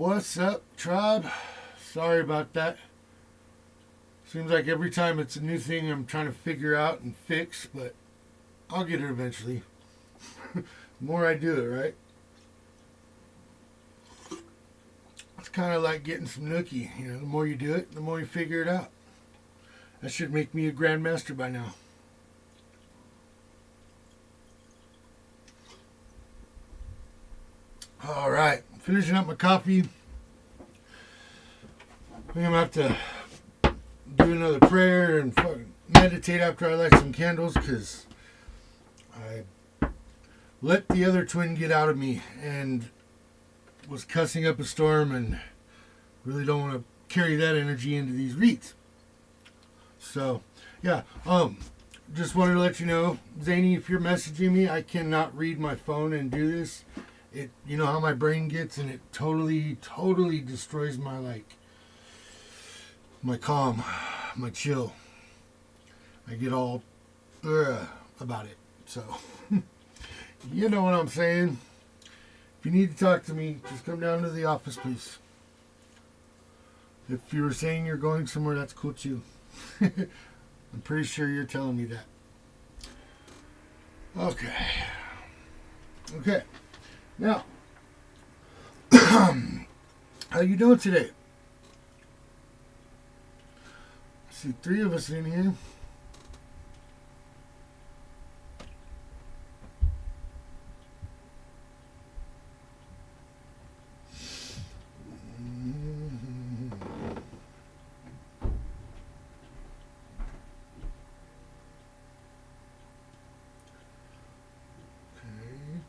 What's up, tribe? Sorry about that. Seems like every time it's a new thing I'm trying to figure out and fix, but I'll get it eventually. The more I do it, right? It's kind of like getting some nookie. The more you do it, the more you figure it out. That should make me a grandmaster by now. All right, finishing up my coffee. I think I'm going to have to do another prayer and meditate after I light some candles, because I let the other twin get out of me and was cussing up a storm, and really don't want to carry that energy into these reads. So, yeah, just wanted to let you know, Zany, if you're messaging me, I cannot read my phone and do this. You know how my brain gets, and it totally destroys my calm, my chill. I get all about it. So, you know what I'm saying. If you need to talk to me, just come down to the office, please. If you were saying you're going somewhere, that's cool too. I'm pretty sure you're telling me that. Okay. Now, how you doing today? I see 3 of us in here.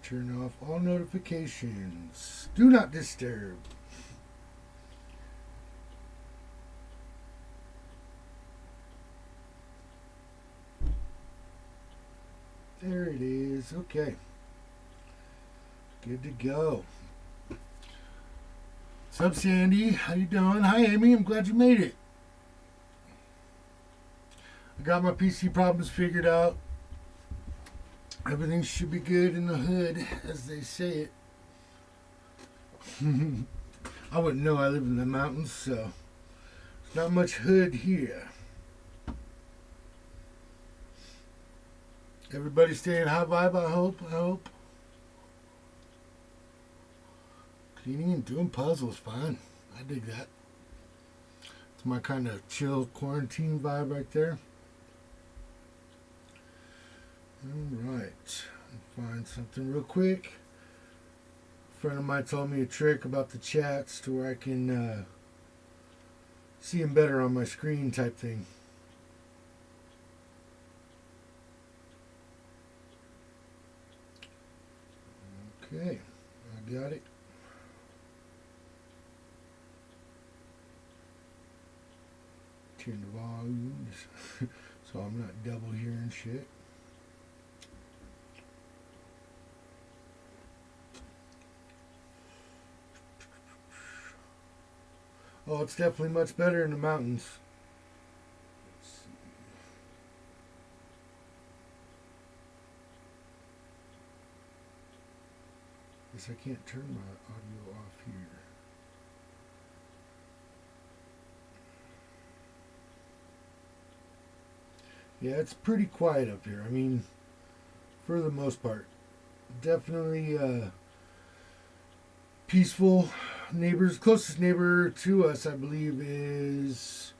Turn off all notifications. Do not disturb. There it is. Okay. Good to go. What's up, Sandy? How you doing? Hi, Amy. I'm glad you made it. I got my PC problems figured out. Everything should be good in the hood, as they say it. I wouldn't know. I live in the mountains, so there's not much hood here. Everybody staying high vibe, I hope. Cleaning and doing puzzles, fine. I dig that. It's my kind of chill quarantine vibe right there. Alright, find something real quick. A friend of mine told me a trick about the chats to where I can see them better on my screen type thing. Okay, I got it. Turn the volume so I'm not double hearing shit. Oh, it's definitely much better in the mountains. Let's see. Guess I can't turn my audio off here. Yeah, it's pretty quiet up here. I mean, for the most part. Definitely peaceful. Neighbors, closest neighbor to us, I believe, is,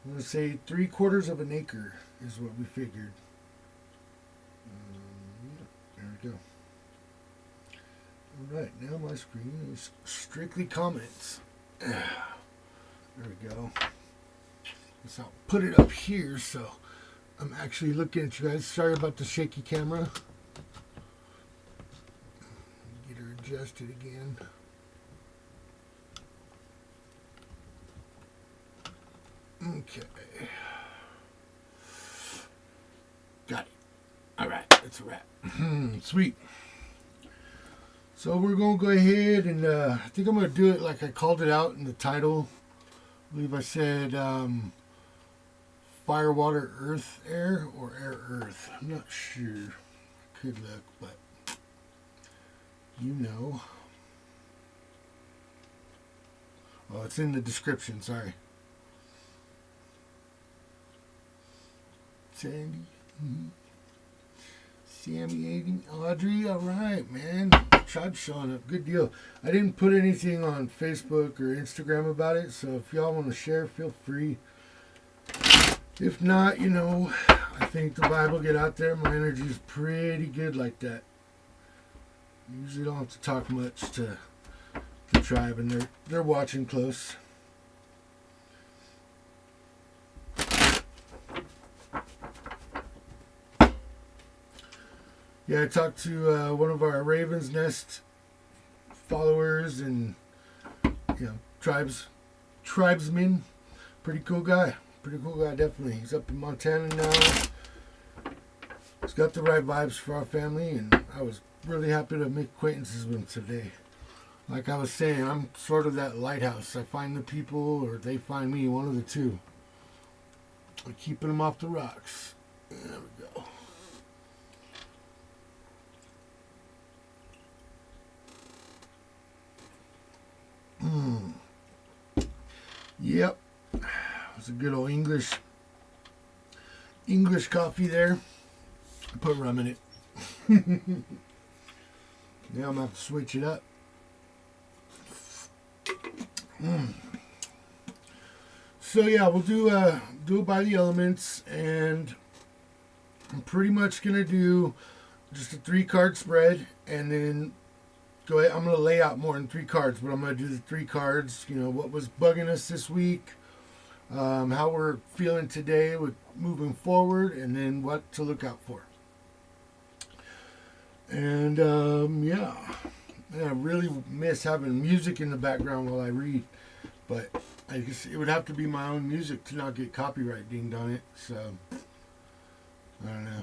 I'm going to say 3/4 of an acre is what we figured. Yeah, there we go. Alright, now my screen is strictly comments. There we go. Guess I'll put it up here so I'm actually looking at you guys. Sorry about the shaky camera. Get her adjusted again. Okay. Got it. Alright, that's a wrap. Sweet. So we're going to go ahead and I think I'm going to do it like I called it out in the title. I believe I said fire, water, earth, air, or air, earth. I'm not sure. I could look, but you know. Oh, it's in the description, sorry. Sandy. Mm-hmm. Sammy, Aiden, Audrey, all right, man. Tribe's showing up. Good deal. I didn't put anything on Facebook or Instagram about it, so if y'all want to share, feel free. If not, I think the vibe will get out there. My energy is pretty good like that. Usually don't have to talk much to the tribe, and they're watching close. Yeah, I talked to one of our Raven's Nest followers and tribesmen. Pretty cool guy, definitely. He's up in Montana now. He's got the right vibes for our family, and I was really happy to make acquaintances with him today. Like I was saying, I'm sort of that lighthouse. I find the people, or they find me, one of the two. I'm keeping them off the rocks. There we go. Yep. It was a good old English coffee there. I put rum in it. Now I'm going to have to switch it up. So yeah, we'll do it by the elements, and I'm pretty much going to do just a 3-card spread, and then go ahead. I'm going to lay out more than 3 cards, but I'm going to do the 3 cards, what was bugging us this week, how we're feeling today with moving forward, and then what to look out for. And I really miss having music in the background while I read, but I guess it would have to be my own music to not get copyright dinged on it, so I don't know.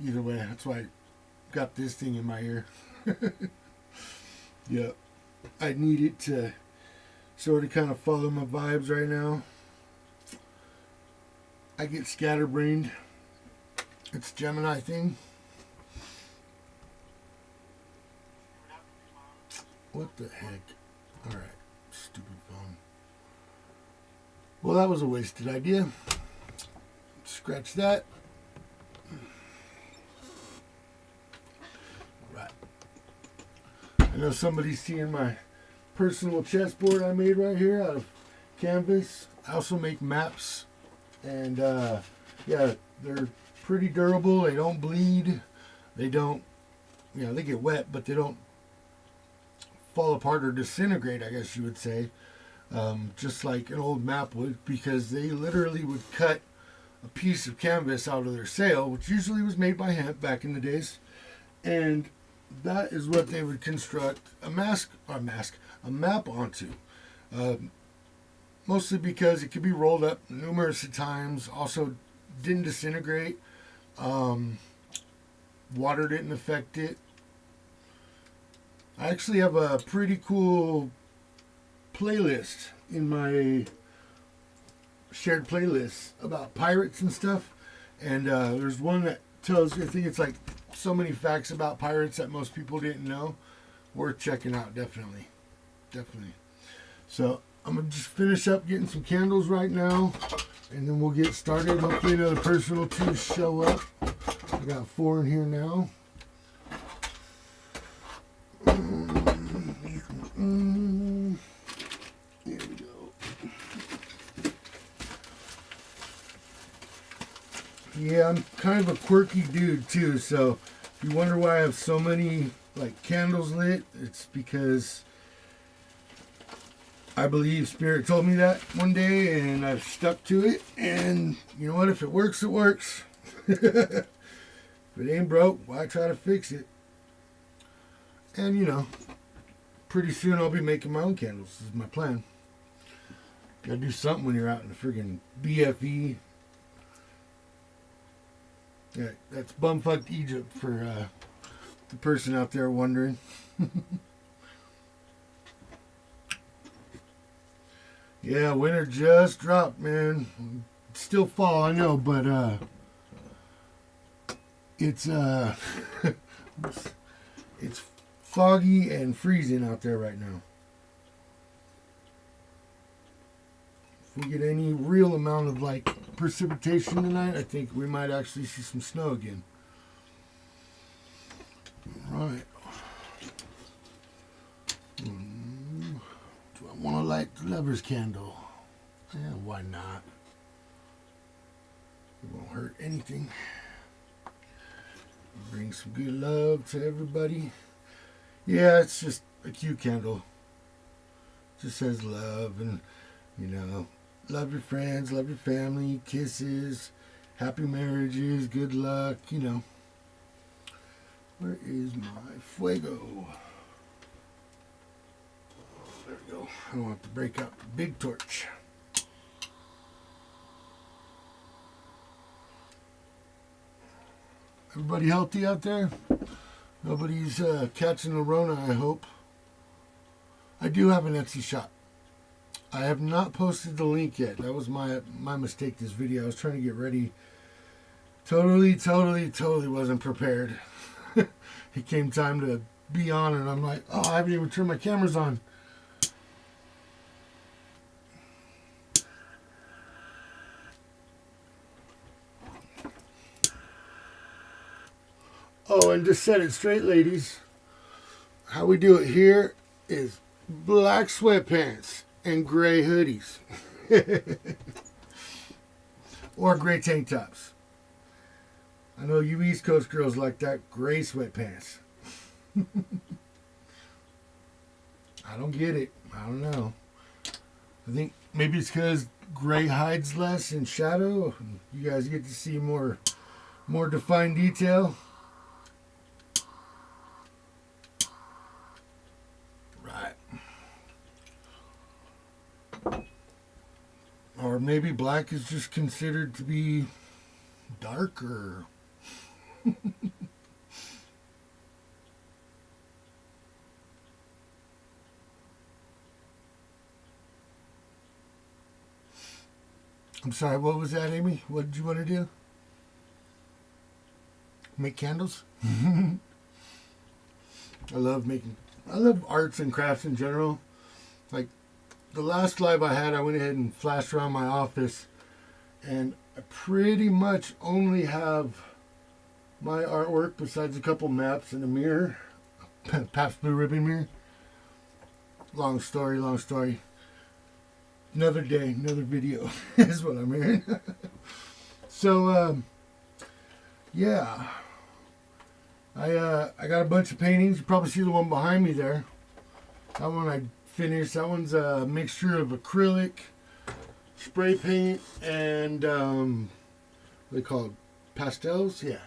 Either way, that's why I got this thing in my ear. Yeah, I need it to sort of kind of follow my vibes right now. I get scatterbrained. It's a Gemini thing. What the heck? Alright, stupid phone. Well, that was a wasted idea. Scratch that. Right. I know somebody's seeing my personal chessboard I made right here out of canvas. I also make maps. And, yeah, they're pretty durable. They don't bleed. They don't, they get wet, but they don't fall apart or disintegrate, I guess you would say. Just like an old map would, because they literally would cut a piece of canvas out of their sail, which usually was made by hand back in the days. And that is what they would construct a map onto. Mostly because it could be rolled up numerous times. Also, didn't disintegrate. Water didn't affect it. I actually have a pretty cool playlist in my shared playlist about pirates and stuff. And there's one that tells you, I think it's like so many facts about pirates that most people didn't know. Worth checking out, definitely. So I'm going to just finish up getting some candles right now, and then we'll get started. Hopefully another person or two show up. I got 4 in here now. There we go. Yeah, I'm kind of a quirky dude too, so if you wonder why I have so many candles lit, it's because I believe Spirit told me that one day, and I've stuck to it. And you know what? If it works, it works. If it ain't broke, why try to fix it? And pretty soon I'll be making my own candles. This is my plan. Gotta do something when you're out in the friggin' BFE. Yeah, that's bumfucked Egypt for the person out there wondering. Yeah, winter just dropped, man. It's still fall, I know, but it's it's foggy and freezing out there right now. if we get any real amount of like precipitation tonight, I think we might actually see some snow again. All right. Do I want to light the lover's candle? Yeah, why not? It won't hurt anything. Bring some good love to everybody. Yeah, it's just a cute candle. Just says love and, you know, love your friends, love your family, kisses, happy marriages, good luck, you know. Where is my fuego? There we go. I don't have to break out the big torch. Everybody healthy out there? Nobody's catching the Rona, I hope. I do have an Etsy shop. I have not posted the link yet. That was my mistake this video. I was trying to get ready. Totally wasn't prepared. It came time to be on and I'm like, oh, I haven't even turned my cameras on. Oh, and just set it straight, ladies. How we do it here is black sweatpants and gray hoodies. Or gray tank tops. I know you East Coast girls like that gray sweatpants. I don't get it. I don't know. I think maybe it's because gray hides less in shadow. You guys get to see more defined detail. Right. Or maybe black is just considered to be darker. I'm sorry, what was that, Amy? What did you want to do? Make candles? I love arts and crafts in general. Like the last live I had, I went ahead and flashed around my office, and I pretty much only have my artwork besides a couple maps and a mirror. Pabst Blue Ribbon mirror. Long story. Another day, another video is what I'm hearing. So, yeah. I got a bunch of paintings. You probably see the one behind me there. That one I finished. That one's a mixture of acrylic, spray paint, and what they call it? Pastels? Yeah.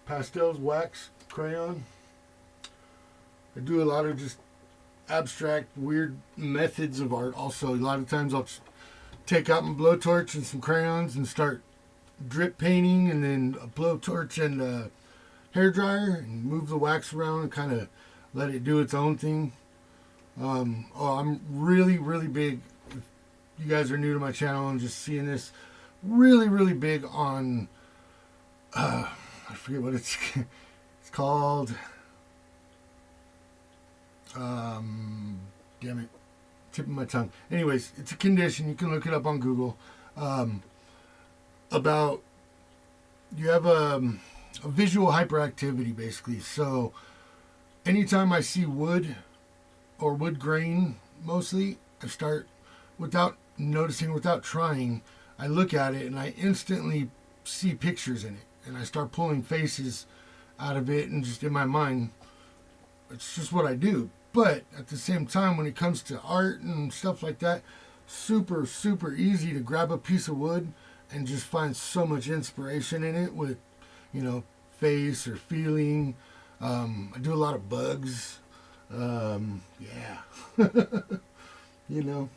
Pastels, wax, crayon. I do a lot of just abstract, weird methods of art. Also, a lot of times I'll take out my blowtorch and some crayons and start drip painting, and then a blowtorch and a hairdryer and move the wax around and kind of let it do its own thing. I'm really big. If you guys are new to my channel and just seeing this, really big on I forget what it's called. Damn it, tip of my tongue. Anyways, it's a condition. You can look it up on Google. About you have a visual hyperactivity, basically. So anytime I see wood or wood grain, mostly, I start, without noticing, without trying, I look at it and I instantly see pictures in it, and I start pulling faces out of it, and just in my mind, it's just what I do. But at the same time, when it comes to art and stuff like that, super easy to grab a piece of wood and just find so much inspiration in it with, you know, face or feeling. I do a lot of bugs. Yeah. You know,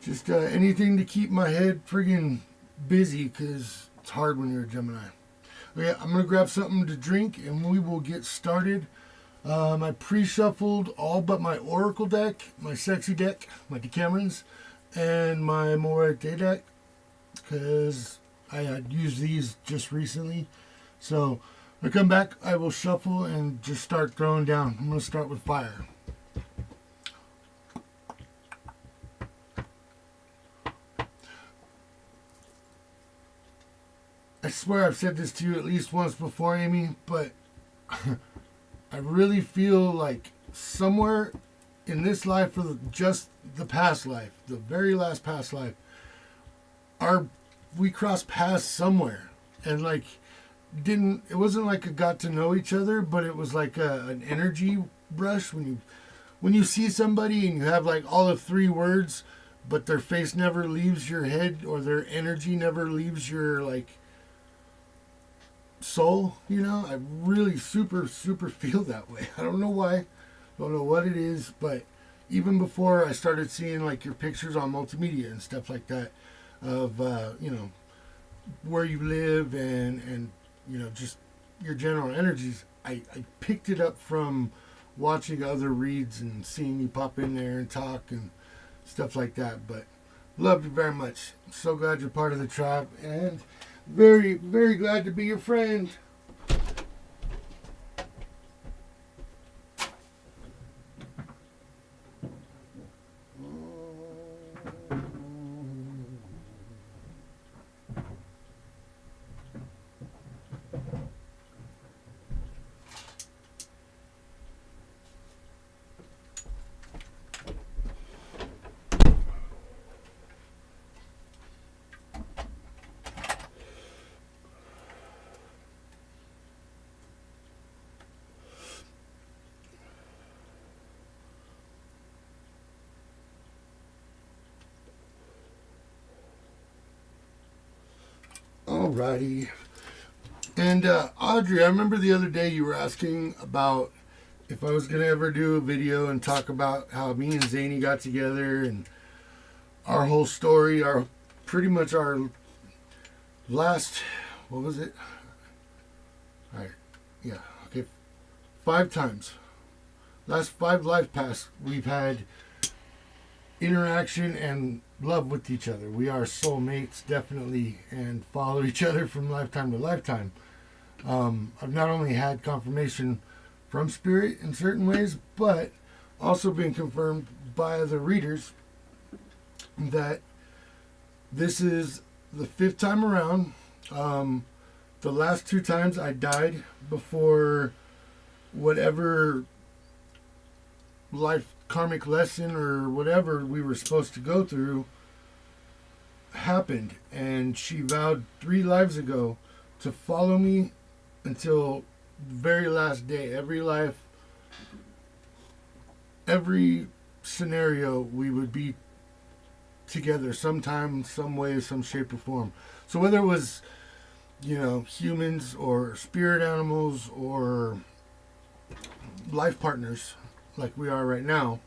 just anything to keep my head friggin' busy, because it's hard when you're a Gemini. Okay, I'm going to grab something to drink and we will get started. I pre-shuffled all but my Oracle deck, my Sexy deck, my Decamerons, and my Morite deck, because I had used these just recently. So when I come back, I will shuffle and just start throwing down. I'm going to start with fire. I swear I've said this to you at least once before, Amy, but I really feel like somewhere in this life, or just the past life, the very last past life, we crossed paths somewhere, and like it wasn't like a got to know each other, but it was like an energy brush when you see somebody and you have like all of 3 words, but their face never leaves your head, or their energy never leaves your like soul. I really super feel that way. I don't know why, don't know what it is, but even before I started seeing like your pictures on multimedia and stuff like that of where you live and just your general energies, I picked it up from watching other reads and seeing you pop in there and talk and stuff like that. But love you very much. So glad you're part of the tribe, and very, very glad to be your friend. Alrighty. And Audrey, I remember the other day you were asking about if I was going to ever do a video and talk about how me and Zany got together and our whole story, pretty much our last, what was it? Alright, yeah, okay, 5 times. Last 5 life paths, we've had interaction and love with each other. We are soulmates, definitely, and follow each other from lifetime to lifetime. I've not only had confirmation from Spirit in certain ways, but also been confirmed by other readers that this is the 5th time around. The last 2 times I died before whatever life karmic lesson or whatever we were supposed to go through happened, and she vowed 3 lives ago to follow me until the very last day. Every life, every scenario, we would be together sometime, some way, some shape or form. So whether it was humans or spirit animals or life partners like we are right now,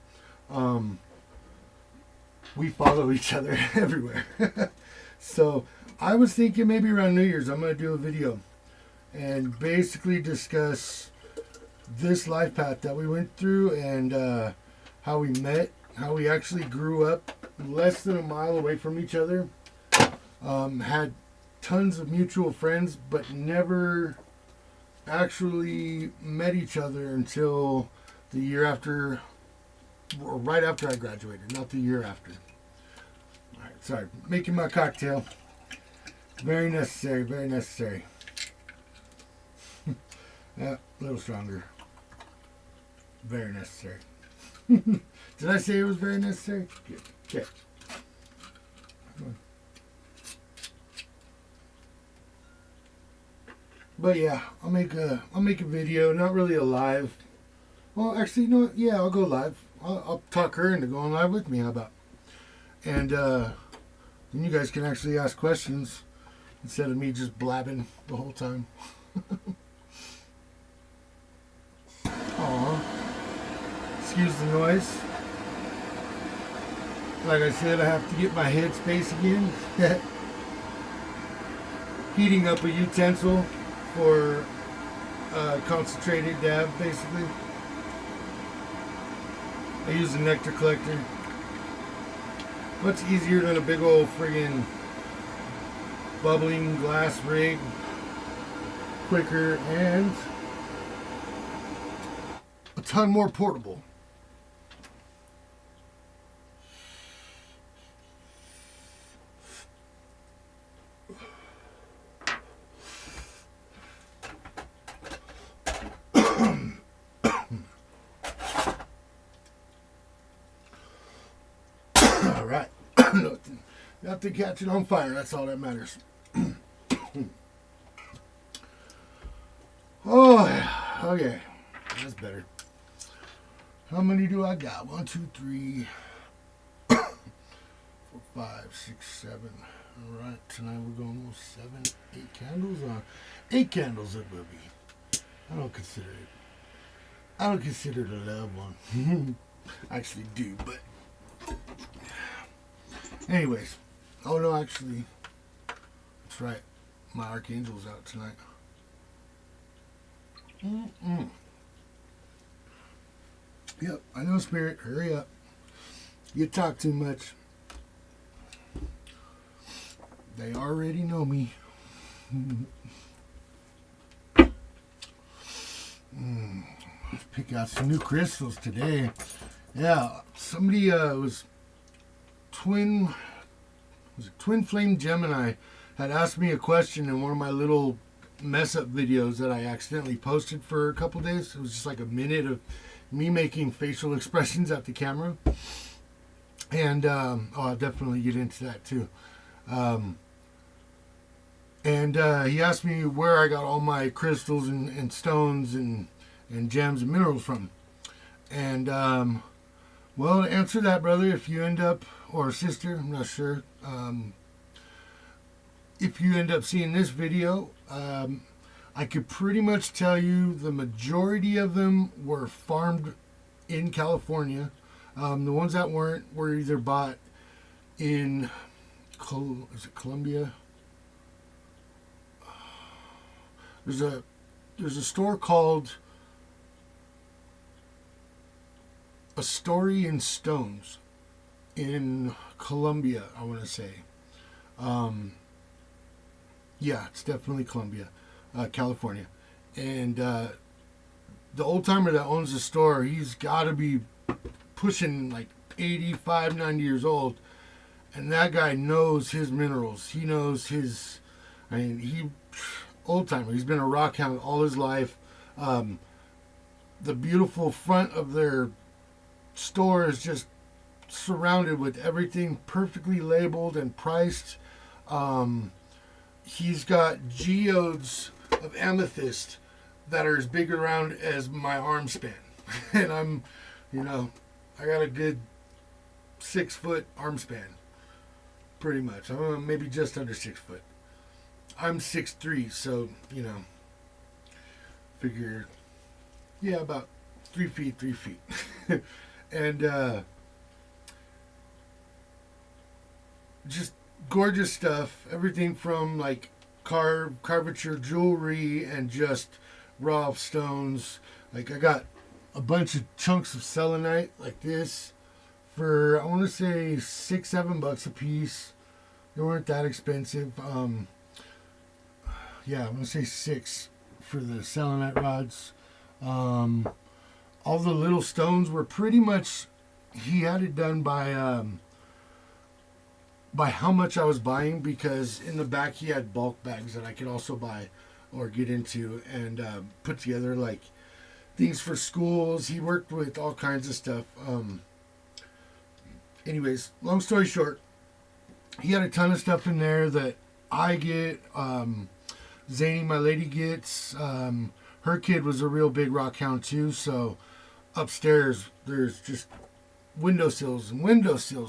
we follow each other everywhere. So I was thinking maybe around New Year's I'm going to do a video and basically discuss this life path that we went through, and how we met, how we actually grew up less than a mile away from each other, had tons of mutual friends, but never actually met each other until the year after, or right after I graduated, not the year after. All right, sorry, making my cocktail. Very necessary, very necessary. Yeah, a little stronger. Very necessary. Did I say it was very necessary? Good. Okay. Come on. But yeah, I'll make a video, not really a live. Well, actually, no, yeah, I'll go live. I'll talk her into going live with me. How about? And then you guys can actually ask questions instead of me just blabbing the whole time. Aw. Excuse the noise. Like I said, I have to get my headspace again. Heating up a utensil for concentrated dab, basically. I use a nectar collector. Much easier than a big old friggin' bubbling glass rig. Quicker and a ton more portable. Nothing catching on fire. That's all that matters. Oh, yeah. Okay. That's better. How many do I got? 1, 2, 3, 4, 5, 6, 7. All right. Tonight we're going with 7, 8 candles. 8 candles it will be. I don't consider it a love one. I actually do, but anyways. Oh no, actually, that's right. My archangel's out tonight. Yep, I know, Spirit. Hurry up. You talk too much. They already know me. Let's pick out some new crystals today. Yeah, somebody was Twin Flame Gemini had asked me a question in one of my little mess up videos that I accidentally posted for a couple days. It was just like a minute of me making facial expressions at the camera. And I'll definitely get into that too. And he asked me where I got all my crystals and stones and gems and minerals from. And well, to answer that, brother, if you end up, or sister, I'm not sure, if you end up seeing this video, I could pretty much tell you the majority of them were farmed in California. The ones that weren't were either bought in, is it Colombia? There's a store called A Story in Stones in Colombia, I want to say. Yeah, it's definitely Colombia, California. And the old timer that owns the store, he's got to be pushing like 85, 90 years old. And that guy knows his minerals. He knows his, old timer. He's been a rock hound all his life. The beautiful front of their store is just surrounded with everything perfectly labeled and priced. He's got geodes of amethyst that are as big around as my arm span. And I'm, I got a good 6 foot arm span. Pretty much. I'm maybe just under 6 foot. I'm 6'3", so, figure, yeah, about 3 feet. And just gorgeous stuff. Everything from like curvature jewelry and just raw stones. Like I got a bunch of chunks of selenite like this for, I want to say $6-7 a piece. They weren't that expensive. Yeah, I'm going to say 6 for the selenite rods. All the little stones were pretty much, he had it done by how much I was buying, because in the back he had bulk bags that I could also buy or get into and put together, like things for schools. He worked with all kinds of stuff. Anyways, long story short, he had a ton of stuff in there that I get. Zany, my lady, gets. Her kid was a real big rock hound too, so upstairs there's just windowsills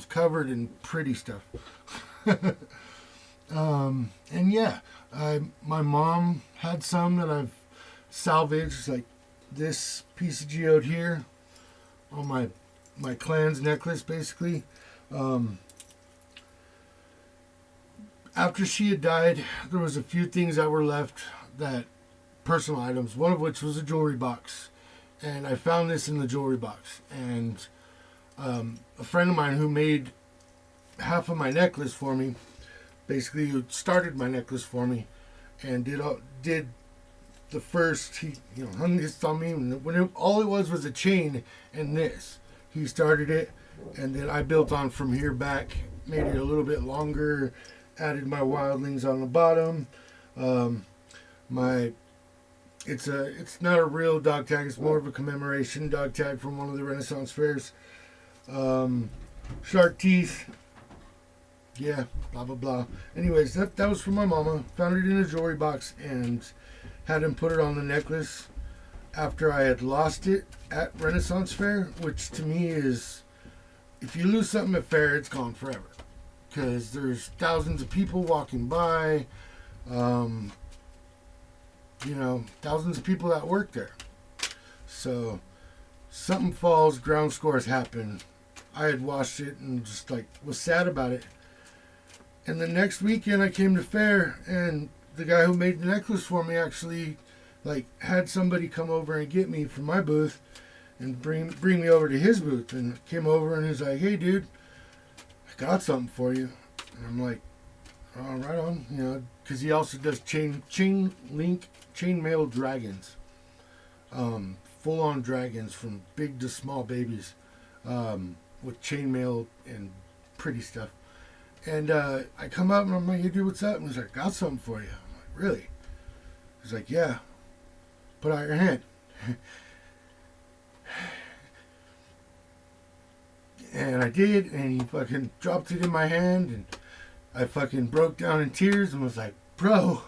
covered in pretty stuff. And yeah, my mom had some that I've salvaged, like this piece of geode here on my clan's necklace, basically. After she had died, there was a few things that were left, that personal items, one of which was a jewelry box. And I found this in the jewelry box. And a friend of mine who made half of my necklace for me, basically who started my necklace for me, and did the first, he hung this on me, and all it was a chain and this. He started it, and then I built on from here back, made it a little bit longer, added my wildlings on the bottom. It's not a real dog tag, it's more of a commemoration dog tag from one of the Renaissance fairs. Shark teeth, yeah, blah, blah, blah. Anyways, that was from my mama. Found it in a jewelry box and had him put it on the necklace after I had lost it at Renaissance Fair, which to me is, if you lose something at fair, it's gone forever. Because there's thousands of people walking by, thousands of people that work there. So something falls, ground scores happen. I had watched it and just was sad about it. And the next weekend I came to fair, and the guy who made the necklace for me actually had somebody come over and get me from my booth and bring me over to his booth, and came over and he's like, "Hey dude, I got something for you." And I'm like, "Oh, right on," because he also does chain mail dragons, full on dragons from big to small babies, with chain mail and pretty stuff. And I come up and I'm like, "Hey dude, what's up?" And he's like, "Got something for you." I'm like, "Really?" He's like, "Yeah, put out your hand." And I did, and he fucking dropped it in my hand, and I fucking broke down in tears and was like, "Bro."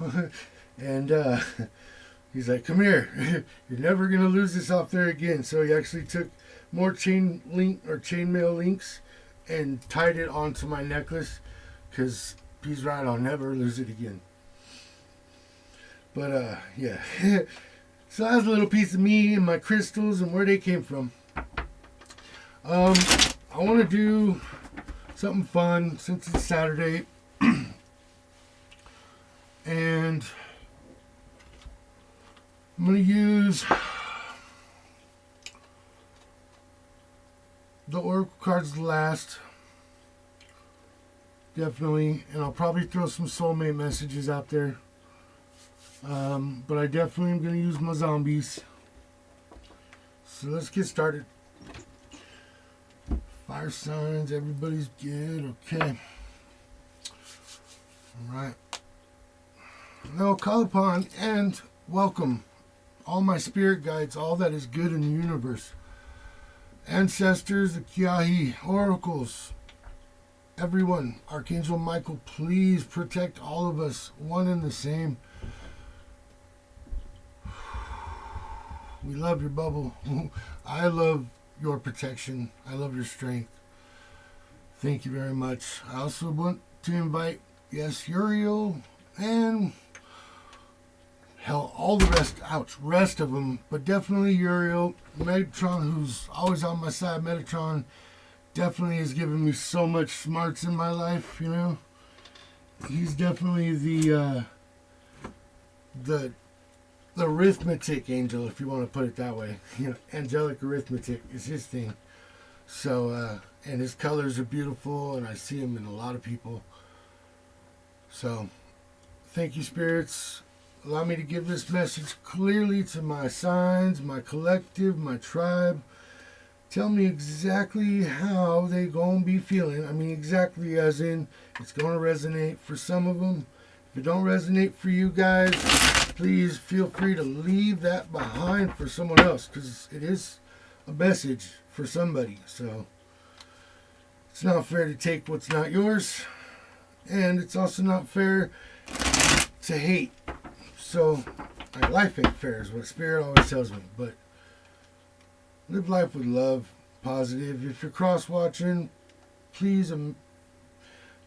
And he's like, "Come here. You're never going to lose this off there again." So he actually took more chainmail links and tied it onto my necklace, because he's right, I'll never lose it again. But yeah. So that's a little piece of me and my crystals and where they came from. I want to do something fun since it's Saturday. And I'm going to use the Oracle cards last. Definitely. And I'll probably throw some soulmate messages out there. But I definitely am going to use my zombies. So let's get started. Fire signs, everybody's good. Okay. Alright. Now call upon and welcome all my spirit guides, all that is good in the universe. Ancestors, the Kiahi, oracles, everyone. Archangel Michael, please protect all of us, one and the same. We love your bubble. I love your protection. I love your strength. Thank you very much. I also want to invite, yes, Uriel and hell, all the rest of them, but definitely Uriel. Metatron, who's always on my side. Metatron definitely has given me so much smarts in my life, He's definitely the arithmetic angel, if you want to put it that way. Angelic arithmetic is his thing. So, and his colors are beautiful, and I see him in a lot of people. So, thank you, spirits. Allow me to give this message clearly to my signs, my collective, my tribe. Tell me exactly how they gonna be feeling. I mean, exactly as in, it's gonna resonate for some of them. If it don't resonate for you guys, please feel free to leave that behind for someone else, because it is a message for somebody. So it's not fair to take what's not yours, and it's also not fair to hate. So life ain't fair is what Spirit always tells me, but live life with love, positive. If you're cross-watching, please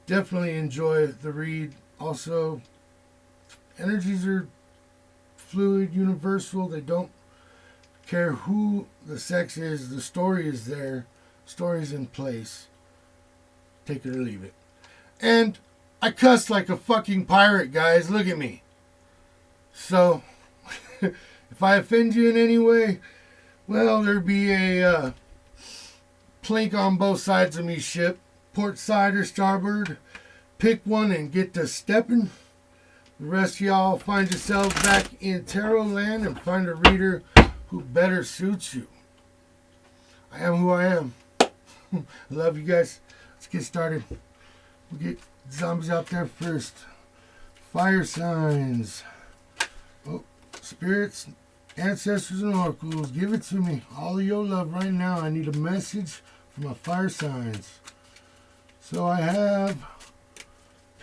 definitely enjoy the read. Also, energies are fluid, universal. They don't care who the sex is. The story is there. Story's in place. Take it or leave it. And I cuss like a fucking pirate, guys. Look at me. So, if I offend you in any way, well, there'd be a plank on both sides of me ship. Port side or starboard. Pick one and get to stepping. The rest of y'all find yourselves back in tarot land and find a reader who better suits you. I am who I am. I love you guys. Let's get started. We'll get zombies out there first. Fire signs. Oh, spirits, ancestors, and oracles, give it to me. All of your love right now. I need a message for my fire signs. So I have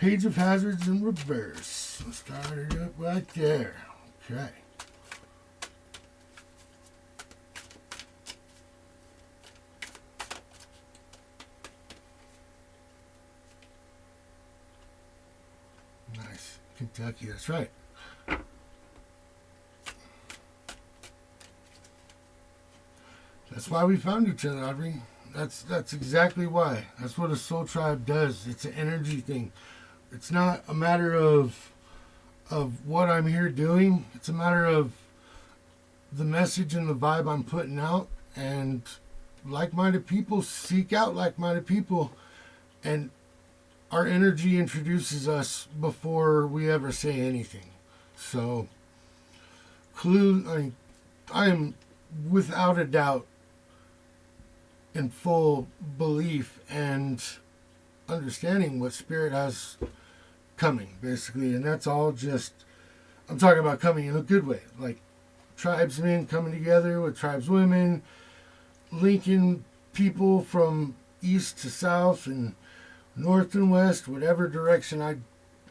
Page of Hazards in reverse. Let's start it up right there. Okay. Nice. Kentucky, that's right. That's why we found each other, Audrey. That's exactly why. That's what a soul tribe does. It's an energy thing. It's not a matter of what I'm here doing. It's a matter of the message and the vibe I'm putting out. And like-minded people seek out like-minded people. And our energy introduces us before we ever say anything. So, I am without a doubt in full belief and understanding what Spirit has coming, basically. And that's all just, I'm talking about coming in a good way. Like tribesmen coming together with tribeswomen, linking people from east to south and north and west, whatever direction I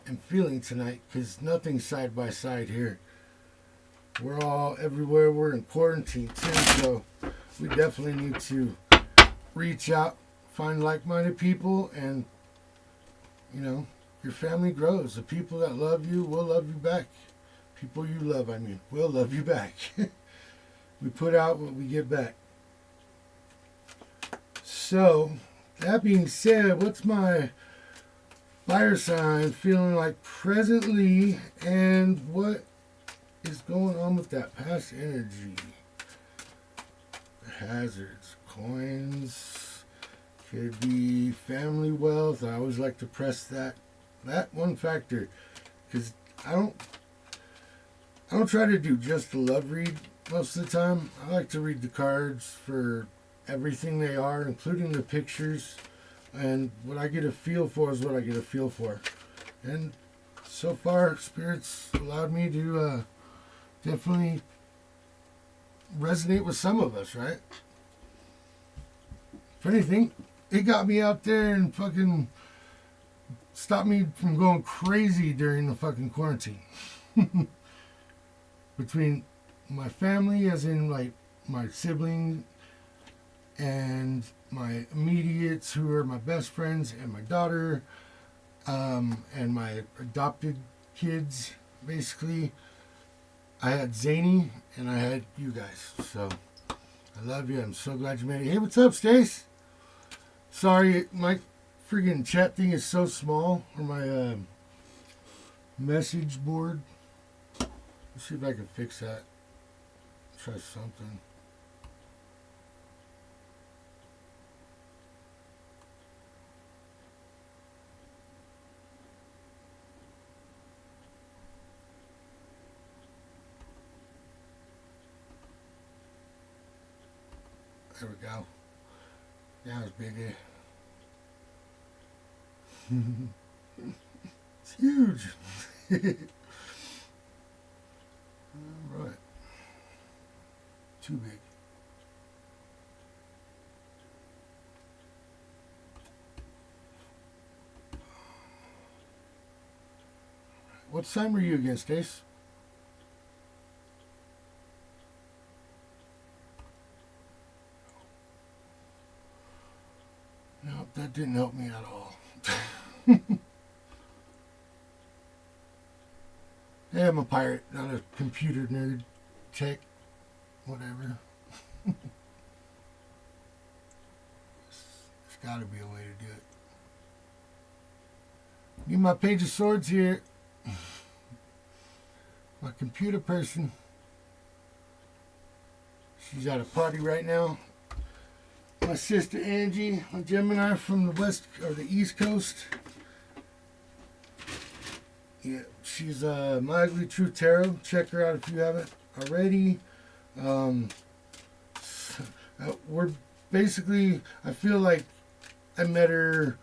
am feeling tonight, because nothing's side by side here. We're all everywhere. We're in quarantine too, so we definitely need to reach out, find like-minded people, and your family grows. The people that love you will love you back. People you love, will love you back. We put out what we get back. So, that being said, what's my fire sign feeling like presently, and what is going on with that past energy? Hazards, coins, could be family wealth. I always like to press that one factor, because I don't try to do just the love read most of the time. I like to read the cards for everything they are, including the pictures, and what I get a feel for is what I get a feel for. And so far, Spirit's allowed me to definitely resonate with some of us, right? If anything, it got me out there and fucking stopped me from going crazy during the fucking quarantine. Between my family, as in like my sibling and my immediates, who are my best friends, and my daughter, and my adopted kids, basically. I had Zany, and I had you guys. So, I love you. I'm so glad you made it. Hey, what's up, Stace? Sorry, my freaking chat thing is so small, or my message board. Let's see if I can fix that. Try something. There we go. That was bigger. It's huge. All right. Too big. What sign were you against, Ace? Nope, that didn't help me at all. Yeah, I'm a pirate, not a computer nerd. Tech, whatever. There's got to be a way to do it. Need my page of swords here. My computer person. She's at a party right now. My sister Angie, a Gemini from the west or the east coast. Yeah, she's My Ugly Truth Tarot. Check her out if you haven't already. We're basically, I feel like I met her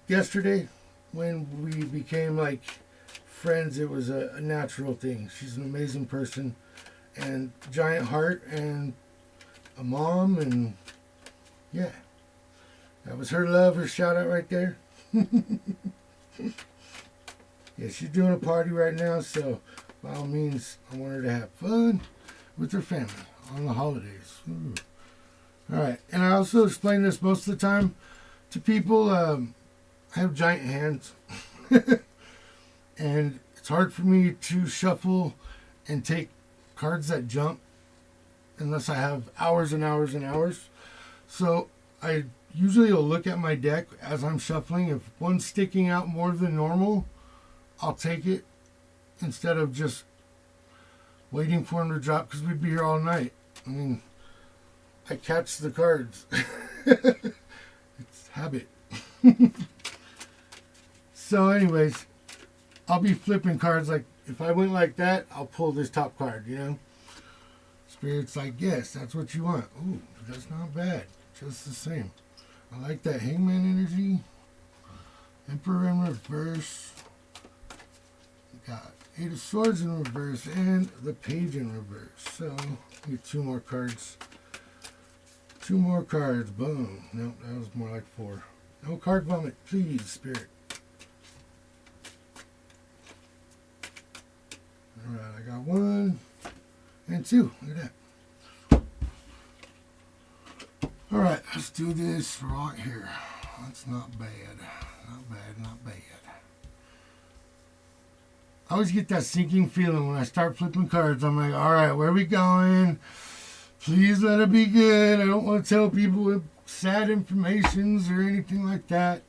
yesterday when we became like friends. It was a natural thing. She's an amazing person and giant heart and a mom, and yeah, that was her love, her shout out right there. Yeah, she's doing a party right now, so by all means, I want her to have fun with her family on the holidays. Ooh. All right, and I also explain this most of the time to people. I have giant hands, and it's hard for me to shuffle and take cards that jump unless I have hours and hours and hours. So I usually will look at my deck as I'm shuffling. If one's sticking out more than normal, I'll take it instead of just waiting for them to drop, because we'd be here all night. I mean, I catch the cards. It's habit. So anyways, I'll be flipping cards. Like if I went like that, I'll pull this top card, you know. Spirit's like, yes, that's what you want. Ooh, that's not bad. Just the same. I like that Hangman energy. Emperor in reverse. Got Eight of Swords in reverse and the Page in reverse. So, get two more cards. Two more cards. Boom. Nope, that was more like four. No card vomit, please, Spirit. Alright, I got one and two. Look at that. Alright, let's do this right here. That's not bad. Not bad, not bad. I always get that sinking feeling when I start flipping cards. I'm like, alright, where are we going? Please let it be good. I don't want to tell people with sad informations or anything like that.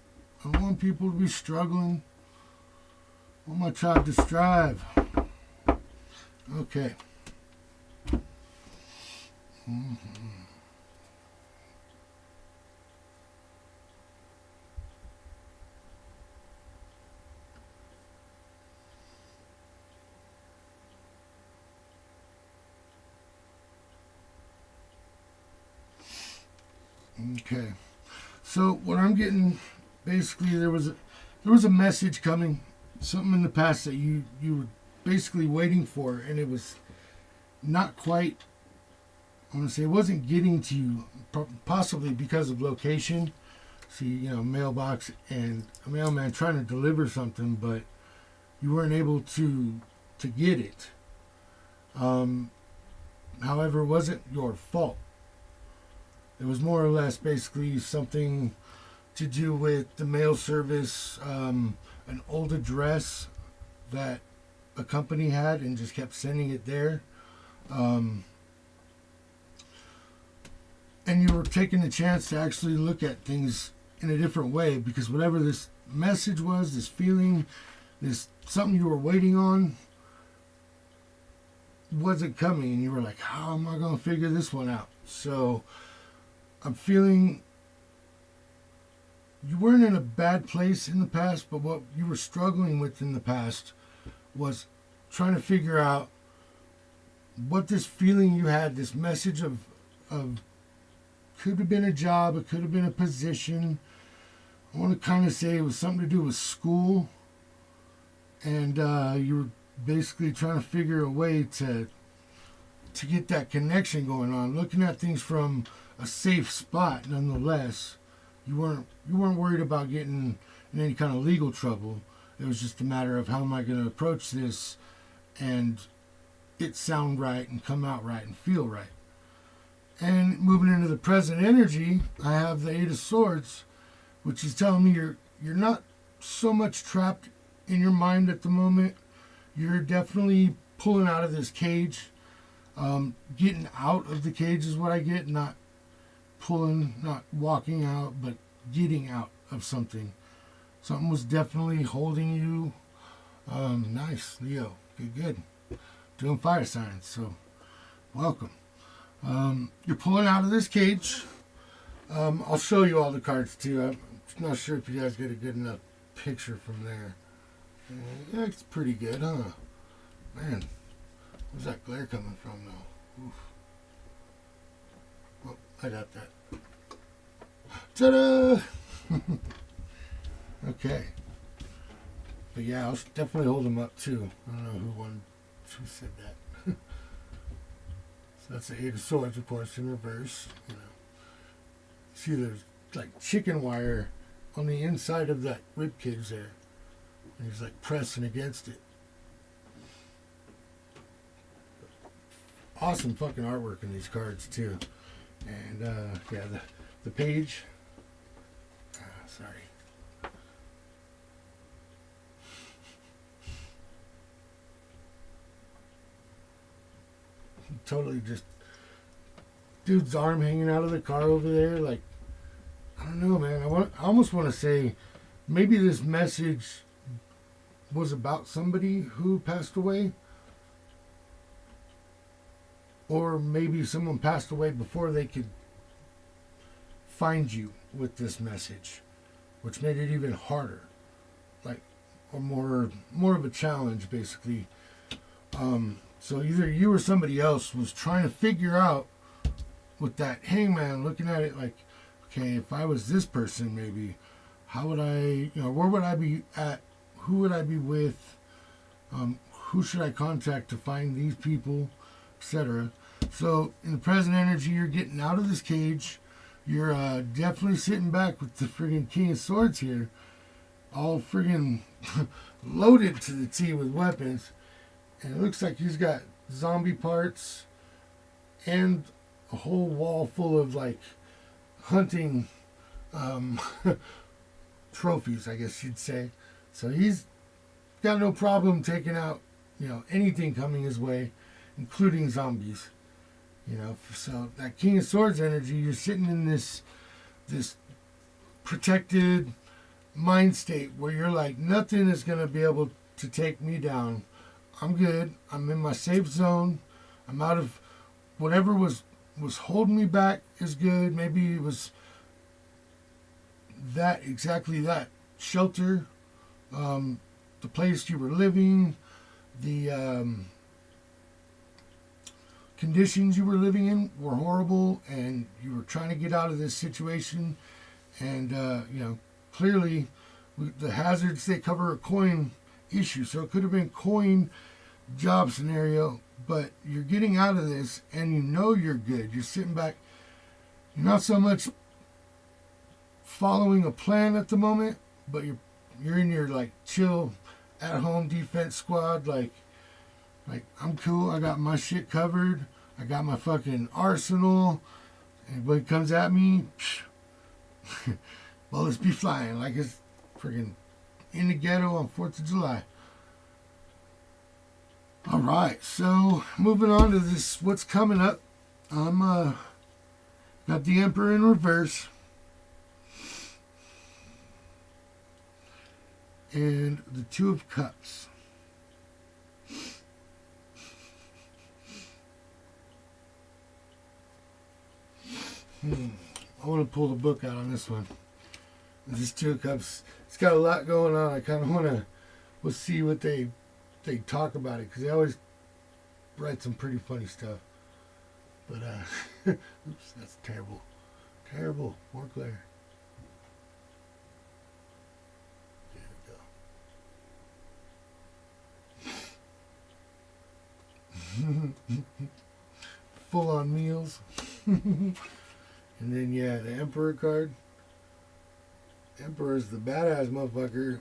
I don't want people to be struggling. I want my tribe to strive. Okay. Mm-hmm. Okay, so what I'm getting, basically, there was a message coming, something in the past that you were basically waiting for, and it was not quite. I want to say it wasn't getting to you, possibly because of location. See, you know, mailbox and a mailman trying to deliver something, but you weren't able to get it. However, it wasn't your fault. It was more or less basically something to do with the mail service, an old address that a company had and just kept sending it there. And you were taking the chance to actually look at things in a different way, because whatever this message was, this feeling, this something you were waiting on wasn't coming, and you were like, how am I going to figure this one out? So I'm feeling you weren't in a bad place in the past, but what you were struggling with in the past was trying to figure out what this feeling you had, this message of could have been a job, it could have been a position. I want to kind of say it was something to do with school, and you were basically trying to figure a way to get that connection going on, looking at things from a safe spot. Nonetheless, you weren't worried about getting in any kind of legal trouble. It was just a matter of how am I going to approach this and it sound right and come out right and feel right. And moving into the present energy, I have the Eight of Swords, which is telling me you're not so much trapped in your mind at the moment. You're definitely pulling out of this cage. Getting out of the cage is what I get, not pulling, not walking out, but getting out of something. Something was definitely holding you. Nice, Leo. Good. Doing fire signs, so welcome. You're pulling out of this cage. I'll show you all the cards too. I'm not sure if you guys get a good enough picture from there. Yeah, it's pretty good, huh? Man, where's that glare coming from though? Oof. Oh, I got that. Ta-da! Okay. But yeah, I'll definitely hold them up too. I don't know who said that. So that's the Eight of Swords, of course, in reverse. You know, see, there's like chicken wire on the inside of that rib cage there. And he's like pressing against it. Awesome fucking artwork in these cards too. And yeah, the page. Sorry. Totally just dude's arm hanging out of the car over there. Like, I don't know, man. I almost want to say maybe this message was about somebody who passed away. Or maybe someone passed away before they could find you with this message, which made it even harder, like, or more of a challenge, basically. So either you or somebody else was trying to figure out with that hangman, looking at it like, okay, if I was this person, maybe, how would I, where would I be at? Who would I be with? Who should I contact to find these people, etc. So in the present energy, you're getting out of this cage. You're definitely sitting back with the friggin' King of Swords here, all friggin' loaded to the T with weapons. And it looks like he's got zombie parts and a whole wall full of like hunting trophies, I guess you'd say. So he's got no problem taking out, anything coming his way, including zombies. So that King of Swords energy, you're sitting in this protected mind state where you're like, nothing is going to be able to take me down. I'm good. I'm in my safe zone. I'm out of whatever was holding me back is good. Maybe it was exactly that shelter, the place you were living, the conditions you were living in were horrible, and you were trying to get out of this situation. And clearly the hazards, they cover a coin issue, so it could have been coin job scenario, but you're getting out of this and you're good. You're sitting back. You're not so much following a plan at the moment, but you're in your like chill at home defense squad, like I'm cool, I got my shit covered, I got my fucking arsenal. Anybody comes at me, bullets be flying like it's friggin' in the ghetto on 4th of July. Alright, so moving on to this, what's coming up. I'm got the Emperor in reverse. And the Two of Cups. I want to pull the book out on this one. This Two of Cups, it's got a lot going on. I kind of want to, we'll see what they talk about it, because they always write some pretty funny stuff. But, oops, that's terrible. Terrible. More glare. There we go. Full on meals. And then, yeah, the Emperor card. Emperor's the badass motherfucker,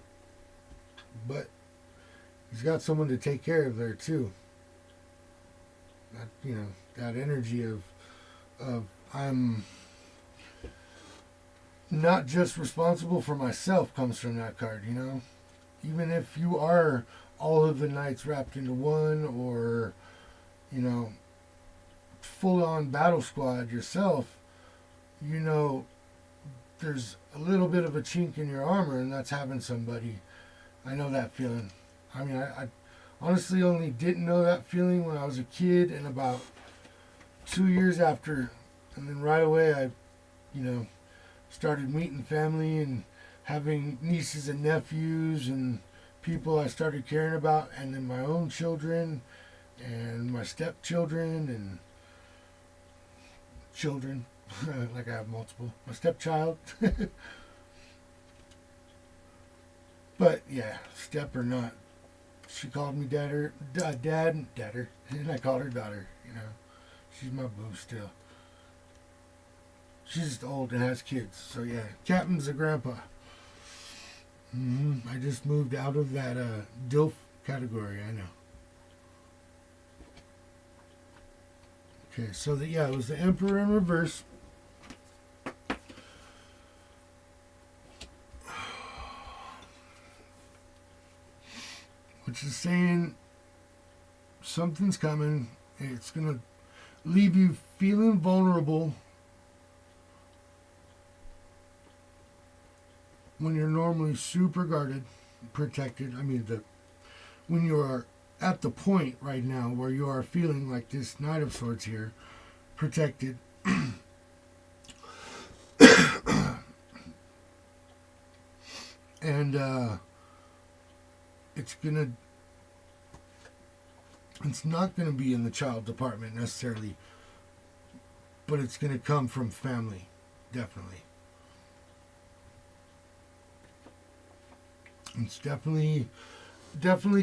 but he's got someone to take care of there too. That, that energy of I'm not just responsible for myself comes from that card, Even if you are all of the knights wrapped into one, or, full on battle squad yourself, there's a little bit of a chink in your armor, and that's having somebody. I know that feeling. I mean, I honestly only didn't know that feeling when I was a kid, and about 2 years after, and then right away I, started meeting family and having nieces and nephews and people I started caring about, and then my own children and my stepchildren and children. Like I have multiple. My stepchild. But yeah, step or not, she called me dad, and I called her daughter. She's my boo still. She's just old and has kids, so yeah, Captain's a grandpa. I just moved out of that DILF category, I know. Okay, so it was the Emperor in reverse. Which is saying something's coming. It's going to leave you feeling vulnerable when you're normally super guarded, protected. I mean, when you are at the point right now where you are feeling like this Knight of Swords here, protected. And it's not gonna be in the child department necessarily, but it's gonna come from family, definitely. It's definitely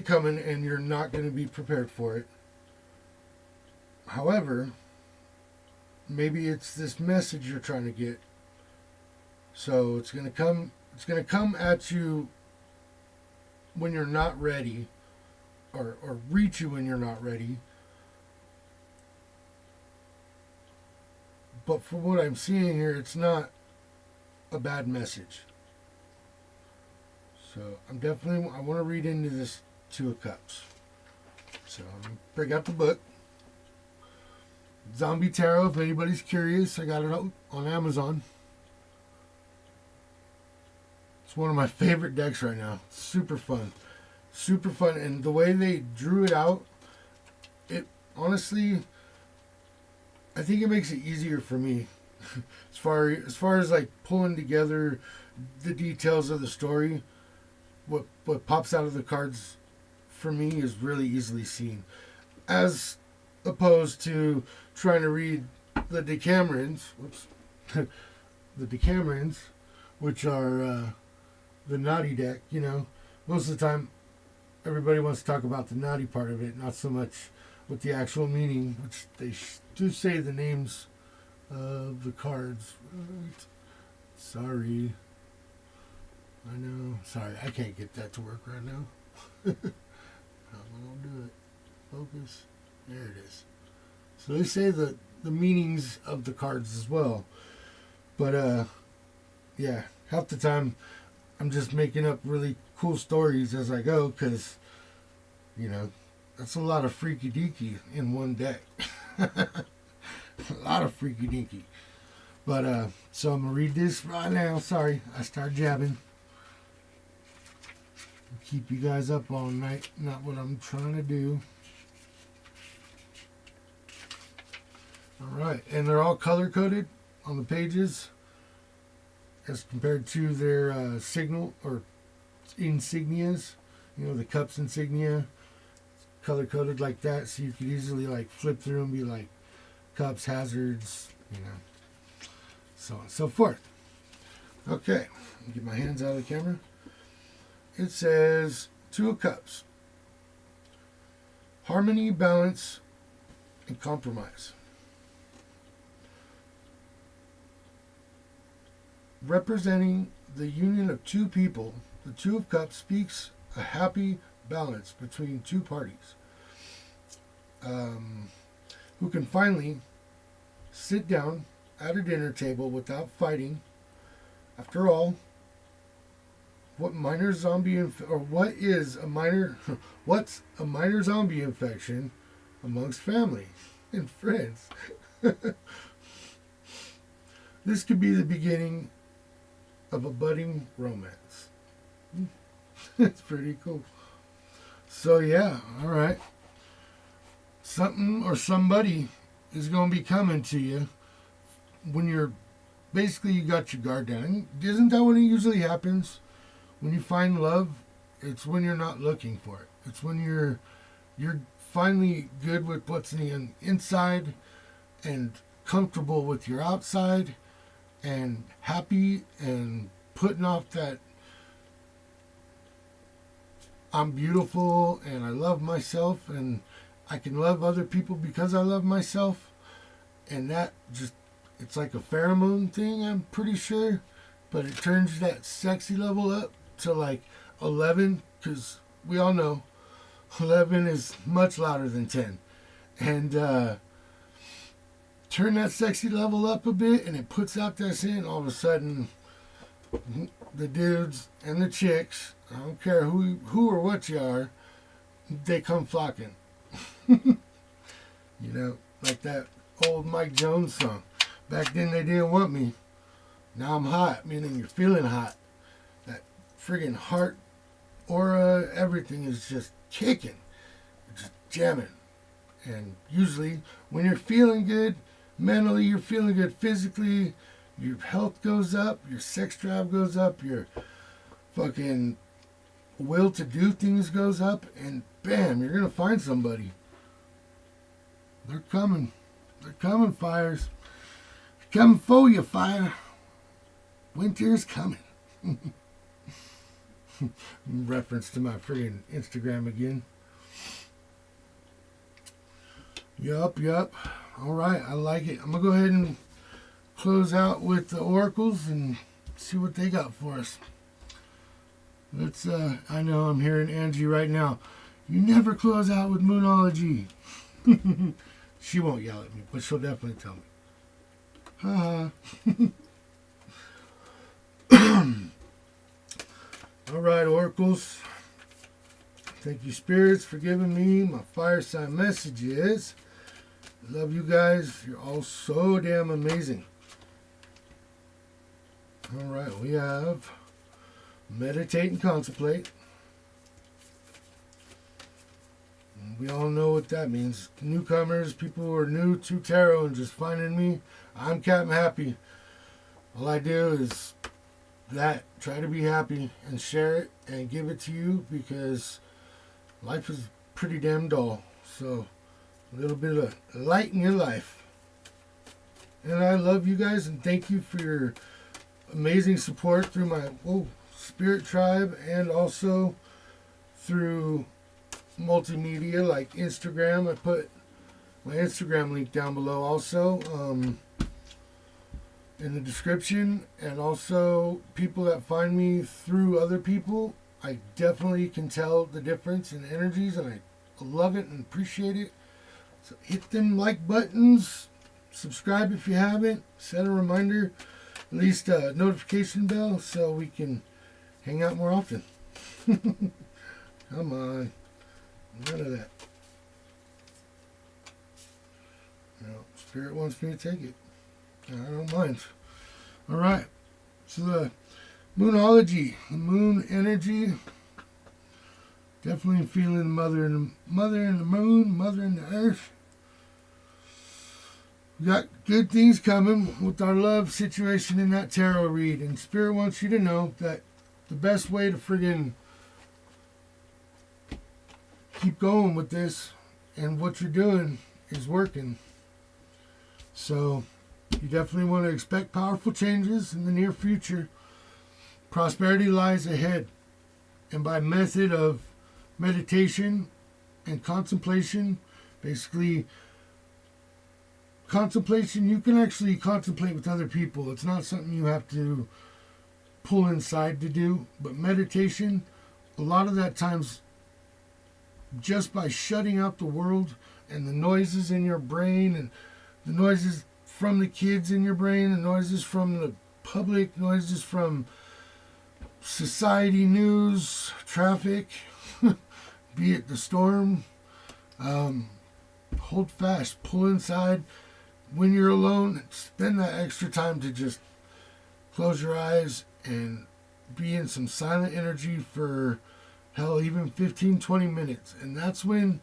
coming, and you're not going to be prepared for it. However, maybe it's this message you're trying to get. So it's going to come. It's going to come at you when you're not ready, or reach you when you're not ready. But from what I'm seeing here, it's not a bad message. So I want to read into this Two of Cups. So I'm break out the book. Zombie Tarot, if anybody's curious, I got it on Amazon. It's one of my favorite decks right now. Super fun. Super fun. And the way they drew it out, it honestly, I think it makes it easier for me. as far as like pulling together the details of the story. What pops out of the cards for me is really easily seen, as opposed to trying to read the Decamerons, the Decamerons, which are the naughty deck. You know, most of the time, everybody wants to talk about the naughty part of it, not so much with the actual meaning, which they do say the names of the cards. Right. Sorry. I know. Sorry, I can't get that to work right now. I'm gonna do it. Focus. There it is. So they say the meanings of the cards as well. But yeah, half the time I'm just making up really cool stories as I go, because that's a lot of freaky deaky in one deck. A lot of freaky deaky. But so I'm gonna read this right now. Sorry, I started jabbing. Keep you guys up all night. Not what I'm trying to do. Alright, and they're all color-coded on the pages as compared to their signal or insignias. The cups insignia. Color-coded like that, so you could easily like flip through and be like cups, hazards, so on and so forth. Okay, get my hands out of the camera. It says Two of Cups. Harmony, balance, and compromise. Representing the union of two people, the Two of Cups speaks a happy balance between two parties who can finally sit down at a dinner table without fighting. After all, what's a minor zombie infection amongst family and friends? This could be the beginning of a budding romance. It's pretty cool. So yeah, all right. Something or somebody is going to be coming to you when you got your guard down. Isn't that when it usually happens? When you find love, it's when you're not looking for it. It's when you're finally good with what's in the inside and comfortable with your outside and happy and putting off that I'm beautiful and I love myself and I can love other people because I love myself. And that it's like a pheromone thing, I'm pretty sure. But it turns that sexy level up to like 11, because we all know 11 is much louder than 10. And turn that sexy level up a bit, and it puts out that scent. All of a sudden, the dudes and the chicks, I don't care who or what you are, they come flocking. You know, like that old Mike Jones song. Back then they didn't want me. Now I'm hot, meaning you're feeling hot. That friggin' heart aura, everything is just kicking. Just jamming. And usually when you're feeling good, mentally you're feeling good, physically, your health goes up, your sex drive goes up, your fucking will to do things goes up, and bam, you're gonna find somebody. They're coming. They're coming, fires. They're coming for you, fire. Winter's coming. Reference to my friggin' Instagram again. Yup. Alright, I like it. I'm going to go ahead and close out with the oracles and see what they got for us. Let's, I know I'm hearing Angie right now. You never close out with Moonology. She won't yell at me, but she'll definitely tell me. Alright, oracles. Thank you, spirits, for giving me my fire sign messages. Love you guys. You're all so damn amazing. Alright, we have meditate and contemplate. We all know what that means. Newcomers, people who are new to tarot and just finding me, I'm Captain Happy. All I do is that, try to be happy and share it and give it to you, because life is pretty damn dull. So a little bit of light in your life. And I love you guys and thank you for your amazing support through my spirit tribe, and also through multimedia like Instagram. I put my Instagram link down below also in the description, and also people that find me through other people. I definitely can tell the difference in energies, and I love it and appreciate it. So hit them like buttons, subscribe if you haven't, set a reminder, at least a notification bell, so we can hang out more often. Come on. None of that. No, Spirit wants me to take it. I don't mind. Alright. So the Moonology, the moon energy. Definitely feeling the mother and the moon, mother and the earth. We got good things coming with our love situation in that tarot read. And Spirit wants you to know that the best way to friggin' keep going with this and what you're doing is working. So you definitely want to expect powerful changes in the near future. Prosperity lies ahead. And by method of meditation and contemplation, basically contemplation, you can actually contemplate with other people. It's not something you have to pull inside to do. But meditation, a lot of that times, just by shutting out the world and the noises in your brain, and the noises from the kids in your brain, the noises from the public, noises from society, news, traffic, be it the storm, hold fast, pull inside. When you're alone, spend that extra time to just close your eyes and be in some silent energy for hell, even 15-20 minutes. And that's when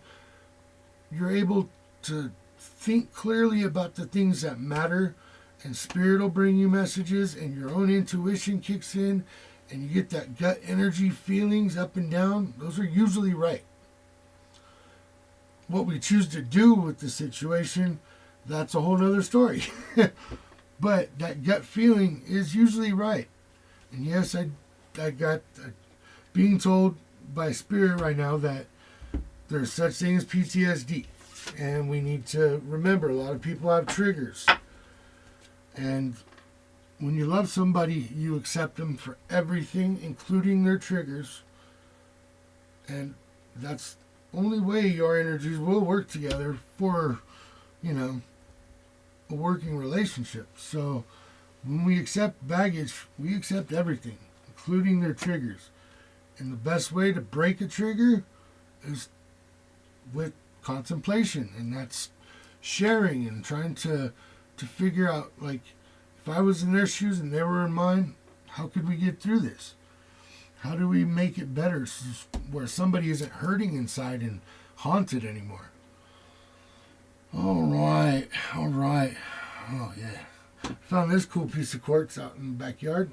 you're able to think clearly about the things that matter, and Spirit will bring you messages, and your own intuition kicks in, and you get that gut energy feelings up and down. Those are usually right. What we choose to do with the situation, that's a whole other story. But that gut feeling is usually right. And yes, I got being told by Spirit right now that there's such thing as PTSD, and we need to remember a lot of people have triggers, and when you love somebody, you accept them for everything, including their triggers. And that's the only way your energies will work together for, you know, a working relationship. So when we accept baggage, we accept everything, including their triggers. And the best way to break a trigger is with contemplation, and that's sharing and trying to figure out, like, if I was in their shoes and they were in mine, how could we get through this? How do we make it better where somebody isn't hurting inside and haunted anymore? All right. Oh, yeah. Found this cool piece of quartz out in the backyard.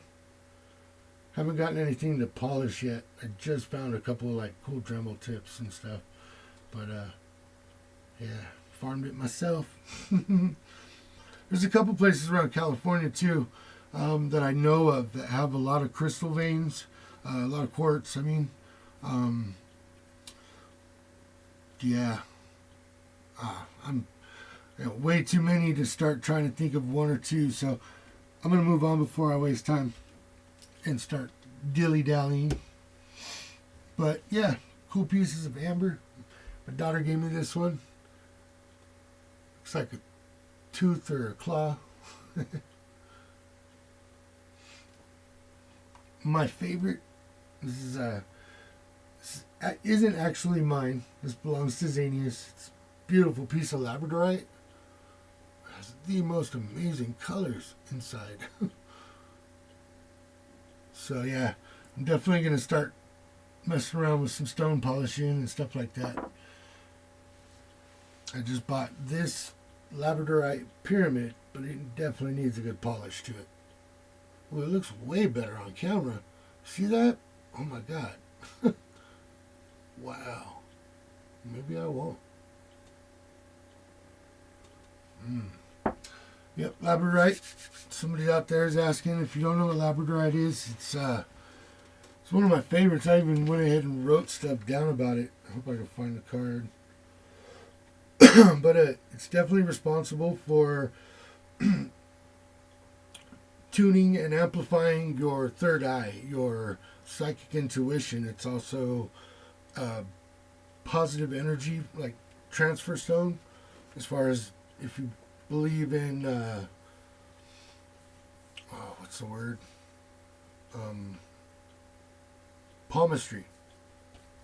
Haven't gotten anything to polish yet. I just found a couple of, like, cool Dremel tips and stuff. But, yeah, farmed it myself. There's a couple places around California, too, that I know of that have a lot of crystal veins. A lot of quartz, I mean. Yeah. I'm way too many to start trying to think of one or two, so I'm going to move on before I waste time and start dilly-dallying. But, yeah, cool pieces of amber. My daughter gave me this one. Looks like a tooth or a claw. My favorite, this isn't actually mine. This belongs to Zanius. It's a beautiful piece of labradorite. It has the most amazing colors inside. So yeah, I'm definitely going to start messing around with some stone polishing and stuff like that. I just bought this labradorite pyramid, but it definitely needs a good polish to it. Well, it looks way better on camera. See that? Oh my god. Wow. Maybe I won't. Yep, labradorite. Somebody out there is asking if you don't know what labradorite is. It's one of my favorites. I even went ahead and wrote stuff down about it. I hope I can find the card. But it's definitely responsible for tuning and amplifying your third eye, your psychic intuition. It's also positive energy, like transfer stone, as far as if you believe in what's the word? Palmistry.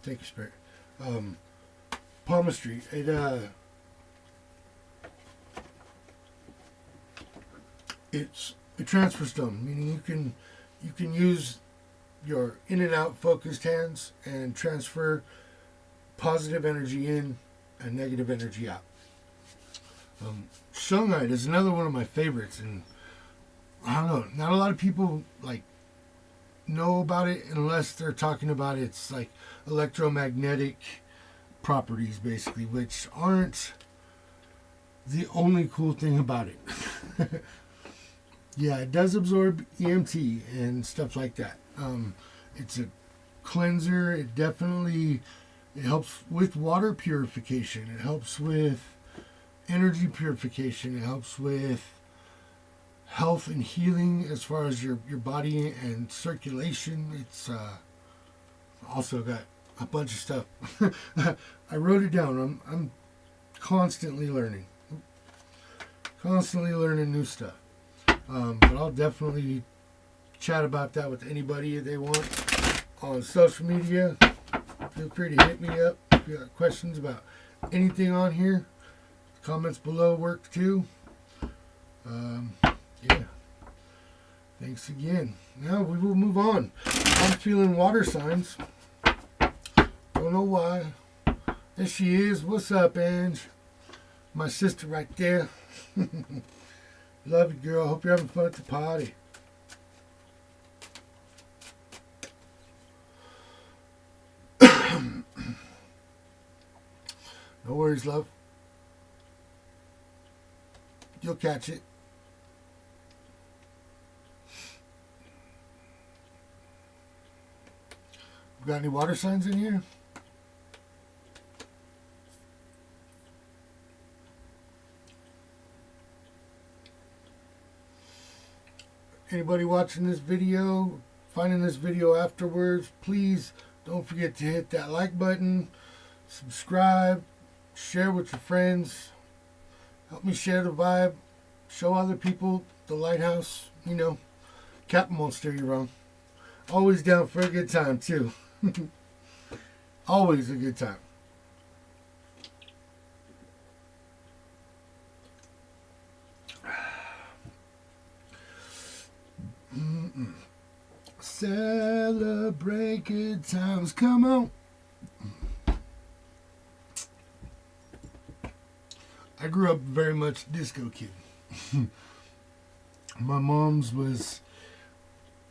Thank you, Spirit. Palmistry. It's a transfer stone, meaning you can use your in and out focused hands and transfer positive energy in and negative energy out. Shungite is another one of my favorites, and I don't know, not a lot of people like know about it unless they're talking about its like electromagnetic properties, basically, which aren't the only cool thing about it. Yeah, it does absorb EMT and stuff like that. It's a cleanser. It helps with water purification. It helps with energy purification. It helps with health and healing as far as your body and circulation. It's also got a bunch of stuff. I wrote it down. I'm constantly learning new stuff. But I'll definitely chat about that with anybody if they want on social media. Feel free to hit me up if you got questions about anything on here. Comments below work too. Yeah. Thanks again. Now we will move on. I'm feeling water signs. Don't know why. There she is. What's up, Ange? My sister right there. Love you, girl. Hope you're having fun at the party. No worries, love. You'll catch it. Got any water signs in here? Anybody watching this video, finding this video afterwards, please don't forget to hit that like button, subscribe, share with your friends. Help me share the vibe. Show other people the lighthouse. You know, Captain won't steer you wrong. Always down for a good time, too. Always a good time. Celebrate good times. Come on. I grew up very much a disco kid. My mom's was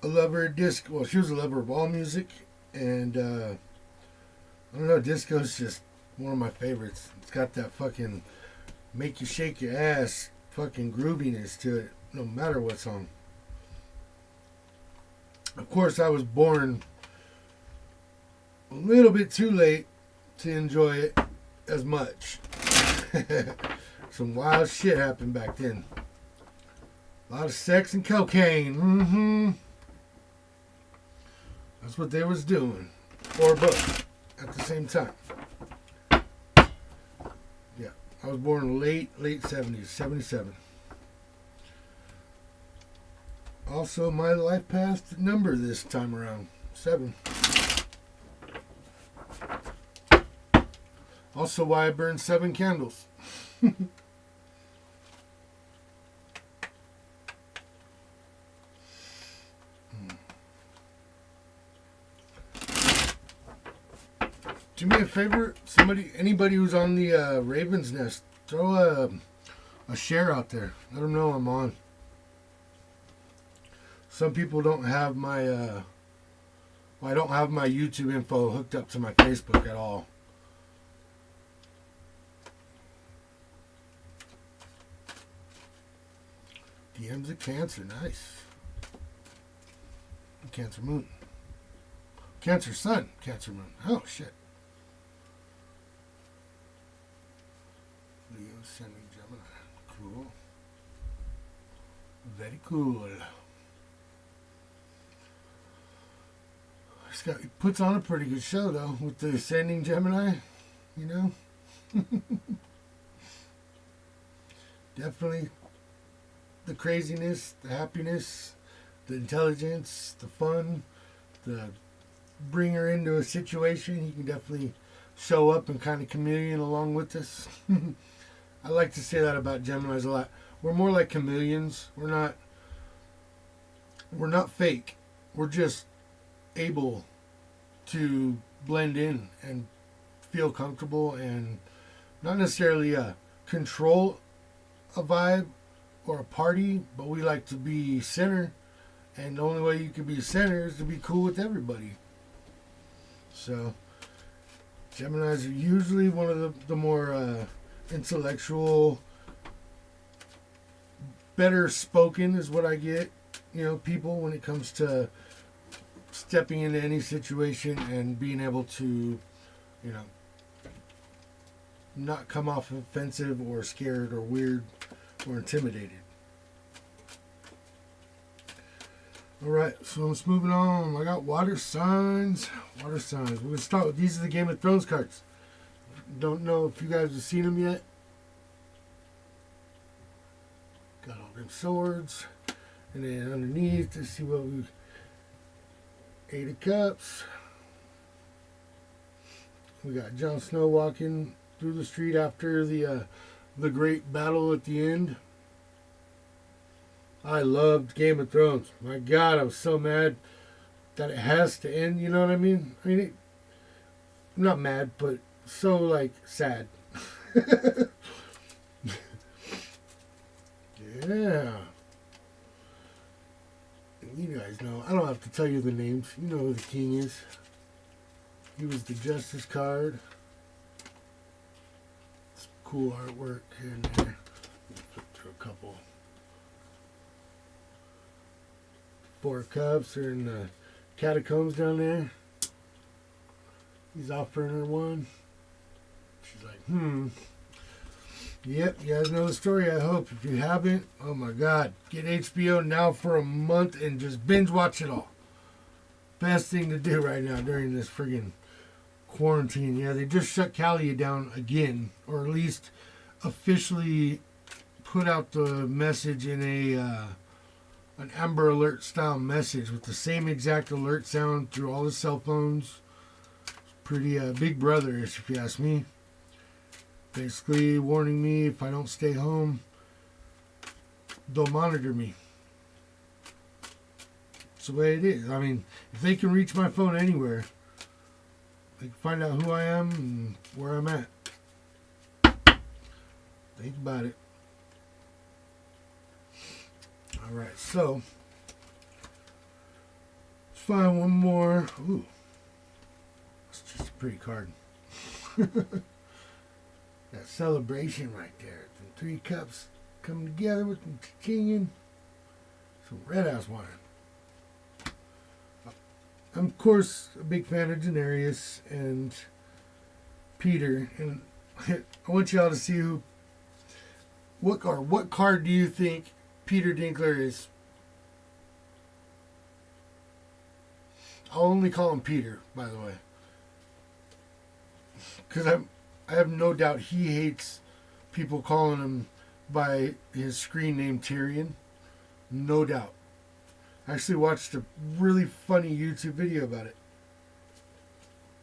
a lover of disco. Well, she was a lover of all music. And, I don't know, disco's just one of my favorites. It's got that fucking make you shake your ass fucking grooviness to it, no matter what song. Of course, I was born a little bit too late to enjoy it as much. Some wild shit happened back then. A lot of sex and cocaine. That's what they was doing. Or both at the same time. Yeah. I was born late 70s, 77. Also, my life path number this time around, 7. Also why I burned 7 candles. Do me a favor, anybody who's on the Raven's Nest, throw a share out there. Let them know I'm on. Some people don't have my, I don't have my YouTube info hooked up to my Facebook at all. DM's a Cancer, nice. Cancer Moon. Cancer Sun, Cancer Moon. Oh, shit. Leo, Sending, Gemini. Cool. Very cool. He puts on a pretty good show, though, with the Ascending Gemini, you know? Definitely the craziness, the happiness, the intelligence, the fun, the bring her into a situation. He can definitely show up and kind of chameleon along with us. I like to say that about Geminis a lot. We're more like chameleons. We're not fake. We're just able to blend in and feel comfortable and not necessarily control a vibe or a party, but we like to be center, and the only way you can be center is to be cool with everybody. So Geminis are usually one of the more intellectual, better spoken is what I get, people when it comes to stepping into any situation and being able to, not come off offensive or scared or weird or intimidated. Alright, so let's move it on. I got water signs. Water signs. We're going to start with these are the Game of Thrones cards. Don't know if you guys have seen them yet. Got all them swords. And then underneath, let's see what we... 8 of Cups. We got Jon Snow walking through the street after the great battle at the end. I loved Game of Thrones. My God, I was so mad that it has to end. You know what I mean? I'm not mad, but so sad. Yeah. You guys know. I don't have to tell you the names. You know who the king is. He was the Justice card. Some cool artwork in there. Flip through a couple. 4 Cups are in the catacombs down there. He's offering her one. She's like, Yep, you guys know the story, I hope. If you haven't, oh my god, get HBO now for a month and just binge watch it all. Best thing to do right now during this friggin' quarantine. Yeah, they just shut Cali down again, or at least officially put out the message in an Amber Alert style message with the same exact alert sound through all the cell phones. Pretty Big Brother-ish, if you ask me. Basically warning me if I don't stay home, they'll monitor me. It's the way it is. I mean, if they can reach my phone anywhere, they can find out who I am and where I'm at. Think about it. Alright, so let's find one more. Ooh. It's just a pretty card. That celebration right there. Some 3 cups coming together with some chicken, some red house wine. I'm, of course, a big fan of Daenerys and Peter, and I want y'all to see what card do you think Peter Dinklage is? I'll only call him Peter, by the way, because I have no doubt he hates people calling him by his screen name Tyrion. No doubt. I actually watched a really funny YouTube video about it.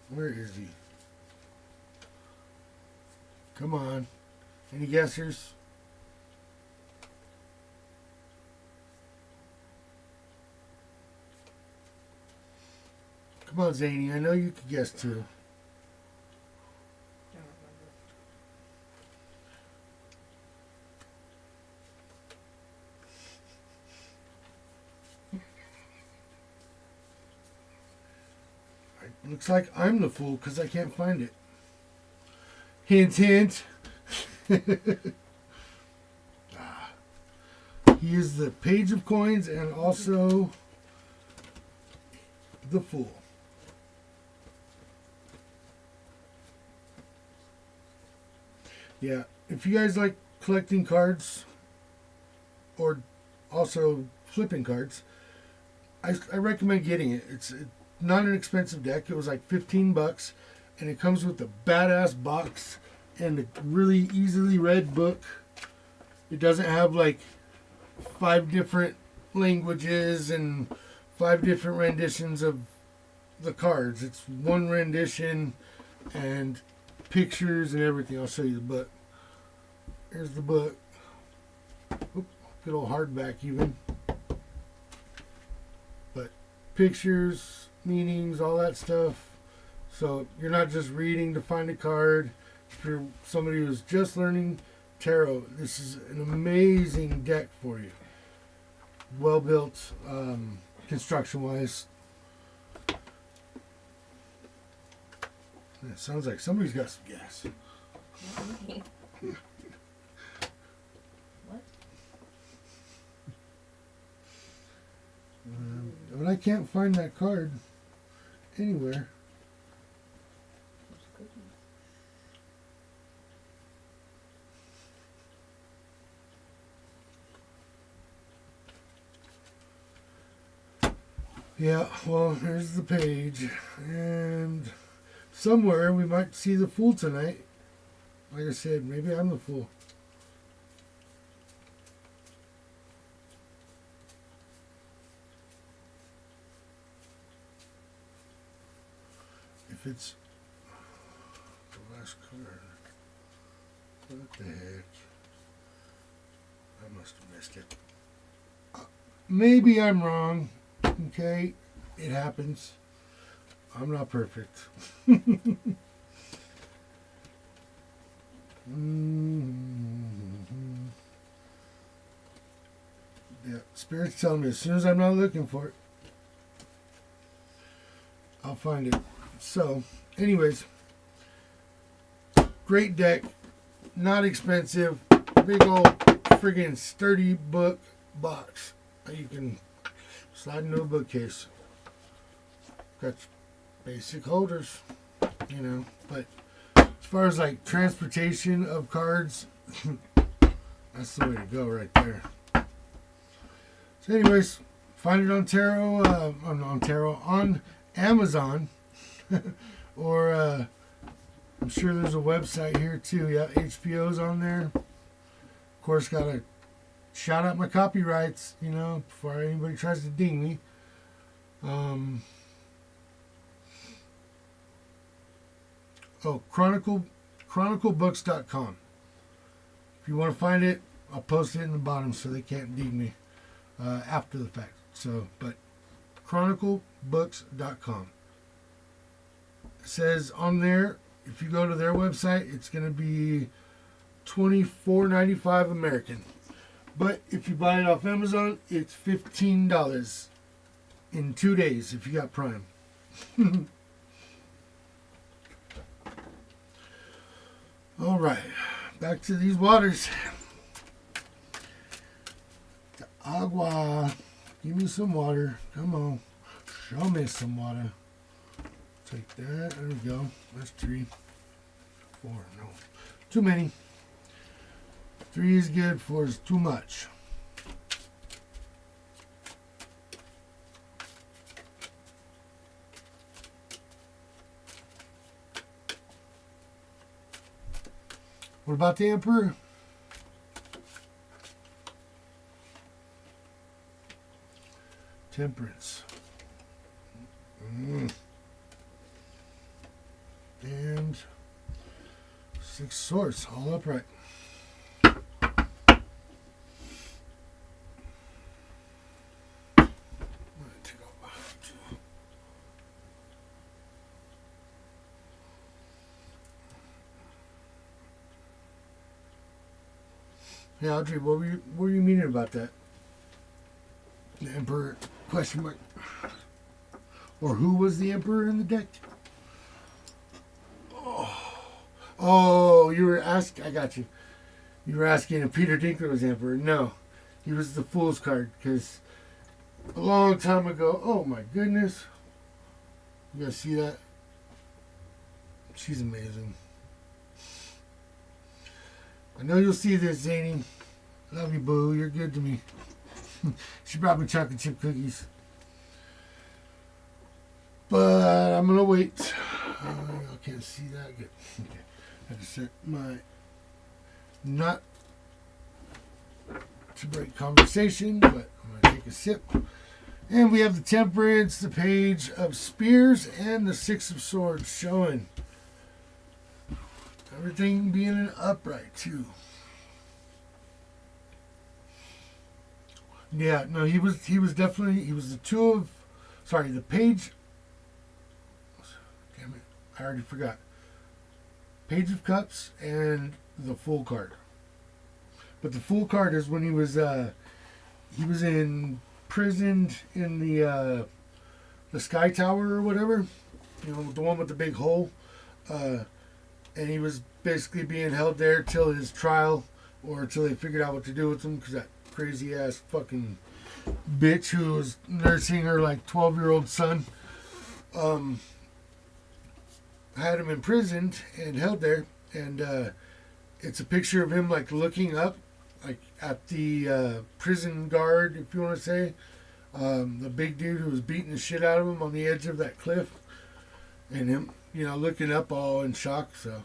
Where is he? Come on. Any guessers? Come on, Zany. I know you could guess too. Looks like I'm the fool because I can't find it. Hint, hint. He is the Page of Coins and also the Fool. Yeah, if you guys like collecting cards or also flipping cards, I recommend getting it. It's not an expensive deck. It was like $15, and it comes with a badass box and a really easily read book. It doesn't have like 5 different languages and 5 different renditions of the cards. It's one rendition and pictures and everything. I'll show you the book. Here's the book. Oop, good old hardback even. But pictures, meanings, all that stuff. So you're not just reading to find a card. If you're somebody who's just learning tarot, this is an amazing deck for you. Well built, construction wise. It sounds like somebody's got some gas. What? But I can't find that card anywhere. Yeah, well, here's the page. And somewhere we might see the Fool tonight. Like I said, maybe I'm the Fool. If it's the last card. What the heck? I must have missed it. Maybe I'm wrong. Okay, it happens. I'm not perfect. Yeah, Spirit's telling me as soon as I'm not looking for it, I'll find it. So, anyways, great deck, not expensive, big old friggin' sturdy book box that you can slide into a bookcase. Got basic holders, you know, but as far as like transportation of cards That's the way to go right there. So anyways, find it on on Amazon. Or I'm sure there's a website here too. Yeah, HBO's on there. Of course, gotta shout out my copyrights, before anybody tries to ding me. chroniclebooks.com. If you want to find it, I'll post it in the bottom so they can't ding me after the fact. So, but chroniclebooks.com. It says on there, if you go to their website, it's going to be $24.95 American. But if you buy it off Amazon, it's $15 in 2 days if you got Prime. All right, back to these waters. The agua. Give me some water. Come on. Show me some water. Take that. There we go. That's 3. 4. No. Too many. 3 is good. 4 is too much. What about the Emperor? Temperance. And 6 swords, all upright. Hey Audrey, what were you meaning about that? The Emperor question mark. Or who was the Emperor in the deck? Oh, you were asking. I got you. You were asking if Peter Dinklage was Emperor. No, he was the Fool's card because a long time ago. Oh my goodness! You guys see that? She's amazing. I know you'll see this, Zany. Love you, boo. You're good to me. She brought me chocolate chip cookies. But I'm going to wait. I can't see that good. Okay. I have to set my not to break conversation, but I'm going to take a sip. And we have the Temperance, the Page of Spears, and the 6 of Swords showing. Everything being an upright, too. Yeah, no, he was definitely, he was the Page, damn it, I already forgot. Page of Cups and the Fool card. But the Fool card is when he was imprisoned in the Sky Tower or whatever, the one with the big hole, and he was basically being held there till his trial or till they figured out what to do with him because that crazy ass fucking bitch who was nursing her 12-year-old son had him imprisoned and held there, and it's a picture of him looking up at the prison guard, if you want to say, the big dude who was beating the shit out of him on the edge of that cliff, and him looking up all in shock. So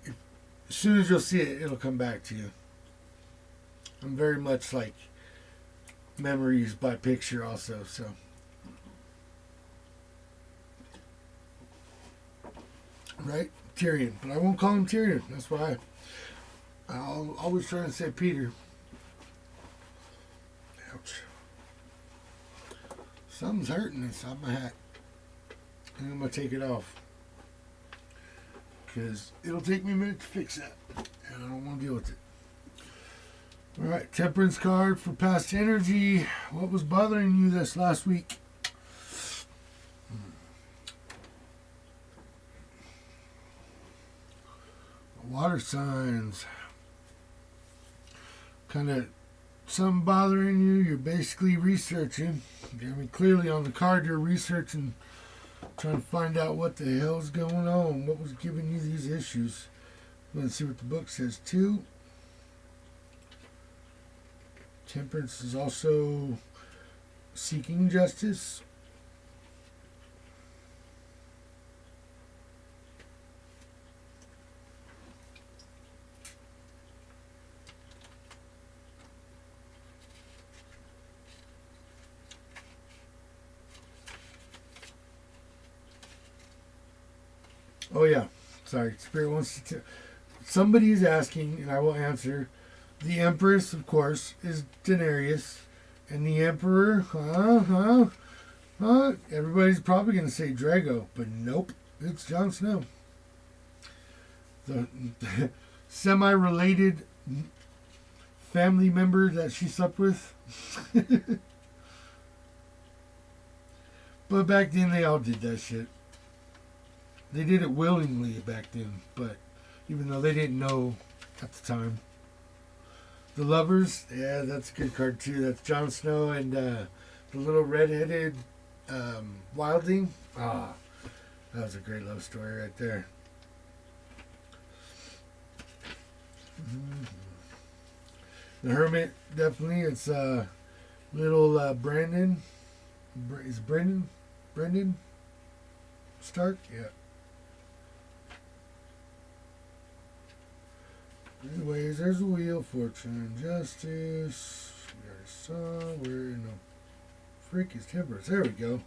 as soon as you'll see it, it'll come back to you. I'm very much like memories by picture also, so. Right? Tyrion. But I won't call him Tyrion. That's why I'll always try and say Peter. Ouch. Something's hurting inside my hat. And I'm going to take it off. Because it'll take me a minute to fix that. And I don't want to deal with it. Alright, Temperance card for past energy. What was bothering you this last week? Water signs. Kind of something bothering you. You're basically researching. Clearly on the card you're researching, trying to find out what the hell's going on. What was giving you these issues. Let's see what the book says too. Temperance is also seeking justice. Oh yeah, sorry. Spirit wants to. Somebody is asking, and I will answer. The Empress, of course, is Daenerys, and the Emperor, everybody's probably going to say Drago, but nope, it's Jon Snow. The semi-related family member that she slept with. But back then, they all did that shit. They did it willingly back then, but even though they didn't know at the time. The Lovers, yeah, that's a good card too. That's Jon Snow and the little red-headed wildling. Ah, that was a great love story right there. Mm-hmm. The Hermit, definitely. It's little Brandon. Is it Brendan Stark? Yeah. Anyways, there's a Wheel, Fortune, Justice. We already saw. Where in the freak is Temperance? There we go.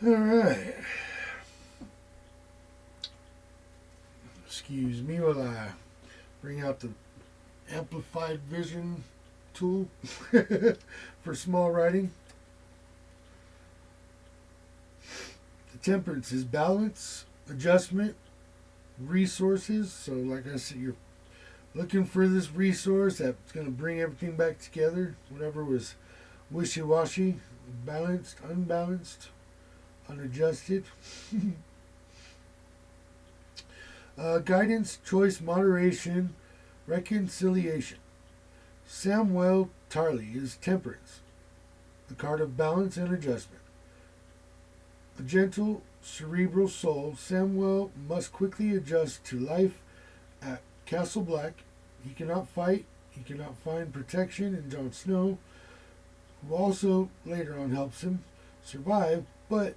Alright. Excuse me while I bring out the Amplified Vision tool for small writing. The Temperance is balance, adjustment, resources. So like I said, you're looking for this resource that's going to bring everything back together. Whatever was wishy-washy, balanced, unbalanced, unadjusted. Guidance, choice, moderation, reconciliation. Samwell Tarly is Temperance, the card of balance and adjustment. A gentle, cerebral soul, Samwell must quickly adjust to life at Castle Black. He cannot fight. He cannot find protection in Jon Snow, who also later on helps him survive, but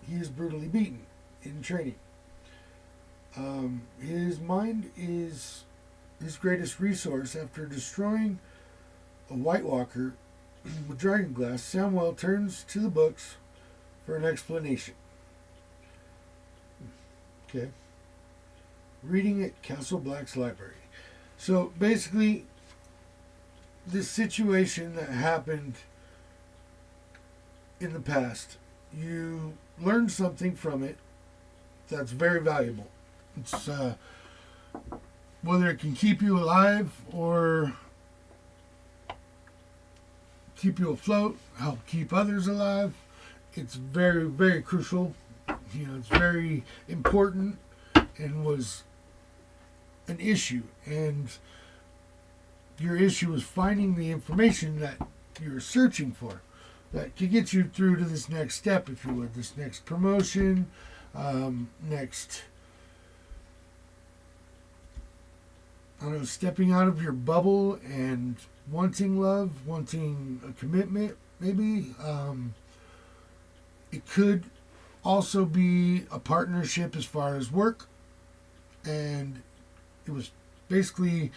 he is brutally beaten in training. His mind is his greatest resource. After destroying a White Walker with dragon glass, Samwell turns to the books for an explanation. Okay. Reading at Castle Black's library. So basically, this situation that happened in the past, you learn something from it that's very valuable. It's whether it can keep you alive or keep you afloat, help keep others alive. It's very, very crucial. You know, it's very important and was an issue. And your issue was finding the information that you're searching for that could get you through to this next step, if you would, this next promotion, next, I don't know, stepping out of your bubble and wanting love, wanting a commitment, maybe. It could also be a partnership as far as work. And it was basically,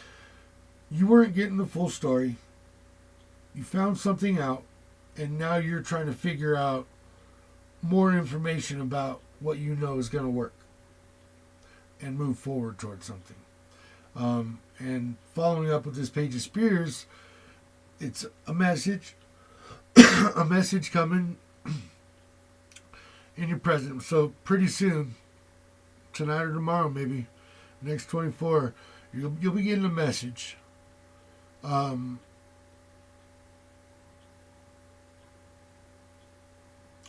you weren't getting the full story. You found something out, and now you're trying to figure out more information about what you know is going to work and move forward towards something. And following up with this Page of Spears, it's a message, a message coming in your present. So pretty soon, tonight or tomorrow, maybe next 24, you'll be getting a message.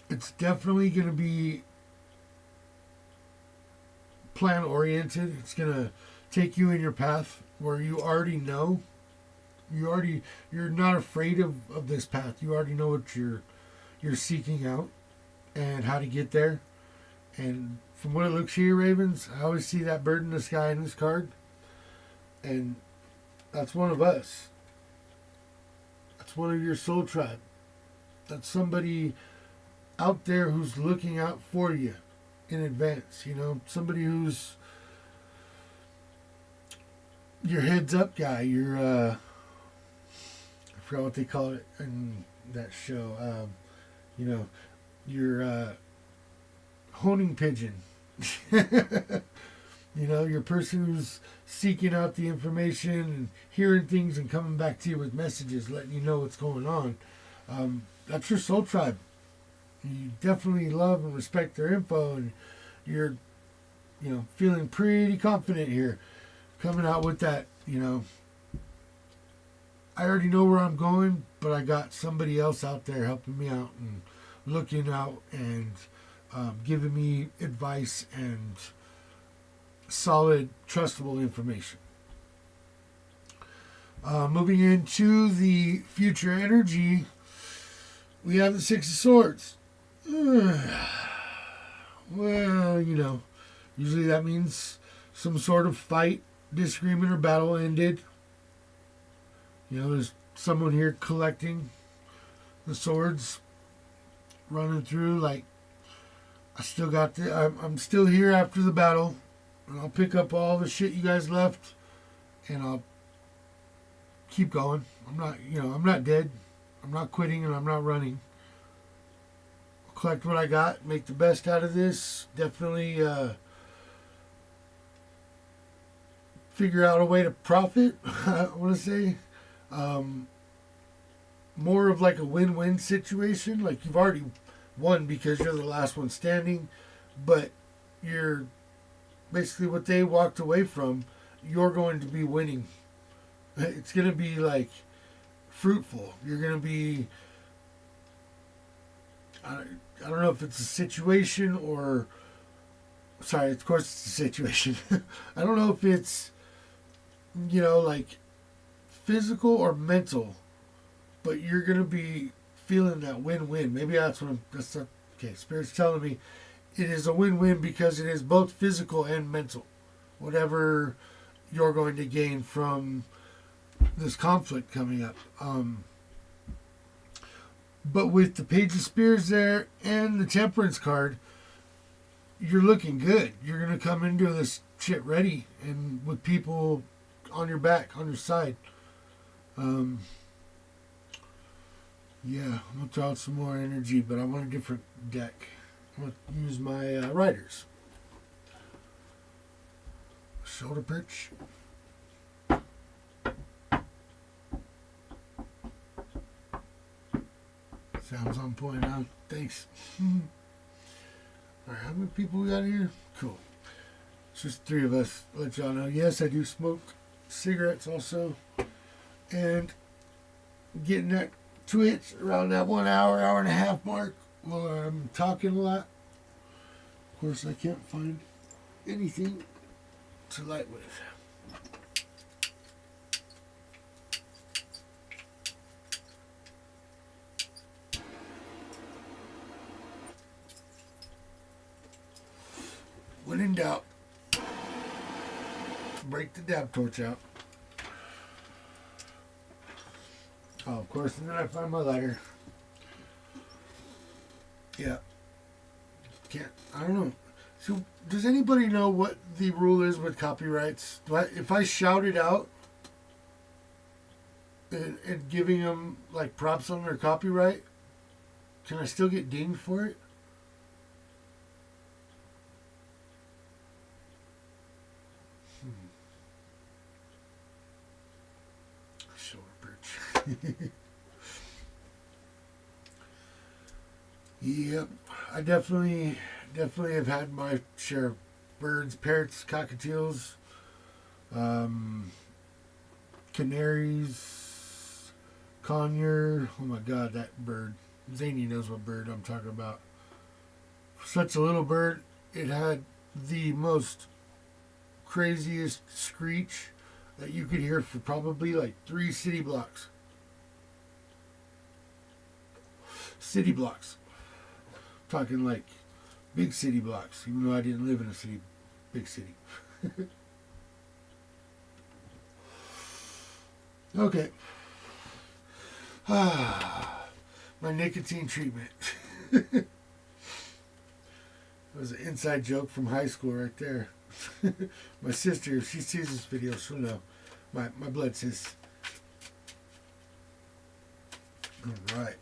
It's definitely going to be plan oriented. It's going to take you in your path where you already know. You're not afraid of this path. You already know what you're seeking out and how to get there. And from what it looks here, Ravens, I always see that bird in the sky in this card. And that's one of us. That's one of your soul tribe. That's somebody out there who's looking out for you in advance. You know, somebody who's your heads up guy. Your I forgot what they call it in that show. You know, your honing pigeon. You know, your person who's seeking out the information and hearing things and coming back to you with messages, letting you know what's going on. That's your soul tribe. You definitely love and respect their info, and you're, you know, feeling pretty confident here, coming out with that. You know, I already know where I'm going, but I got somebody else out there helping me out and looking out and giving me advice and solid, trustable information. Moving into the future energy, we have the Six of Swords. Well, you know, usually that means some sort of fight, disagreement, or battle ended. You know, there's someone here collecting the swords, running through like, I still got I'm still here after the battle, and I'll pick up all the shit you guys left, and I'll keep going. I'm not, you know, I'm not dead. I'm not quitting, and I'm not running. I'll collect what I got, make the best out of this. Definitely figure out a way to profit. I want to say more of like a win-win situation. Like, you've already won because you're the last one standing, but you're basically what they walked away from. You're going to be winning. It's going to be like fruitful. You're going to be, I don't know if it's a situation or, sorry, of course it's a situation. I don't know if it's, you know, like physical or mental, but you're going to be feeling that win-win. Maybe okay, Spirit's telling me it is a win-win because it is both physical and mental. Whatever you're going to gain from this conflict coming up. But with the Page of Spears there and the Temperance card, you're looking good. You're going to come into this shit ready and with people on your back, on your side. Yeah, I'm going to throw out some more energy, but I want a different deck. I'm going to use my Riders. Shoulder perch. Sounds on point, huh? Thanks. Alright, how many people we got here? Cool. It's just three of us. I'll let y'all know. Yes, I do smoke cigarettes also. And getting that twitch around that 1 hour, hour and a half mark while I'm talking a lot. Of course, I can't find anything to light with. When in doubt, break the dab torch out. Oh, of course, and then I find my lighter. Yeah. I don't know. So, does anybody know what the rule is with copyrights? If I shout it out and giving them like props on their copyright, can I still get dinged for it? Shoulder perch. Yep, I definitely have had my share of birds, parrots, cockatiels, canaries, conure. Oh my God, that bird. Zany knows what bird I'm talking about. For such a little bird, it had the most craziest screech that you could hear for probably like 3 city blocks. City blocks. Talking like big city blocks, even though I didn't live in a big city. Okay. My nicotine treatment. It was an inside joke from high school right there. My sister, if she sees this video, she'll know. My blood sis. All right.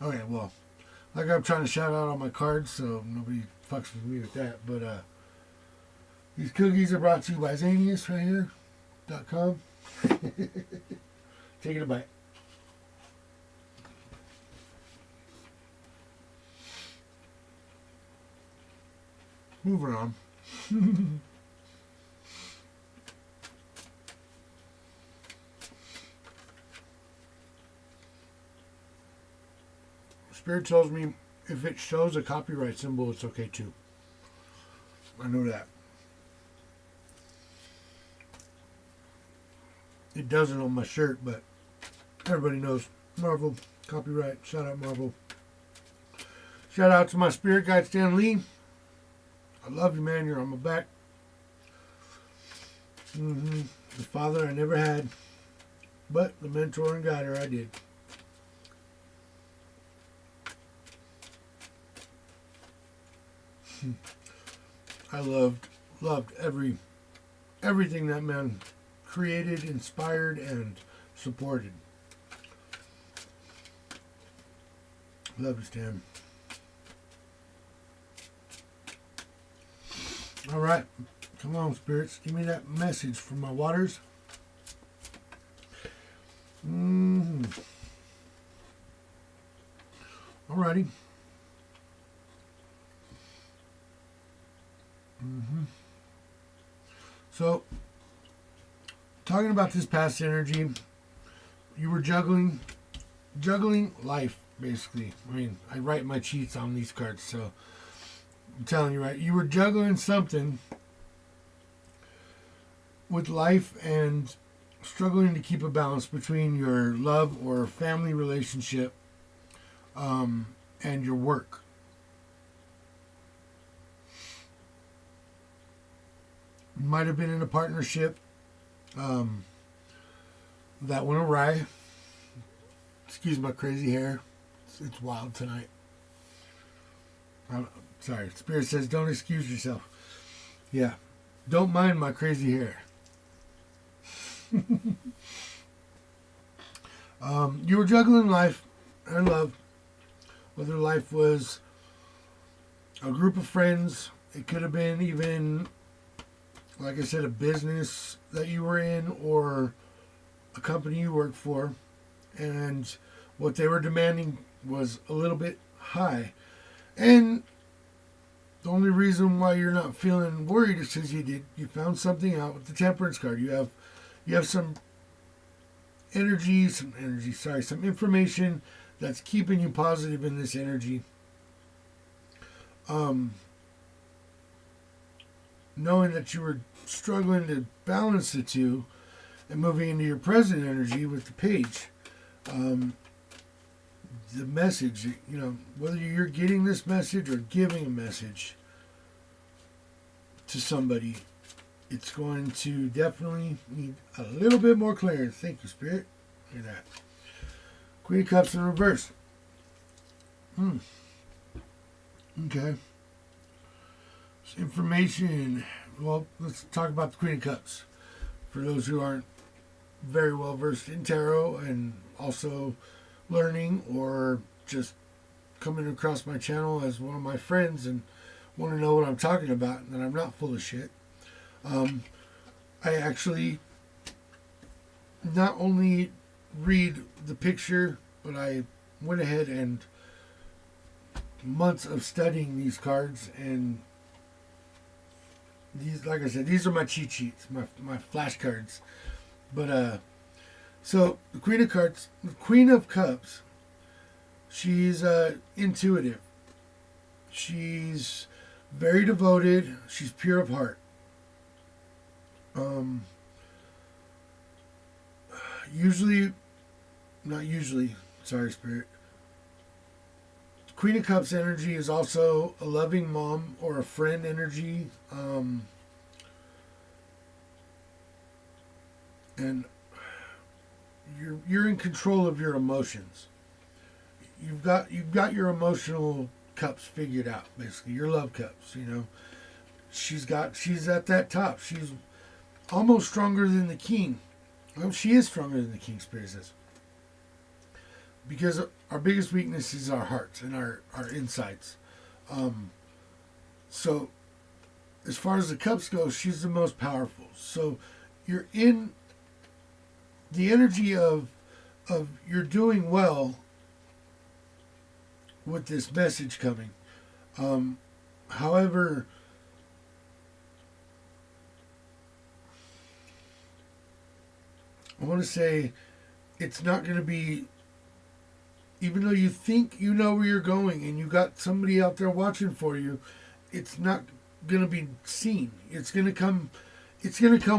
Okay, well, like I'm trying to shout out on my cards, so nobody fucks with me with that. But these cookies are brought to you by Zanius right here. .com. Taking a bite. Moving on. Spirit tells me if it shows a copyright symbol, it's okay too. I know that. It doesn't on my shirt, but everybody knows. Marvel, copyright. Shout out Marvel. Shout out to my spirit guide, Stan Lee. I love you, man. You're on my back. The father I never had, but the mentor and guider I did. I loved everything that man created, inspired, and supported. Love you, Stan. All right, come on, spirits, give me that message from my waters. Alrighty. So, talking about this past energy, you were juggling life, basically. I mean, I write my cheats on these cards, so I'm telling you, right? You were juggling something with life and struggling to keep a balance between your love or family relationship and your work. You might have been in a partnership that went awry. Excuse my crazy hair. It's wild tonight. Sorry. Spirit says don't excuse yourself. Yeah. Don't mind my crazy hair. You were juggling life and love. Whether life was a group of friends, it could have been even, like I said, a business that you were in or a company you worked for, and what they were demanding was a little bit high. And the only reason why you're not feeling worried is because you found something out with the Temperance card. You have some information that's keeping you positive in this energy. Knowing that you were struggling to balance the two and moving into your present energy with the page. The message, whether you're getting this message or giving a message to somebody, it's going to definitely need a little bit more clarity. Thank you, Spirit. Look at that. Queen of Cups in reverse. Okay. Information. Well, let's talk about the Queen of Cups. For those who aren't very well versed in tarot and also learning or just coming across my channel as one of my friends and want to know what I'm talking about and that I'm not full of shit. I actually not only read the picture, but I went ahead and months of studying these cards, and these, like I said, these are my cheat sheets, my flashcards. But so the Queen of Cups, she's intuitive. She's very devoted. She's pure of heart. Sorry, Spirit. Queen of Cups energy is also a loving mom or a friend energy. And you're in control of your emotions. You've got your emotional cups figured out, basically your love cups. She's at that top. She's almost stronger than the king. Well, she is stronger than the king, Spirit says. Because our biggest weakness is our hearts and our insides. So, as far as the cups go, she's the most powerful. So, you're in the energy of you're doing well with this message coming. However, I want to say it's not going to be, even though you think you know where you're going and you got somebody out there watching for you, it's not going to be seen. It's going to come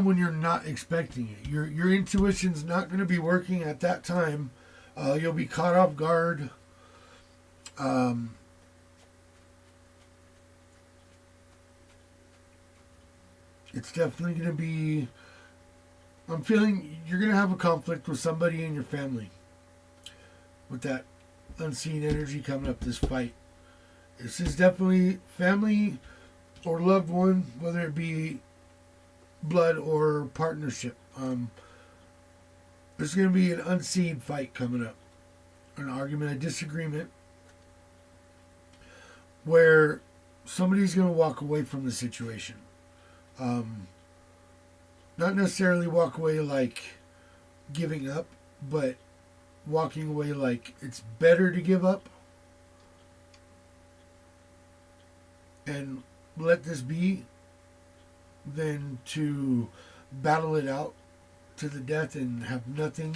when you're not expecting it. Your intuition's not going to be working at that time. You'll be caught off guard. It's definitely going to be, I'm feeling you're going to have a conflict with somebody in your family with that unseen energy coming up, this fight. This is definitely family or loved one, whether it be blood or partnership. There's going to be an unseen fight coming up, an argument, a disagreement, where somebody's going to walk away from the situation. Not necessarily walk away like giving up, but walking away like it's better to give up and let this be than to battle it out to the death and have nothing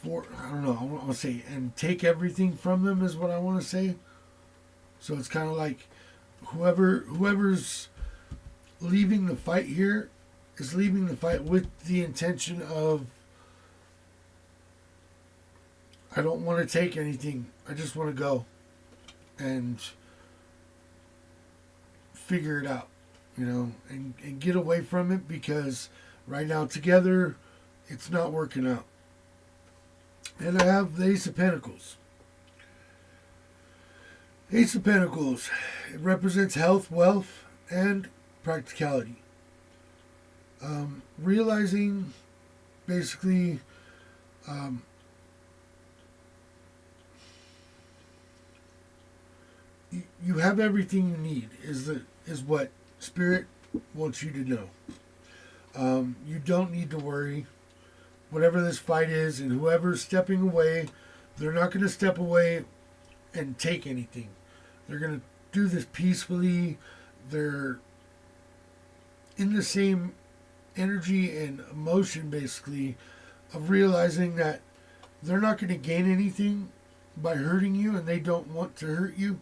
for, I don't know, I want to say, and take everything from them is what I want to say. So it's kind of like whoever's leaving the fight here is leaving the fight with the intention of, I don't want to take anything. I just want to go and figure it out, and get away from it, because right now together it's not working out. And I have the Ace of Pentacles. Ace of Pentacles, it represents health, wealth, and practicality. Realizing basically you have everything you need is what Spirit wants you to know. You don't need to worry. Whatever this fight is, and whoever's stepping away, they're not going to step away and take anything. They're going to do this peacefully. They're in the same energy and emotion, basically, of realizing that they're not going to gain anything by hurting you, and they don't want to hurt you.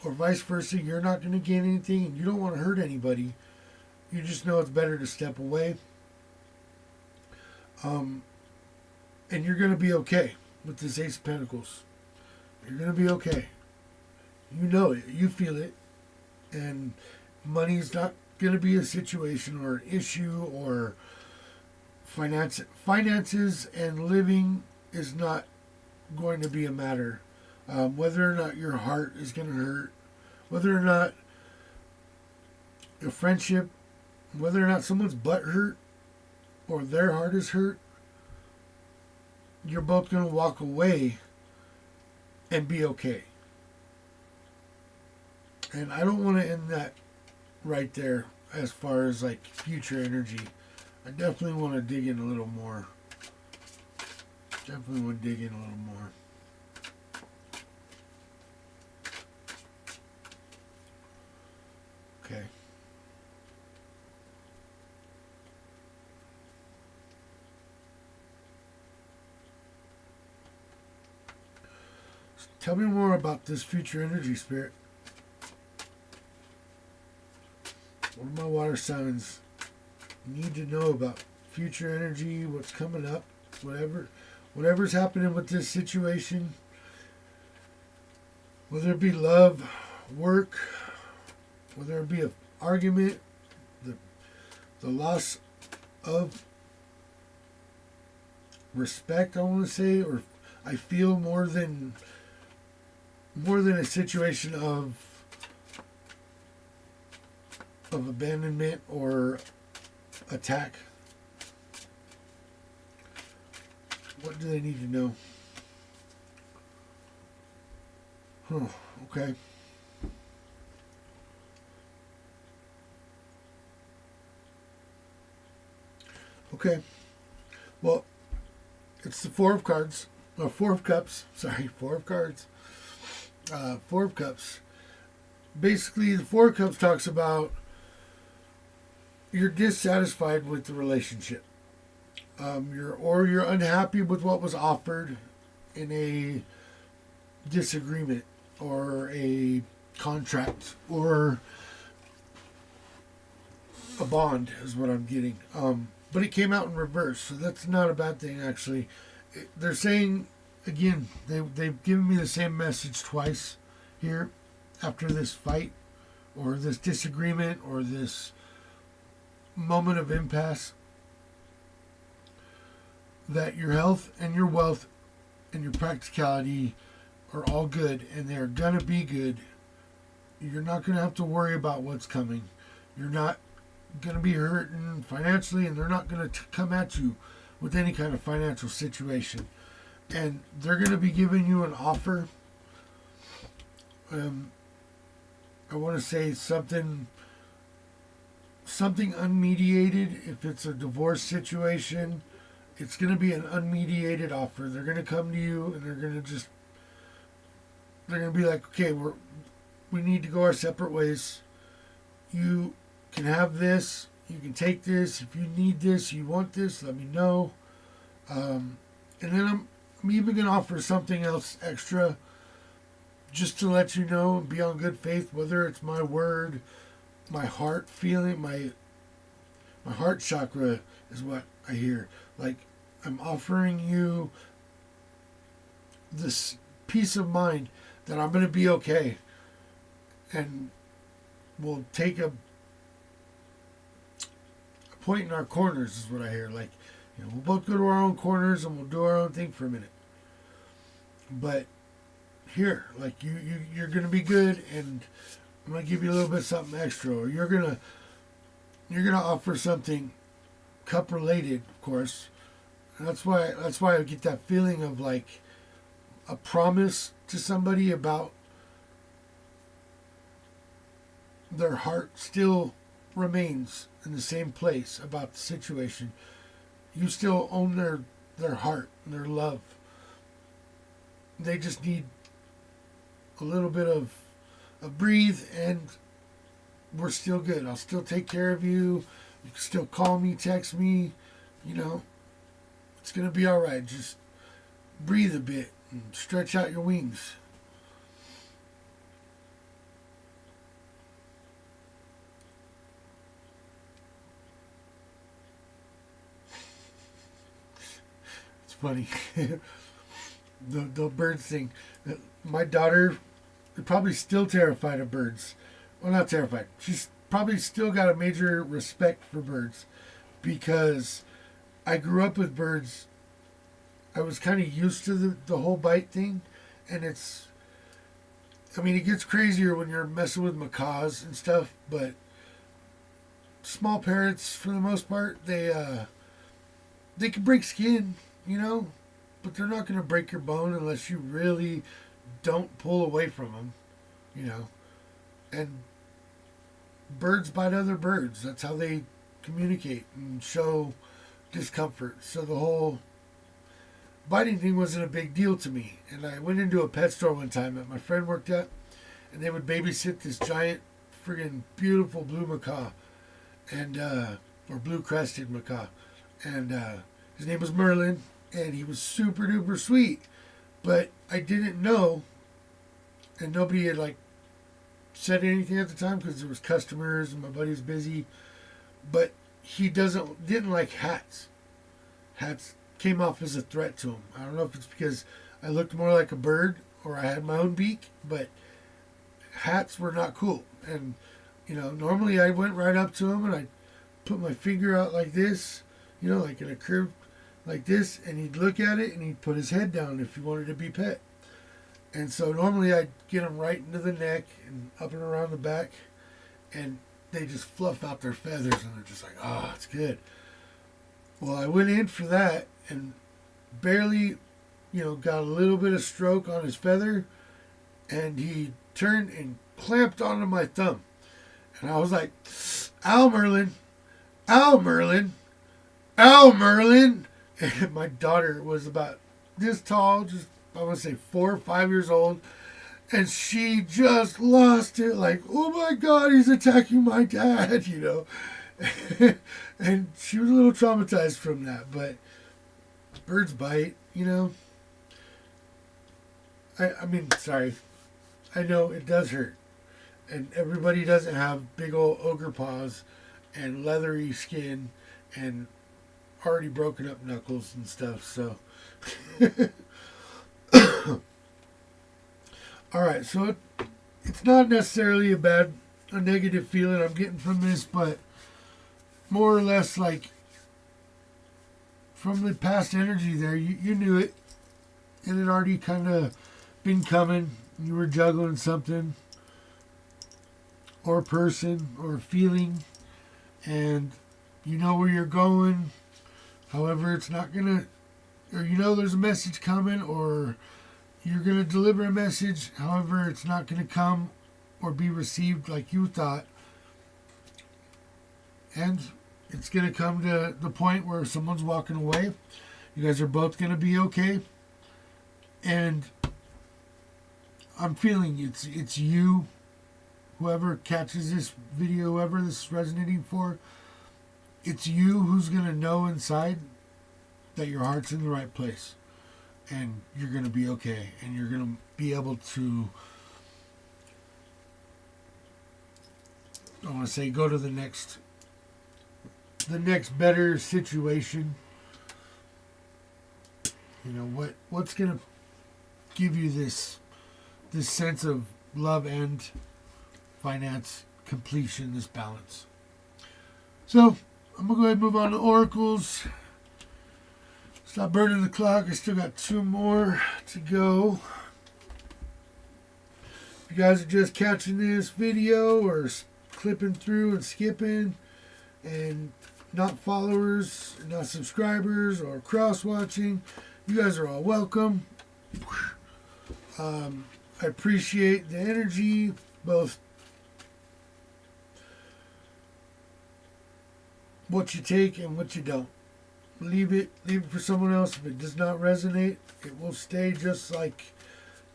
Or vice versa, you're not going to gain anything and you don't want to hurt anybody. You just know it's better to step away. And you're going to be okay with this Ace of Pentacles. You're going to be okay. You know it. You feel it. And money's not going to be a situation or an issue, or finances and living is not going to be a matter. Whether or not your heart is going to hurt, whether or not a friendship, whether or not someone's butt hurt or their heart is hurt, you're both going to walk away and be okay. And I don't want to end that right there as far as like future energy. I definitely want to dig in a little more. Okay. So tell me more about this future energy, Spirit. What do my water signs need to know about future energy, what's coming up, whatever's happening with this situation, whether it be love, work, whether it be an argument, the loss of respect, I want to say, or I feel more than a situation of abandonment or attack. What do they need to know? Okay. Okay. Well, it's the Four of Cards. Four of Cups. Sorry, Four of Cards. Four of Cups. Basically, the Four of Cups talks about you're dissatisfied with the relationship. You're unhappy with what was offered in a disagreement or a contract or a bond is what I'm getting. But it came out in reverse, so that's not a bad thing actually. They're saying again, they've given me the same message twice here after this fight or this disagreement or this moment of impasse, that your health and your wealth and your practicality are all good and they're gonna be good. You're not gonna have to worry about what's coming. You're not gonna be hurting financially, and they're not gonna come at you with any kind of financial situation. And they're gonna be giving you an offer. I want to say something unmediated. If it's a divorce situation, it's going to be an unmediated offer. They're going to come to you and they're going to be like, okay, we need to go our separate ways. You can have this. You can take this. If you need this, you want this, let me know. And then I'm even going to offer something else extra just to let you know and be on good faith, whether it's my word, my heart feeling, my heart chakra is what I hear. Like, I'm offering you this peace of mind that I'm going to be okay. And we'll take a point in our corners is what I hear. Like, we'll both go to our own corners and we'll do our own thing for a minute. But here, like, you're going to be good, and I'm going to give you a little bit something extra, or you're going to offer something cup related, of course. And that's why I get that feeling of like a promise to somebody about their heart still remains in the same place about the situation. You still own their heart and their love. They just need a little bit of a breathe, and we're still good. I'll still take care of you. You can still call me, text me. It's going to be all right. Just breathe a bit and stretch out your wings. It's funny. The birds thing. My daughter is probably still terrified of birds. Well, not terrified. She's probably still got a major respect for birds because I grew up with birds. I was kind of used to the whole bite thing. And it gets crazier when you're messing with macaws and stuff. But small parrots, for the most part, they can break skin, but they're not going to break your bone unless you really don't pull away from them, And birds bite other birds. That's how they communicate and show discomfort. So the whole biting thing wasn't a big deal to me. And I went into a pet store one time that my friend worked at, and they would babysit this giant, friggin' beautiful blue macaw, and or blue crested macaw, and his name was Merlin. And he was super duper sweet. But I didn't know, and nobody had said anything at the time because there was customers and my buddy was busy. But he didn't like hats. Hats came off as a threat to him. I don't know if it's because I looked more like a bird or I had my own beak, but hats were not cool. And normally I went right up to him and I put my finger out like this, you know, like in a curve like this, and he'd look at it and he'd put his head down if he wanted to be pet. And so normally I'd get them right into the neck and up and around the back, and they just fluff out their feathers, and they're just like, oh, it's good. Well, I went in for that and barely, you know, got a little bit of stroke on his feather, and he turned and clamped onto my thumb. And I was like, ow, Merlin, ow, Merlin, ow, Merlin. And my daughter was about this tall, just, I want to say 4 or 5 years old. And she just lost it, like, oh my God, he's attacking my dad, you know. And she was a little traumatized from that, but birds bite, you know. I mean, sorry. I know it does hurt. And everybody doesn't have big old ogre paws and leathery skin and already broken up knuckles and stuff, so. Alright, so it's not necessarily a negative feeling I'm getting from this, but more or less like from the past energy there, you knew it. It had already kind of been coming. You were juggling something, or a person, or a feeling, and you know where you're going. However, it's not going to, or you know there's a message coming, or you're going to deliver a message. However, it's not going to come or be received like you thought. And it's going to come to the point where someone's walking away. You guys are both going to be okay. And I'm feeling it's you, whoever catches this video, whoever this is resonating for, it's you who's going to know inside that your heart's in the right place. And you're going to be okay. And you're going to be able to, I want to say, go to the next better situation. You know, what's going to give you this sense of love and finance completion, this balance. So, I'm going to go ahead and move on to oracles. Stop burning the clock. I still got 2 more to go. If you guys are just catching this video or clipping through and skipping and not followers, not subscribers, or cross-watching, you guys are all welcome. I appreciate the energy, both what you take and what you don't. Leave it for someone else. If it does not resonate, it will stay just like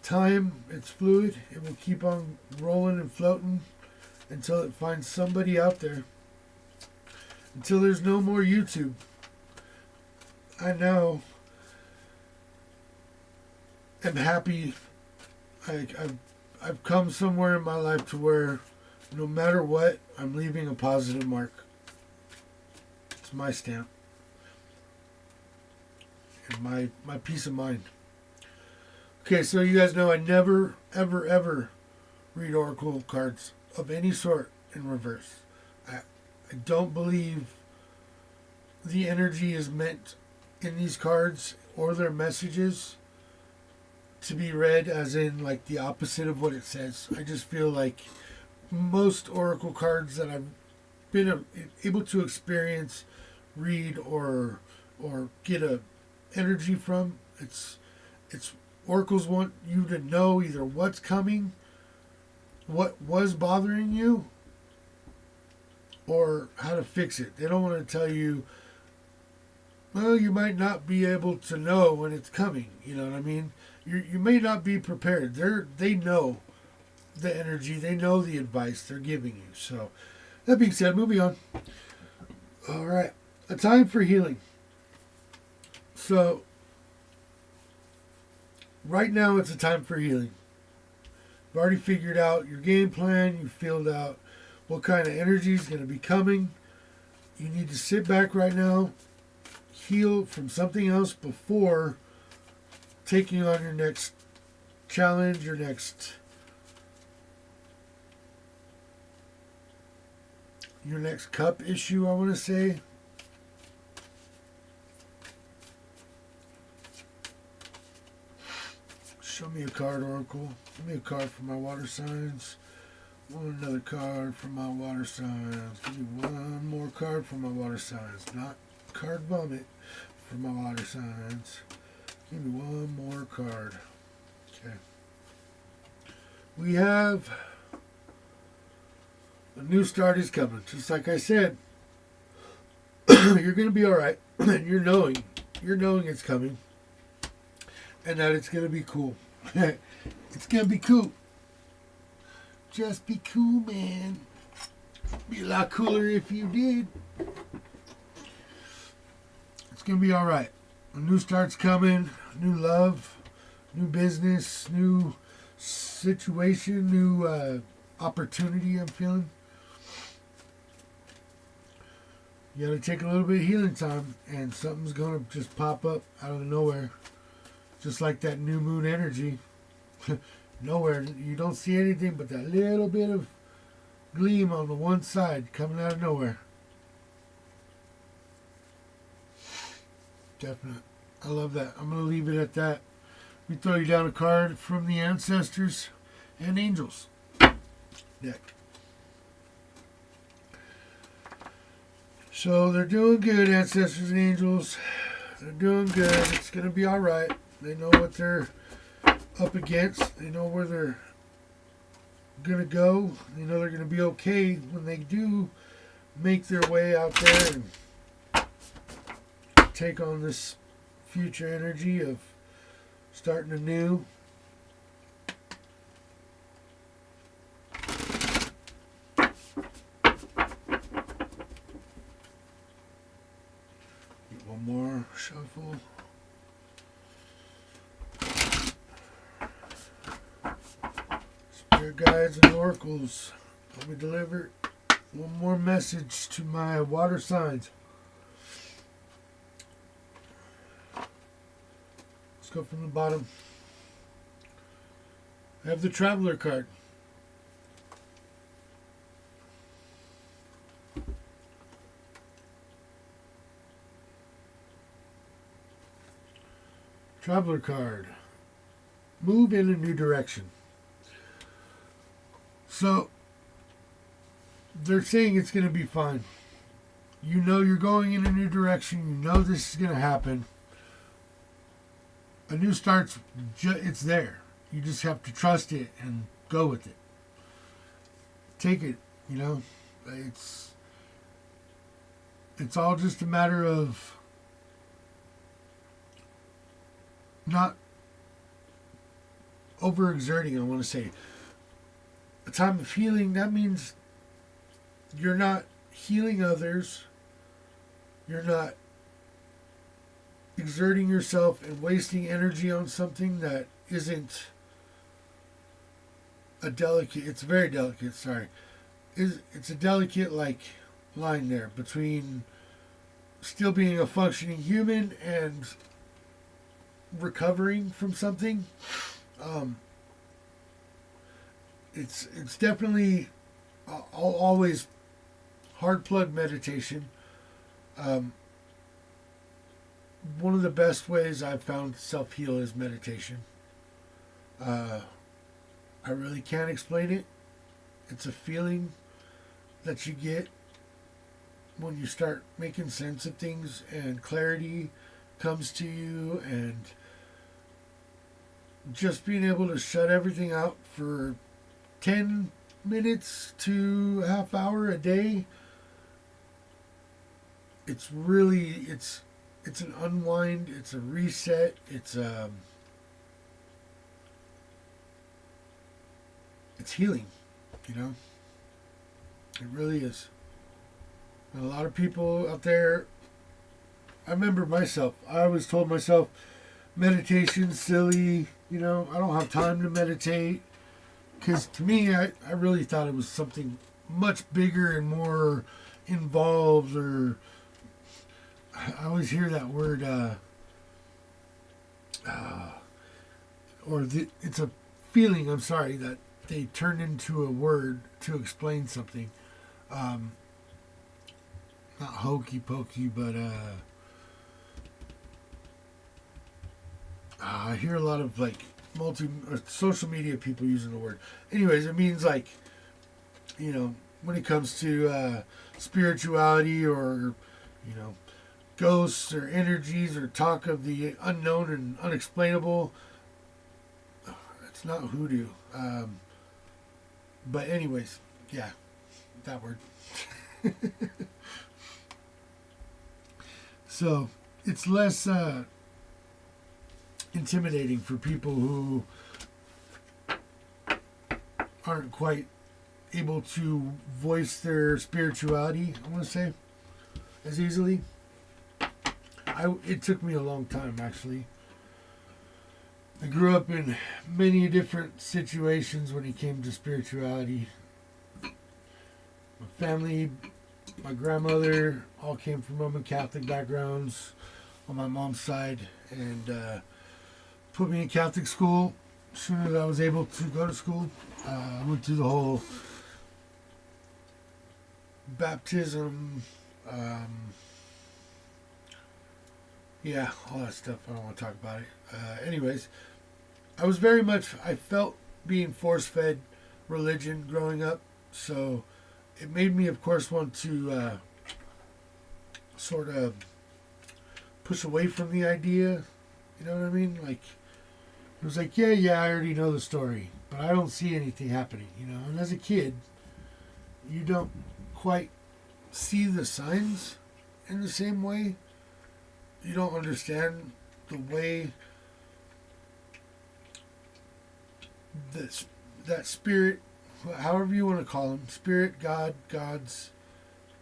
time. It's fluid. It will keep on rolling and floating until it finds somebody out there. Until there's no more YouTube. I now am happy. I've come somewhere in my life to where no matter what, I'm leaving a positive mark. It's my stamp. And my peace of mind. Okay, so you guys know I never, ever, ever read oracle cards of any sort in reverse. I don't believe the energy is meant in these cards or their messages to be read as in like the opposite of what it says. I just feel like most oracle cards that I've been able to experience, read, or get a energy from, it's oracles want you to know either what's coming, what was bothering you, or how to fix it. They don't want to tell you, well, you might not be able to know when it's coming. You know what I mean? You may not be prepared. They know the energy. They know the advice they're giving you. So, that being said, moving on. All right. A time for healing. So, right now it's a time for healing. You've already figured out your game plan. You've filled out what kind of energy is going to be coming. You need to sit back right now, heal from something else before taking on your next challenge, your next cup issue, I want to say. Show me a card, Oracle. Give me a card for my water signs. Another card for my water signs. Give me one more card for my water signs. Not card vomit for my water signs. Give me one more card. Okay. We have a new start is coming. Just like I said, you're going to be all right. And you're knowing it's coming. And that it's going to be cool. It's going to be cool. Just be cool, man. Be a lot cooler if you did. It's going to be all right. A new start's coming. New love. New business. New situation. New opportunity I'm feeling. You got to take a little bit of healing time. And something's going to just pop up out of nowhere. Just like that new moon energy. Nowhere. You don't see anything but that little bit of gleam on the one side coming out of nowhere. Definite. I love that. I'm going to leave it at that. We throw you down a card from the ancestors and angels deck. So they're doing good, ancestors and angels. They're doing good. It's going to be all right. They know what they're up against. They know where they're going to go. They know they're going to be okay when they do make their way out there and take on this future energy of starting anew. Get one more shuffle. Spirit guides and oracles, let me deliver one more message to my water signs. Let's go from the bottom. I have the Traveler card. Traveler card. Move in a new direction. So, they're saying it's going to be fine. You know you're going in a new direction. You know this is going to happen. A new start's, it's there. You just have to trust it and go with it. Take it, you know. It's all just a matter of not overexerting, I want to say. A time of healing, that means you're not healing others. You're not exerting yourself and wasting energy on something that isn't a delicate, it's very delicate, sorry. It's a delicate line there between still being a functioning human and recovering from something. It's definitely always hard plug meditation. One of the best ways I've found self-heal is meditation. I really can't explain it. It's a feeling that you get when you start making sense of things and clarity comes to you, and just being able to shut everything out for 10 minutes to a half hour a day. It's really, it's an unwind, it's a reset, it's healing, you know. It really is. And a lot of people out there, I remember myself, I always told myself, meditation's silly, you know, I don't have time to meditate. Because to me, I really thought it was something much bigger and more involved, or I always hear that word, it's a feeling, I'm sorry, that they turn into a word to explain something. Not hokey pokey, but I hear a lot of social media people using the word. Anyways, it means like, when it comes to spirituality or, ghosts or energies or talk of the unknown and unexplainable. It's not hoodoo. But anyways, yeah, that word. So it's less intimidating for people who aren't quite able to voice their spirituality, I want to say, as easily. It took me a long time, actually. I grew up in many different situations when it came to spirituality. My family, my grandmother, all came from Roman Catholic backgrounds on my mom's side, and put me in Catholic school as soon as I was able to go to school. I went through the whole baptism, all that stuff. I don't want to talk about it. Anyways, I felt being force-fed religion growing up, so it made me, of course, want to sort of push away from the idea. You know what I mean? Like, it was like, yeah, I already know the story, but I don't see anything happening, And as a kid, you don't quite see the signs in the same way. You don't understand the way that spirit, however you want to call him, spirit, God, gods,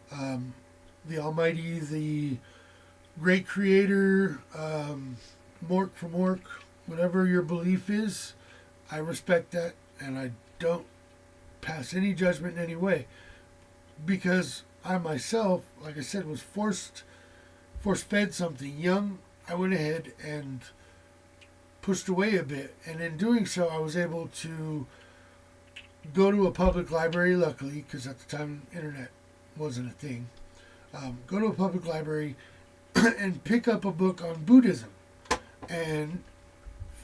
the Almighty, the great creator, Mork from Ork, whatever your belief is, I respect that, and I don't pass any judgment in any way, because I myself, like I said, was force-fed something young. I went ahead and pushed away a bit, and in doing so, I was able to go to a public library, luckily, because at the time, internet wasn't a thing. Go to a public library and pick up a book on Buddhism and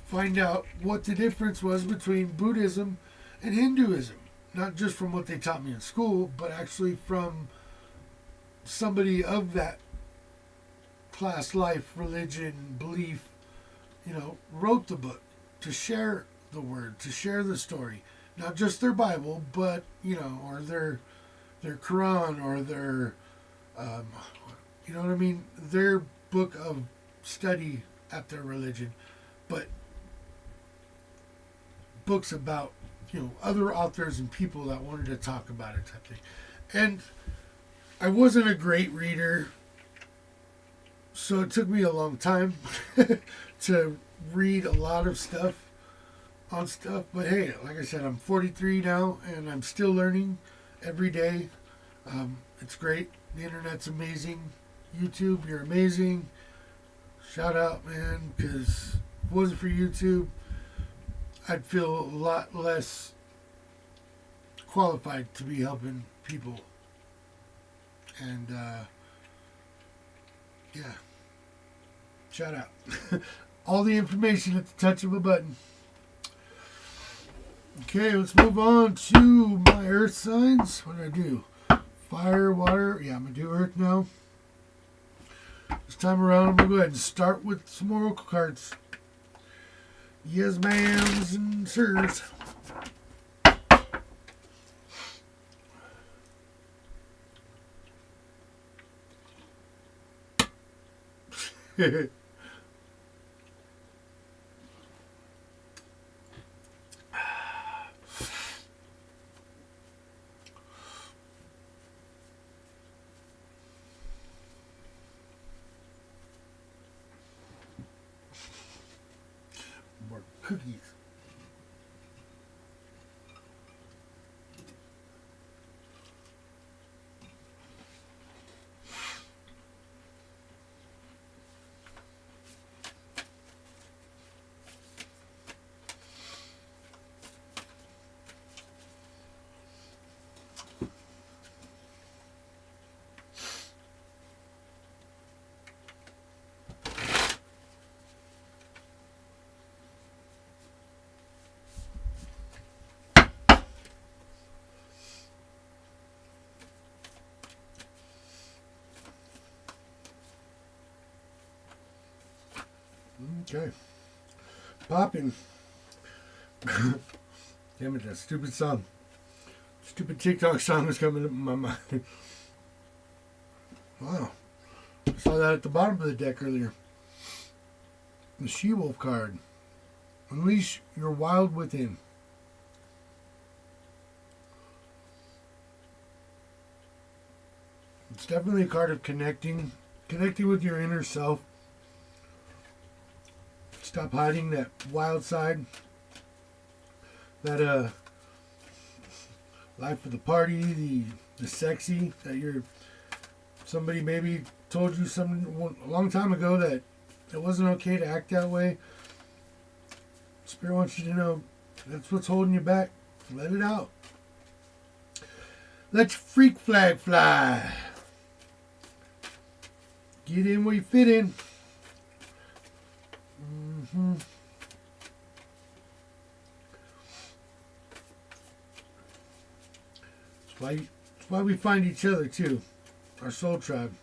find out what the difference was between Buddhism and Hinduism. Not just from what they taught me in school, but actually from somebody of that class, life, religion, belief, wrote the book to share the word, to share the story. Not just their Bible, but, or their Quran, or their, you know what I mean? Their book of study at their religion. But books about, other authors and people that wanted to talk about it type thing. And I wasn't a great reader, so it took me a long time to read a lot of stuff on stuff. But hey, like I said, I'm 43 now, and I'm still learning every day. It's great. The internet's amazing. YouTube, you're amazing. Shout out, man, because if it wasn't for YouTube, I'd feel a lot less qualified to be helping people. And, shout out. All the information at the touch of a button. Okay, let's move on to my earth signs. What did I do? Fire, water. Yeah, I'm going to do earth now. This time around, I'm going to go ahead and start with some oracle cards. Yes, ma'ams and sirs. More cookies. Okay. Popping. Damn it, that stupid song. Stupid TikTok song was coming up in my mind. Wow. I saw that at the bottom of the deck earlier. The She-Wolf card. Unleash your wild within. It's definitely a card of connecting with your inner self. Stop hiding that wild side. That life of the party, the sexy that you're. Somebody maybe told you a long time ago that it wasn't okay to act that way. Spirit wants you to know that's what's holding you back. Let it out. Let your freak flag fly. Get in where you fit in. That's why we find each other too. Our soul tribe.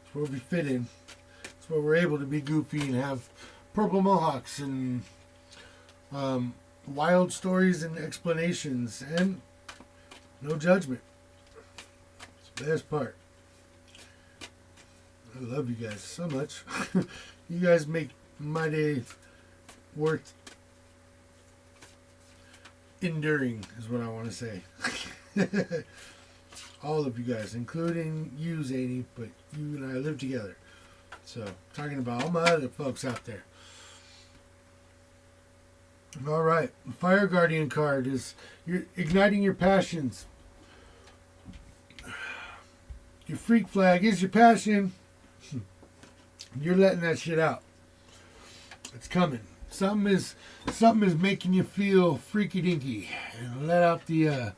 It's where we fit in. It's where we're able to be goofy and have purple mohawks and wild stories and explanations and no judgment. It's the best part. I love you guys so much. You guys make my day worth enduring, is what I want to say. All of you guys, including you, Zany, but you and I live together. So, talking about all my other folks out there. All right, the Fire Guardian card is you're igniting your passions. Your freak flag is your passion. You're letting that shit out. It's coming. Something is making you feel freaky dinky, and let out the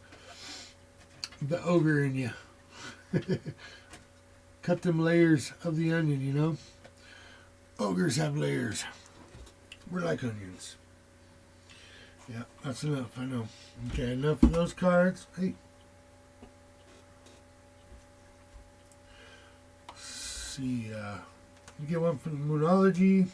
ogre in you. Cut them layers of the onion, you know. Ogres have layers. We're like onions. Yeah, that's enough. I know. Okay, enough of those cards. Hey. Let's see. You get one from Moonology.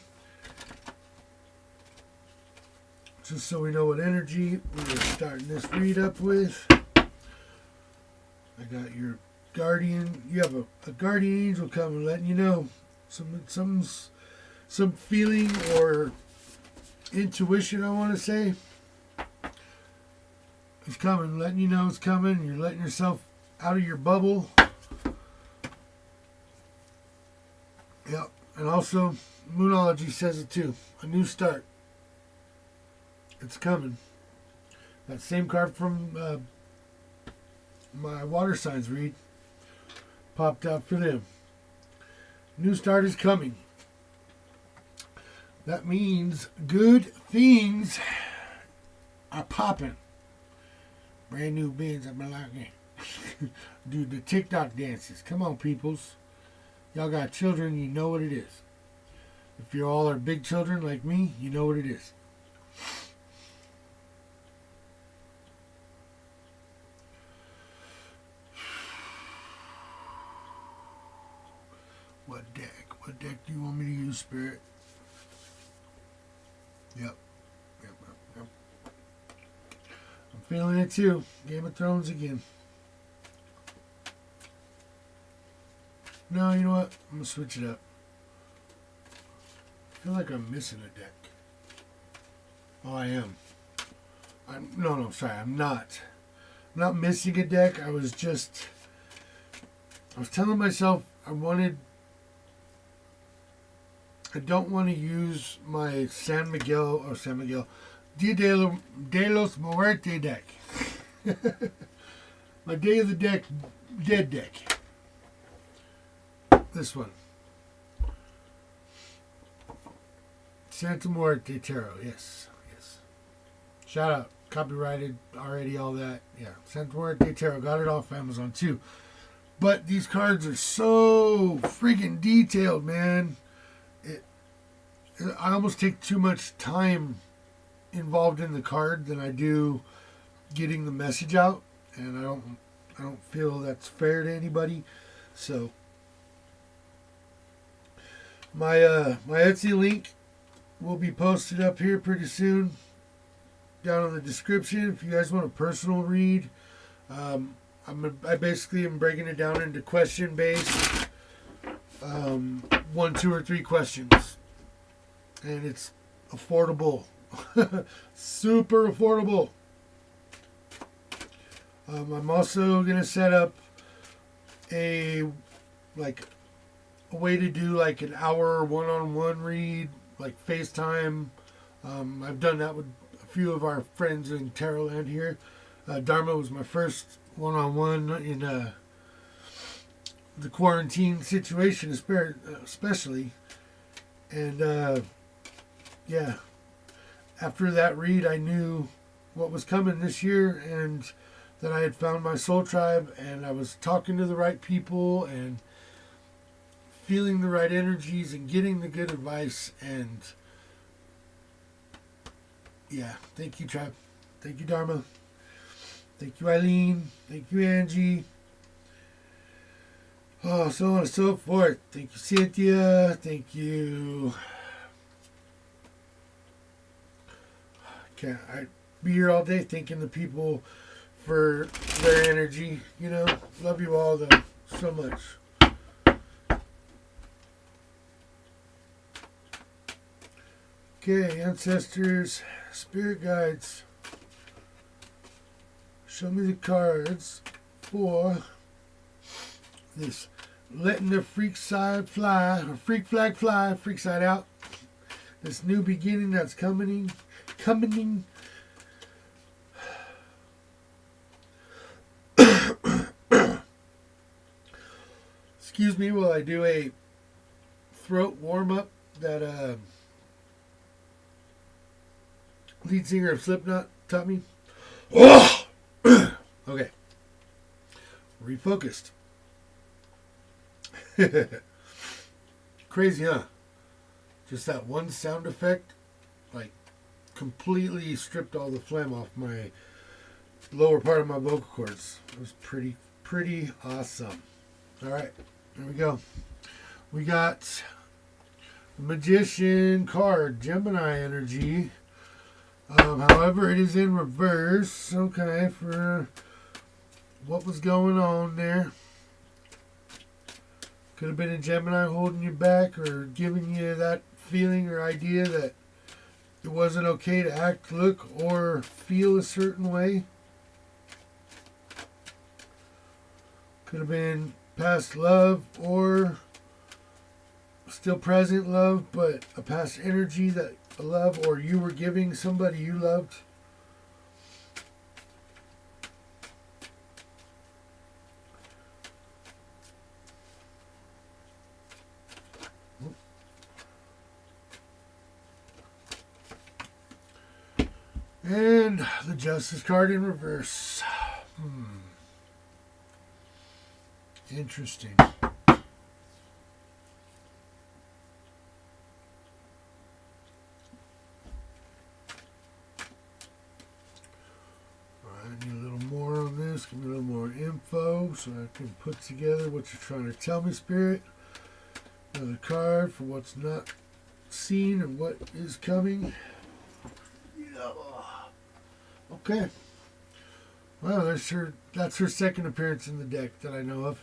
Just so we know what energy we're starting this read up with. I got your guardian. You have a guardian angel coming, letting you know some feeling or intuition, I want to say. It's coming, letting you know it's coming. You're letting yourself out of your bubble. Yep. And also, Moonology says it too. A new start. It's coming. That same card from my water signs read popped out for them. New start is coming. That means good things are popping. Brand new beans I've been liking. Dude, the TikTok dances. Come on, peoples. Y'all got children, you know what it is. If you all are big children like me, you know what it is. What deck? What deck do you want me to use, Spirit? Yep. I'm feeling it too. Game of Thrones again. No, you know what? I'm going to switch it up. I feel like I'm missing a deck. Oh, I am. Sorry, I'm not. I'm not missing a deck. I was telling myself I don't want to use my San Miguel, Dia de los Muerte deck. My Day of the Dead deck. This one. Santa Muerte Tarot. Yes. Shout out. Copyrighted already, all that. Yeah. Santa Muerte Tarot. Got it off Amazon too. But these cards are so freaking detailed, man. I almost take too much time involved in the card than I do getting the message out. And I don't feel that's fair to anybody. So my Etsy link will be posted up here pretty soon, down in the description. If you guys want a personal read, I basically am breaking it down into question based, 1, 2, or 3 questions, and it's affordable, super affordable. I'm also gonna set up a way to do like an hour one-on-one read, like FaceTime. I've done that with a few of our friends in Terrorland here. Dharma was my first one-on-one in the quarantine situation, especially. And yeah, after that read, I knew what was coming this year, and that I had found my soul tribe, and I was talking to the right people, and feeling the right energies, and getting the good advice. And yeah, thank you, tribe. Thank you, Dharma. Thank you, Eileen. Thank you, Angie. Oh, so on and so forth. Thank you, Cynthia. Thank you. I'd be here all day thanking the people for their energy. Love you all, though, so much. Okay, ancestors, spirit guides. Show me the cards for this letting the freak side fly, or freak flag fly, freak side out. This new beginning that's coming. Excuse me while I do a throat warm up that lead singer of Slipknot taught me. Okay. Refocused. Crazy, huh? Just that one sound effect, like, completely stripped all the phlegm off my lower part of my vocal cords. It was pretty awesome. All right, here we go. We got the Magician card, Gemini energy. However, it is in reverse. Okay, for what was going on there. Could have been a Gemini holding you back, or giving you that feeling or idea that it wasn't okay to act, look, or feel a certain way. Could have been past love, or still present love, but a past energy that a love, or you were giving somebody you loved. And the Justice card in reverse. Interesting. I need a little more on this. Give me a little more info so I can put together what you're trying to tell me, Spirit. Another card for what's not seen and what is coming. Okay. Well, that's her second appearance in the deck that I know of.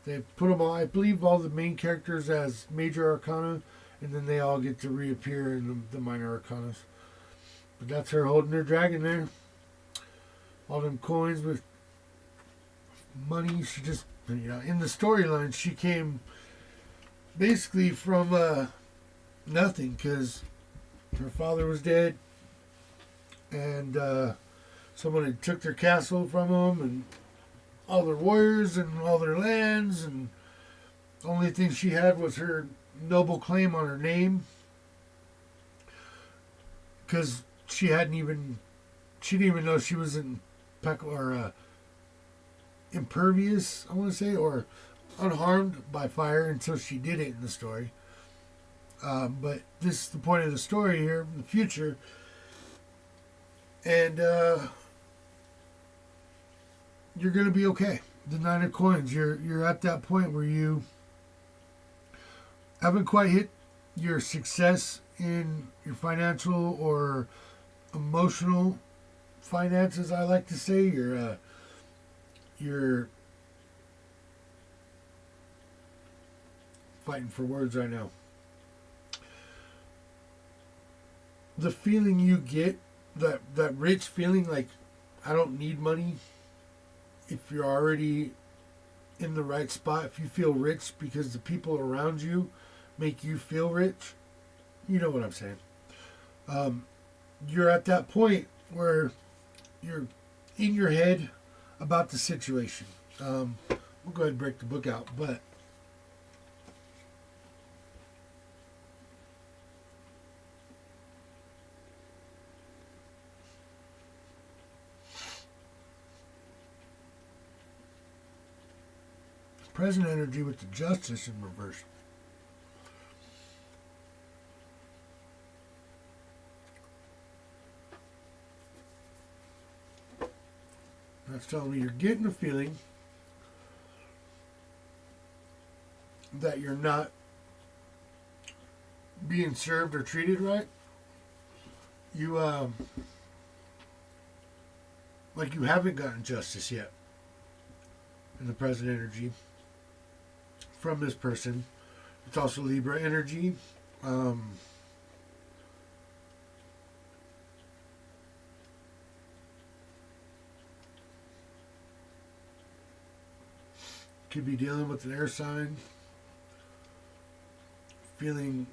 They put them all, I believe, all the main characters as major arcana, and then they all get to reappear in the minor arcanas. But that's her holding her dragon there. All them coins with money. She just, in the storyline, she came basically from nothing, because her father was dead, and someone had took their castle from them, and all their warriors and all their lands, and the only thing she had was her noble claim on her name, because she didn't even know she was impervious, I want to say, or unharmed by fire until she did it in the story. But this is the point of the story here in the future. And you're going to be okay. The Nine of Coins, you're at that point where you haven't quite hit your success in your financial or emotional finances, I like to say. You're fighting for words right now. The feeling you get, that rich feeling, like I don't need money. If you're already in the right spot, if you feel rich because the people around you make you feel rich, you know what I'm saying. You're at that point where you're in your head about the situation. We'll go ahead and break the book out, but present energy with the justice in reverse. That's telling me you're getting a feeling that you're not being served or treated right. You like you haven't gotten justice yet in the present energy from this person. It's also Libra energy. Could be dealing with an air sign, feeling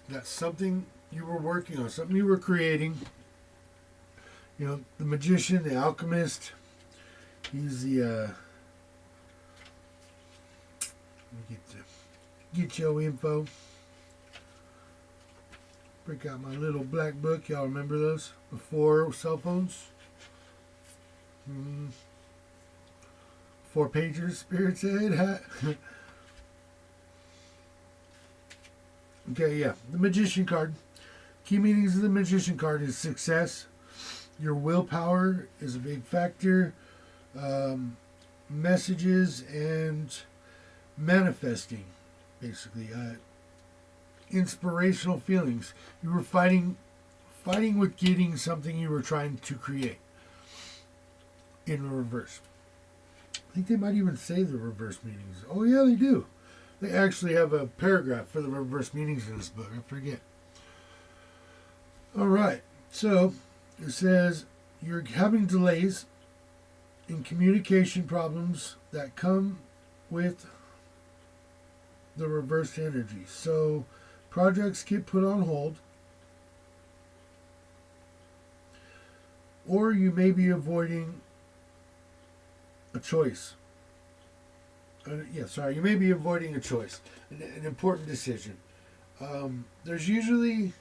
that something you were working on, something you were creating. You know, the magician, the alchemist, he's the let me get your info. Break out my little black book. Y'all remember those? Before cell phones? 4 pagers, Spirit said. Okay, yeah. The Magician card. Key meanings of the Magician card is success. Your willpower is a big factor. Messages and manifesting, basically. Inspirational feelings. You were fighting with getting something you were trying to create. In reverse. I think they might even say the reverse meanings. Oh yeah, they do. They actually have a paragraph for the reverse meanings in this book. I forget. Alright, so it says you're having delays in communication problems that come with the reversed energy. So projects get put on hold, or you may be avoiding a choice. You may be avoiding a choice, an important decision. There's usually...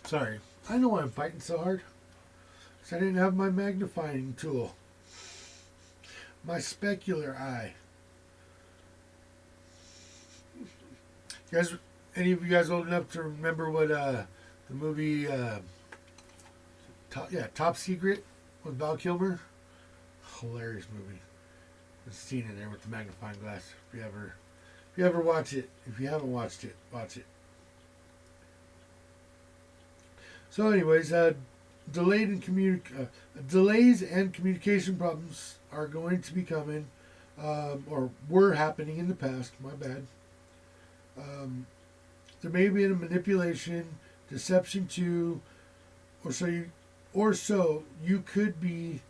Sorry, I know why I'm fighting so hard. Because I didn't have my magnifying tool. My specular eye. Any of you guys old enough to remember what the movie Top Secret with Val Kilmer? Hilarious movie. There's a scene in there with the magnifying glass. If you ever watch it, if you haven't watched it, watch it. So, anyways, delays and communication problems are going to be coming, or were happening in the past. My bad. There may be a manipulation, deception too, or so you could be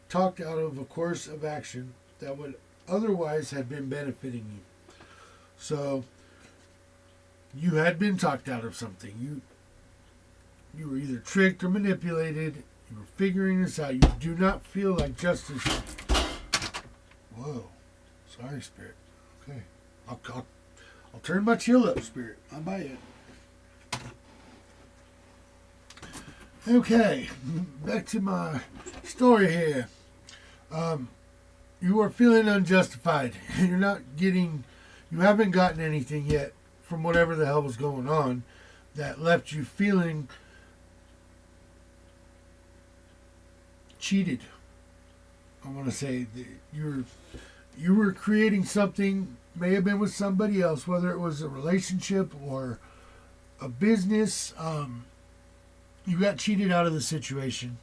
talked out of a course of action that would otherwise have been benefiting you. So you had been talked out of something. You were either tricked or manipulated. You were figuring this out. You do not feel like justice. Whoa. Sorry, Spirit. Okay. I'll turn my chill up, Spirit. I'm by it. Okay. Back to my story here. You are feeling unjustified. You haven't gotten anything yet from whatever the hell was going on that left you feeling cheated. I want to say that You were creating something, may have been with somebody else, whether it was a relationship or a business. You got cheated out of the situation.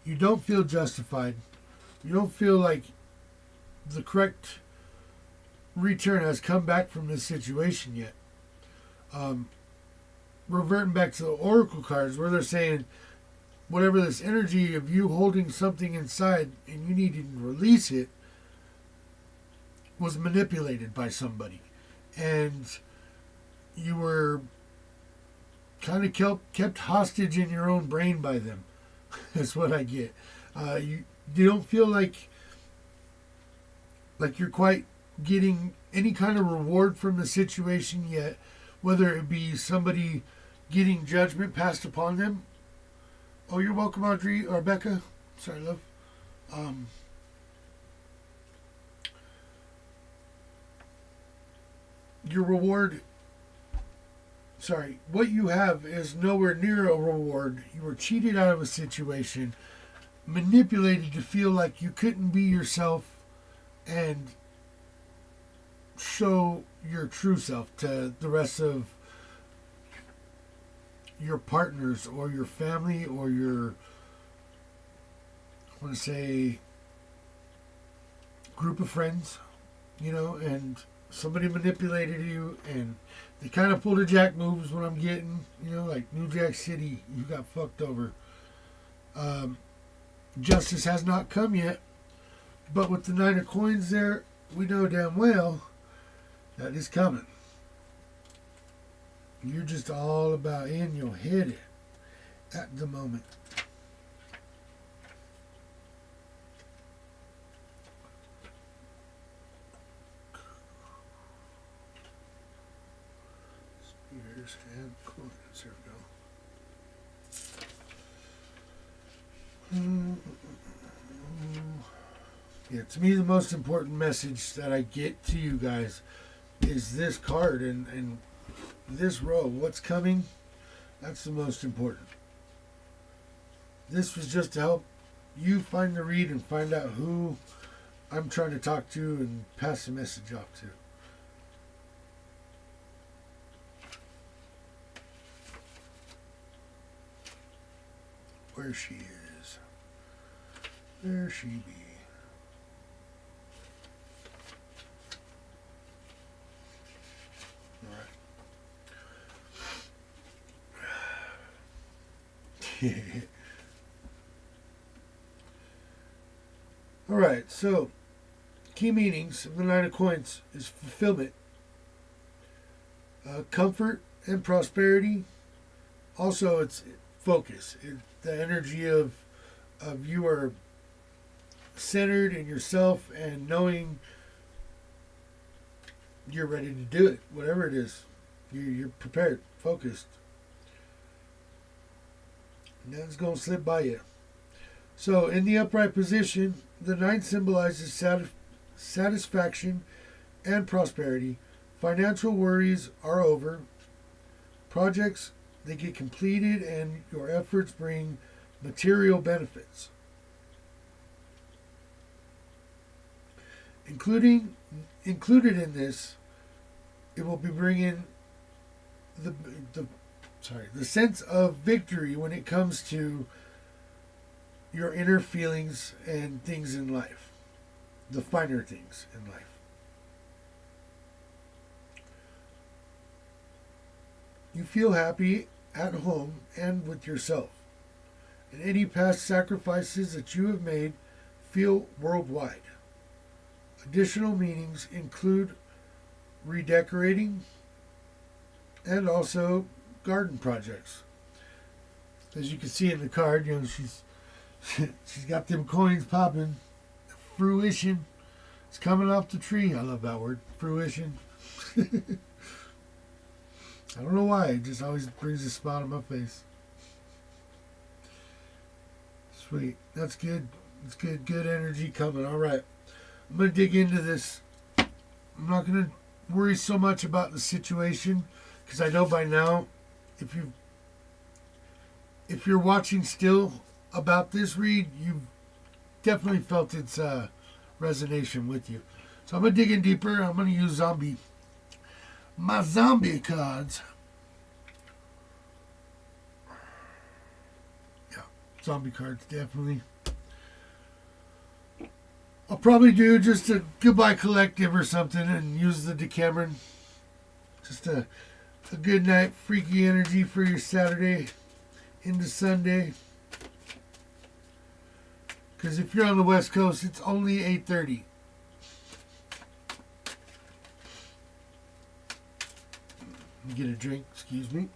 You don't feel justified. You don't feel like the correct return has come back from this situation yet. Reverting back to the oracle cards where they're saying whatever this energy of you holding something inside and you needing to release it was manipulated by somebody, and you were kind of kept hostage in your own brain by them. That's what I get. You don't feel like you're quite getting any kind of reward from the situation yet, whether it be somebody getting judgment passed upon them. Oh, you're welcome, Audrey or Becca. Sorry, love. Your reward, what you have is nowhere near a reward. You were cheated out of a situation, manipulated to feel like you couldn't be yourself and show your true self to the rest of your partners or your family or your, I want to say, group of friends, and somebody manipulated you and they kind of pulled a jack moves when I'm getting, like New Jack City, you got fucked over. Justice has not come yet, but with the 9 of coins there, we know damn well that is coming. You're just all about in your head at the moment. Spears and coins. There we go. Yeah, to me the most important message that I get to you guys is this card and this row. What's coming? That's the most important. This was just to help you find the read and find out who I'm trying to talk to and pass the message off to. Where she is. There she be. All right, so key meanings of the 9 of coins is fulfillment, comfort, and prosperity. Also, it's focus. The energy of you are centered in yourself and knowing you're ready to do it, whatever it is. You're prepared, focused. Nothing's going to slip by you. So, in the upright position, the 9 symbolizes satisfaction and prosperity. Financial worries are over. Projects, they get completed, and your efforts bring material benefits. Included in this, it will be bringing the sense of victory when it comes to your inner feelings and things in life, the finer things in life. You feel happy at home and with yourself, and any past sacrifices that you have made feel worldwide. Additional meanings include redecorating and also garden projects. As you can see in the card, she's got them coins popping. Fruition. It's coming off the tree. I love that word. Fruition. I don't know why. It just always brings a smile on my face. Sweet. That's good. It's good. Good energy coming. All right. I'm going to dig into this. I'm not going to worry so much about the situation because I know by now, if you're watching still about this read, you've definitely felt its resonation with you. So I'm going to dig in deeper. I'm going to use my zombie cards. Yeah, zombie cards, definitely. I'll probably do just a goodbye collective or something and use the Decameron. Just a good night, freaky energy for your Saturday into Sunday. Because if you're on the West Coast, it's only 8:30. Get a drink, excuse me.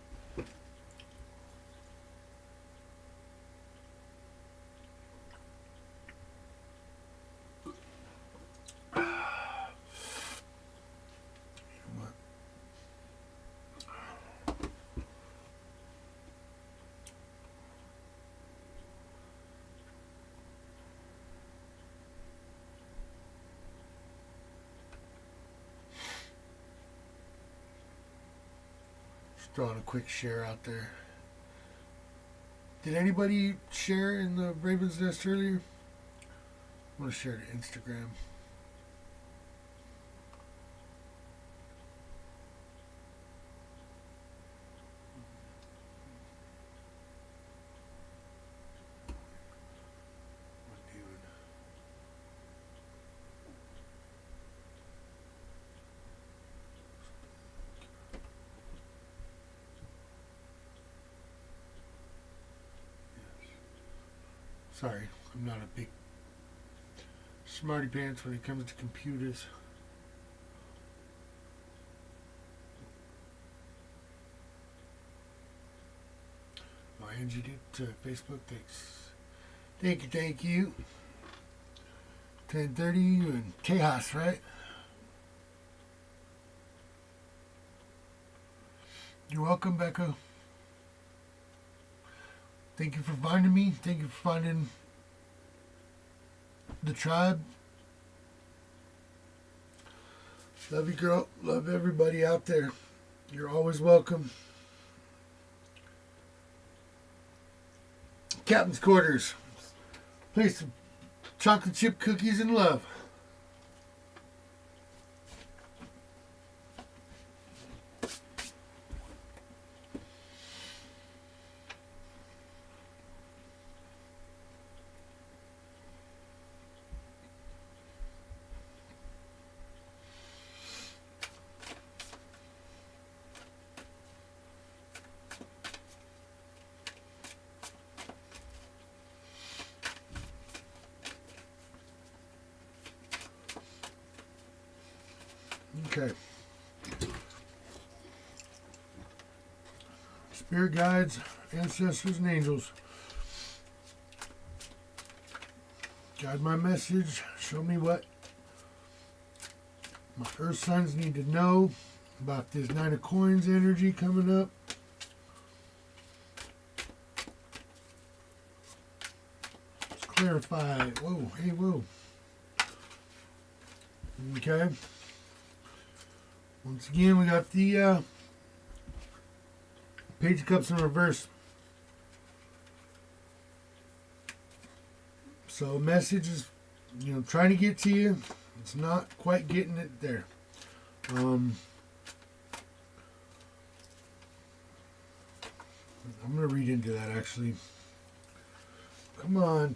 Throwing a quick share out there. Did anybody share in the Raven's Nest earlier? I want to share to Instagram. Sorry, I'm not a big smarty pants when it comes to computers. Oh, Angie did to Facebook. Thank you. 10:30 and Tejas, right? You're welcome, Becca. Thank you for finding me. Thank you for finding the tribe. Love you, girl. Love everybody out there. You're always welcome. Captain's Quarters. Place of chocolate chip cookies and love. Okay. Spirit guides, ancestors, and angels. Guide my message. Show me what my earth signs need to know about this Nine of Coins energy coming up. Let's clarify. Whoa, hey, whoa. Okay. Once again, we got the Page of Cups in reverse. So message is, trying to get to you. It's not quite getting it there. I'm going to read into that, actually. Come on.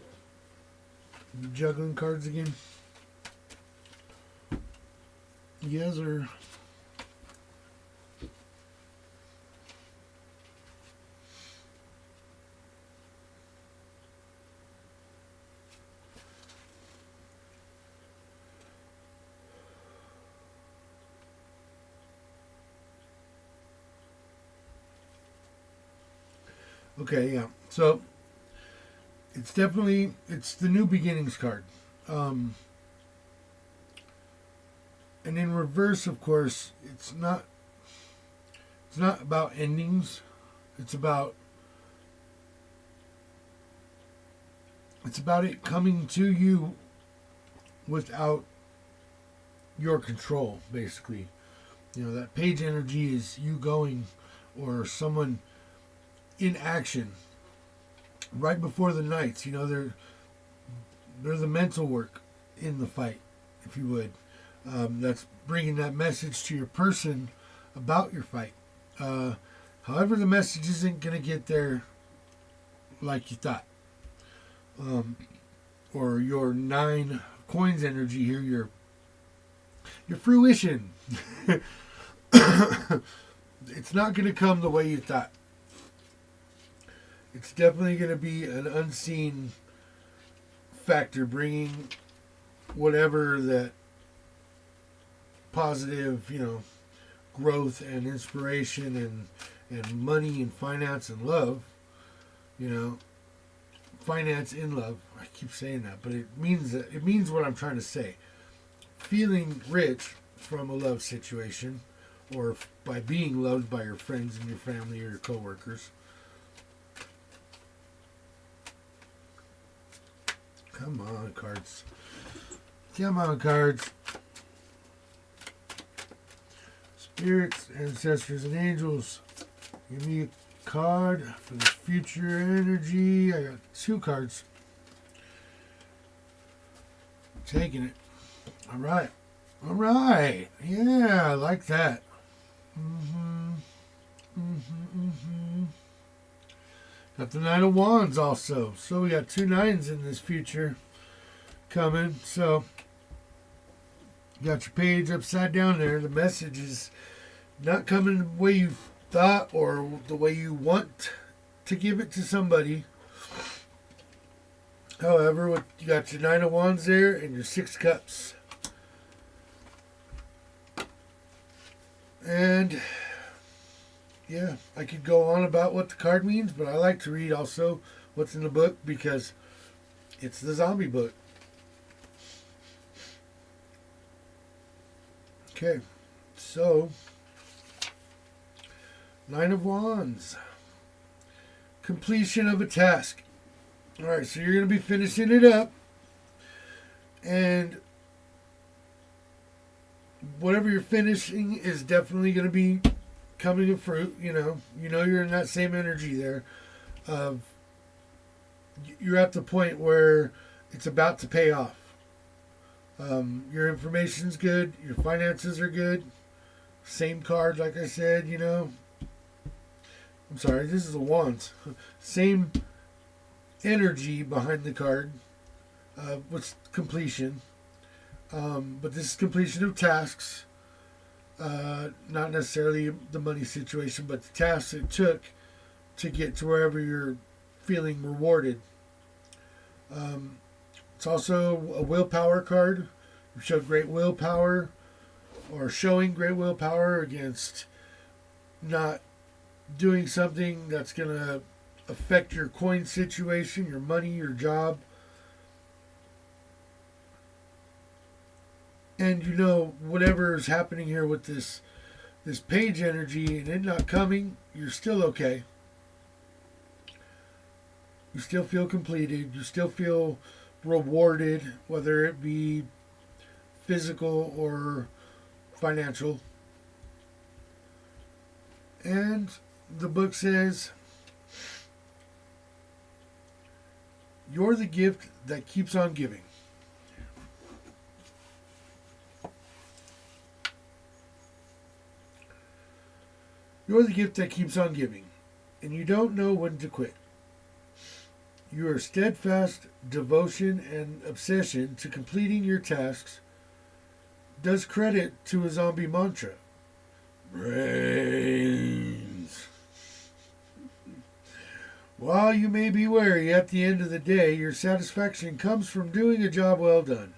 You juggling cards again? Yes, sir. Okay, yeah. So it's the new beginnings card. And in reverse, of course, it's not about endings. It's about it coming to you without your control, basically. That page energy is you going, or someone in action right before the knights. They're the mental work in the fight, if you would. That's bringing that message to your person about your fight. However, the message isn't going to get there like you thought. Or your 9 coins energy here, your fruition. It's not going to come the way you thought. It's definitely going to be an unseen factor, bringing whatever that positive, growth and inspiration and money and finance and love, finance in love. I keep saying that, but it means what I'm trying to say. Feeling rich from a love situation, or by being loved by your friends and your family or your coworkers. Come on, cards. Come on, cards. Spirits, ancestors, and angels. Give me a card for this future energy. I got 2 cards. Taking it. All right. Yeah, I like that. Got the 9 of Wands also. So we got 2 9s in this future coming. So you got your page upside down there. The message is not coming the way you thought or the way you want to give it to somebody. However, you got your 9 of Wands there and your 6 Cups. And yeah, I could go on about what the card means, but I like to read also what's in the book because it's the zombie book. Okay, so 9 of Wands. Completion of a task. All right, so you're going to be finishing it up. And whatever you're finishing is definitely going to be coming to fruit. You're in that same energy there. You're at the point where it's about to pay off. Your information's good. Your finances are good. Same card, like I said, I'm sorry, this is the Wands. Same energy behind the card. With completion. But this is completion of tasks. Not necessarily the money situation, but the tasks it took to get to wherever you're feeling rewarded. It's also a willpower card. You showed great willpower, or showing great willpower against not doing something that's going to affect your coin situation, your money, your job. And whatever is happening here with this page energy and it not coming, you're still okay. You still feel completed. You still feel rewarded, whether it be physical or financial. And the book says, you're the gift that keeps on giving. You're the gift that keeps on giving, and you don't know when to quit. Your steadfast devotion and obsession to completing your tasks does credit to a zombie mantra. Brains. While you may be weary, at the end of the day, your satisfaction comes from doing a job well done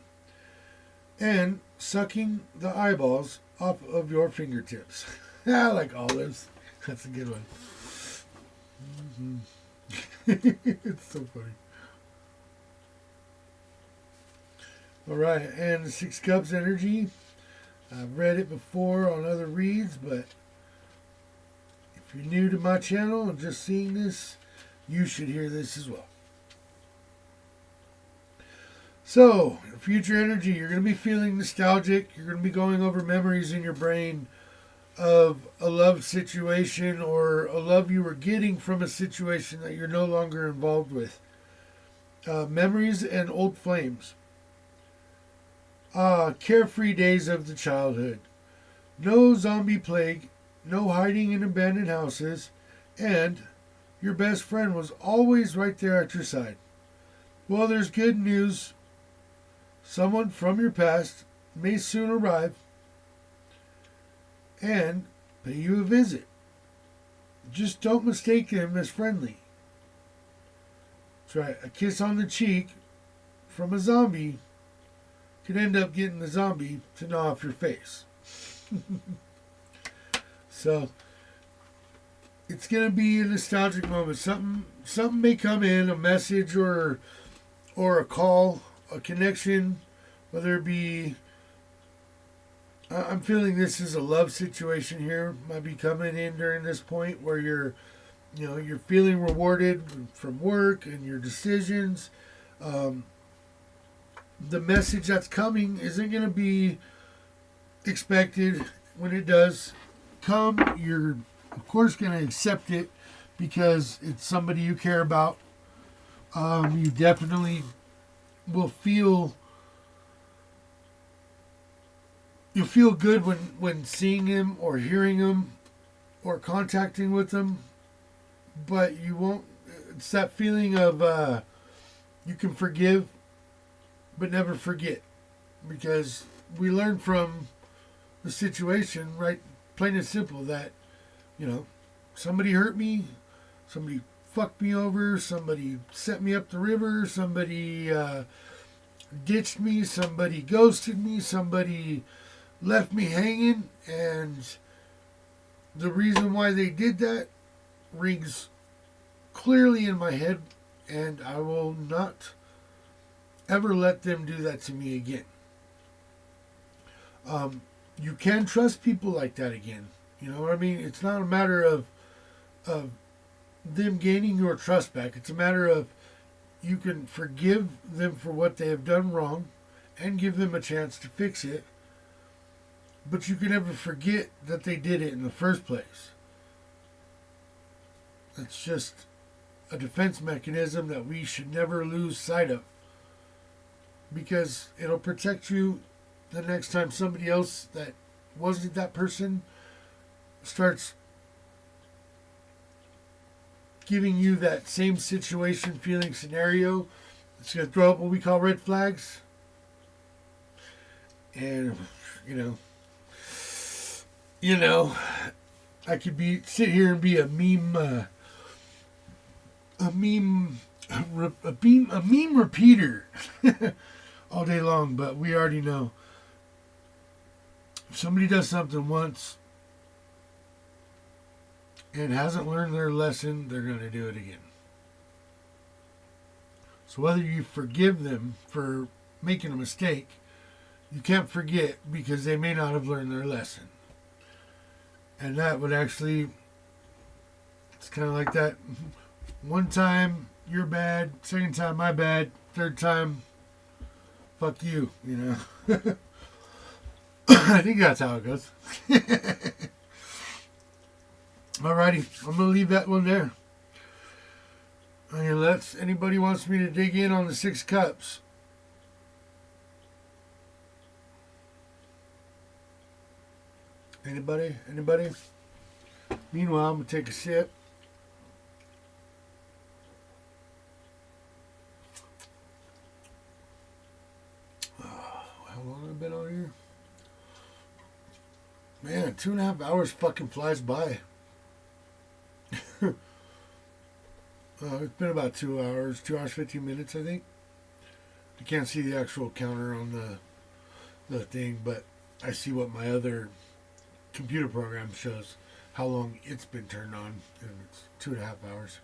and sucking the eyeballs off of your fingertips. I like olives. That's a good one. It's so funny. All right, and the 6 Cups energy. I've read it before on other reads, but if you're new to my channel and just seeing this, you should hear this as well. So, future energy, you're going to be feeling nostalgic. You're going to be going over memories in your brain of a love situation or a love you were getting from a situation that you're no longer involved with. Memories and old flames. Ah, carefree days of the childhood. No zombie plague, no hiding in abandoned houses, and your best friend was always right there at your side. Well, there's good news. Someone from your past may soon arrive and pay you a visit. Just don't mistake him as friendly. That's right, a kiss on the cheek from a zombie could end up getting the zombie to gnaw off your face. So it's gonna be a nostalgic moment. Something may come in, a message or a call, a connection, whether it be. I'm feeling this is a love situation here. Might be coming in during this point where you're feeling rewarded from work and your decisions. The message that's coming isn't going to be expected. When it does come, you're of course going to accept it because it's somebody you care about. You definitely will feel. You'll feel good when seeing him or hearing him or contacting with him, but you won't. It's that feeling of you can forgive but never forget, because we learn from the situation, right? Plain and simple, that somebody hurt me, somebody fucked me over, somebody set me up the river, somebody ditched me, somebody ghosted me, somebody left me hanging, and the reason why they did that rings clearly in my head, and I will not ever let them do that to me again. You can trust people like that again. You know what I mean? It's not a matter of them gaining your trust back. It's a matter of you can forgive them for what they have done wrong and give them a chance to fix it. But you can never forget that they did it in the first place. It's just a defense mechanism that we should never lose sight of, because it'll protect you the next time somebody else that wasn't that person starts giving you that same situation, feeling, scenario. It's going to throw up what we call red flags. And, I could sit here and be a meme repeater all day long, but we already know if somebody does something once and hasn't learned their lesson, they're going to do it again. So whether you forgive them for making a mistake, you can't forget, because they may not have learned their lesson. And that would actually, it's kind of like that. One time, you're bad. Second time, my bad. Third time, fuck you, I think that's how it goes. Alrighty, I'm going to leave that one there. Unless anybody wants me to dig in on the 6 cups. Anybody? Meanwhile, I'm going to take a sip. How long have I been on here? Man, 2.5 hours fucking flies by. It's been about 2 hours, 2 hours, 15 minutes, I think. I can't see the actual counter on the thing, but I see what my other computer program shows, how long it's been turned on, and it's 2.5 hours.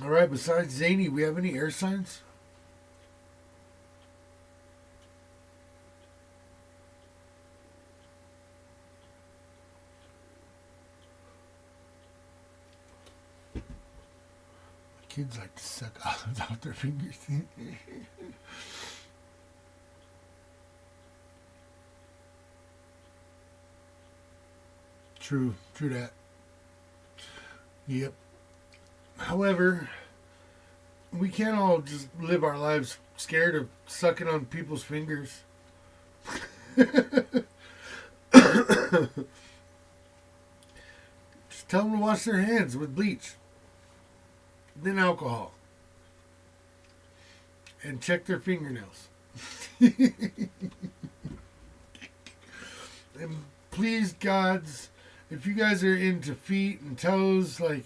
All right, besides Zany, we have any air signs? Kids like to suck olives out their fingers. True that. Yep. However, We can't all just live our lives scared of sucking on people's fingers. Just tell them to wash their hands with bleach, then alcohol, and check their fingernails. And please, gods, if you guys are into feet and toes, like,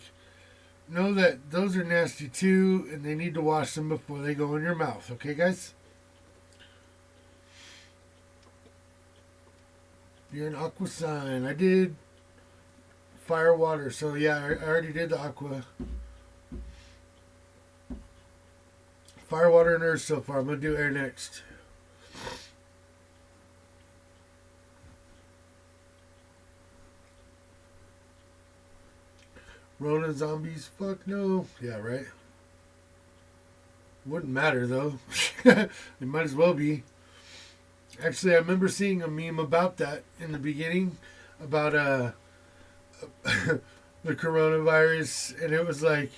know that those are nasty too, and they need to wash them before they go in your mouth. Okay, guys? You're an aqua sign. I did fire, water. So, yeah, I already did the aqua. Fire, water, and earth so far. I'm going to do air next. Rona zombies? Fuck no. Yeah, right. Wouldn't matter, though. It might as well be. Actually, I remember seeing a meme about that in the beginning, about the coronavirus, and it was like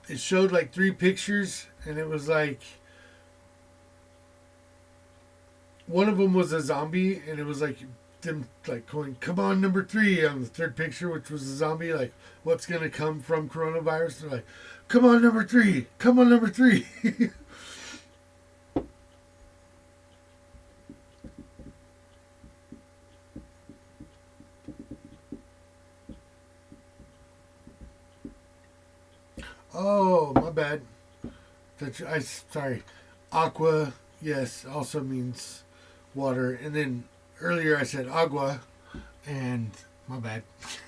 it showed like 3 pictures, and it was like one of them was a zombie, and it was like them like going, "Come on, number 3" on the 3rd picture, which was a zombie. Like, what's gonna come from coronavirus? They're like, "Come on, number 3. Come on, number 3." Oh, my bad. Sorry. Aqua, yes, also means water. And then earlier I said agua, and my bad.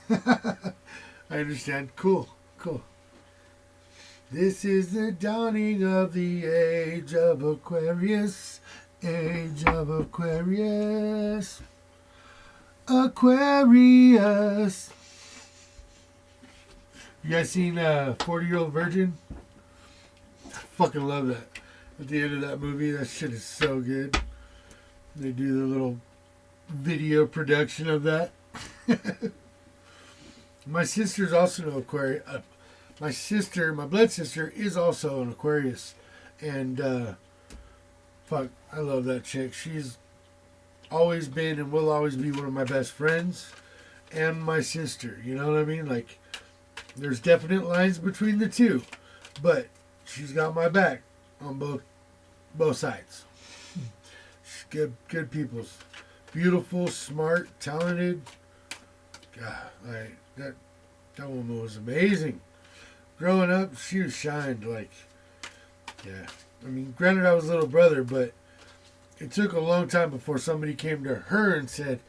I understand. Cool. This is the dawning of the age of Aquarius. Age of Aquarius. Aquarius. You guys seen 40-Year-Old Virgin? I fucking love that. At the end of that movie, that shit is so good. They do the little video production of that. My sister's also an Aquarius. My blood sister, is also an Aquarius. And, fuck, I love that chick. She's always been and will always be one of my best friends. And my sister, you know what I mean? Like, there's definite lines between the two, but she's got my back on both sides. She's good people, beautiful, smart, talented. God, that woman was amazing. Growing up, she was shined like, yeah. I mean, granted, I was a little brother, but it took a long time before somebody came to her and said,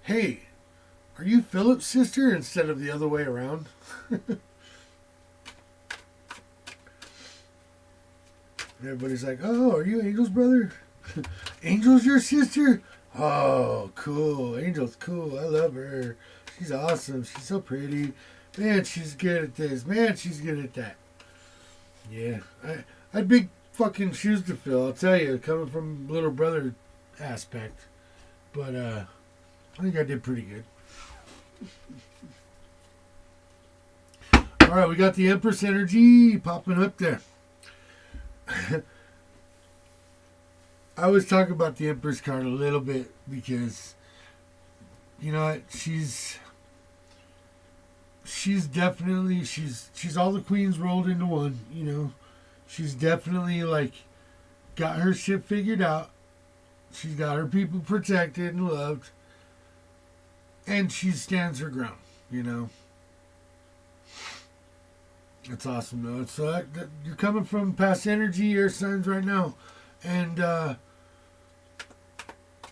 "Hey, are you Philip's sister?" instead of the other way around. Everybody's like, "Oh, are you Angel's brother?" "Angel's your sister?" "Oh, cool. Angel's cool. I love her. She's awesome. She's so pretty. Man, she's good at this. Man, she's good at that." Yeah, I had big fucking shoes to fill, I'll tell you, coming from little brother aspect. But I think I did pretty good. All right, we got the Empress energy popping up there. I always talk about the Empress card a little bit because, you know what, she's definitely, she's all the queens rolled into one, you know. She's definitely, like, got her shit figured out. She's got her people protected and loved. And she stands her ground, you know. That's awesome, though. So you're coming from past energy, air signs right now. And,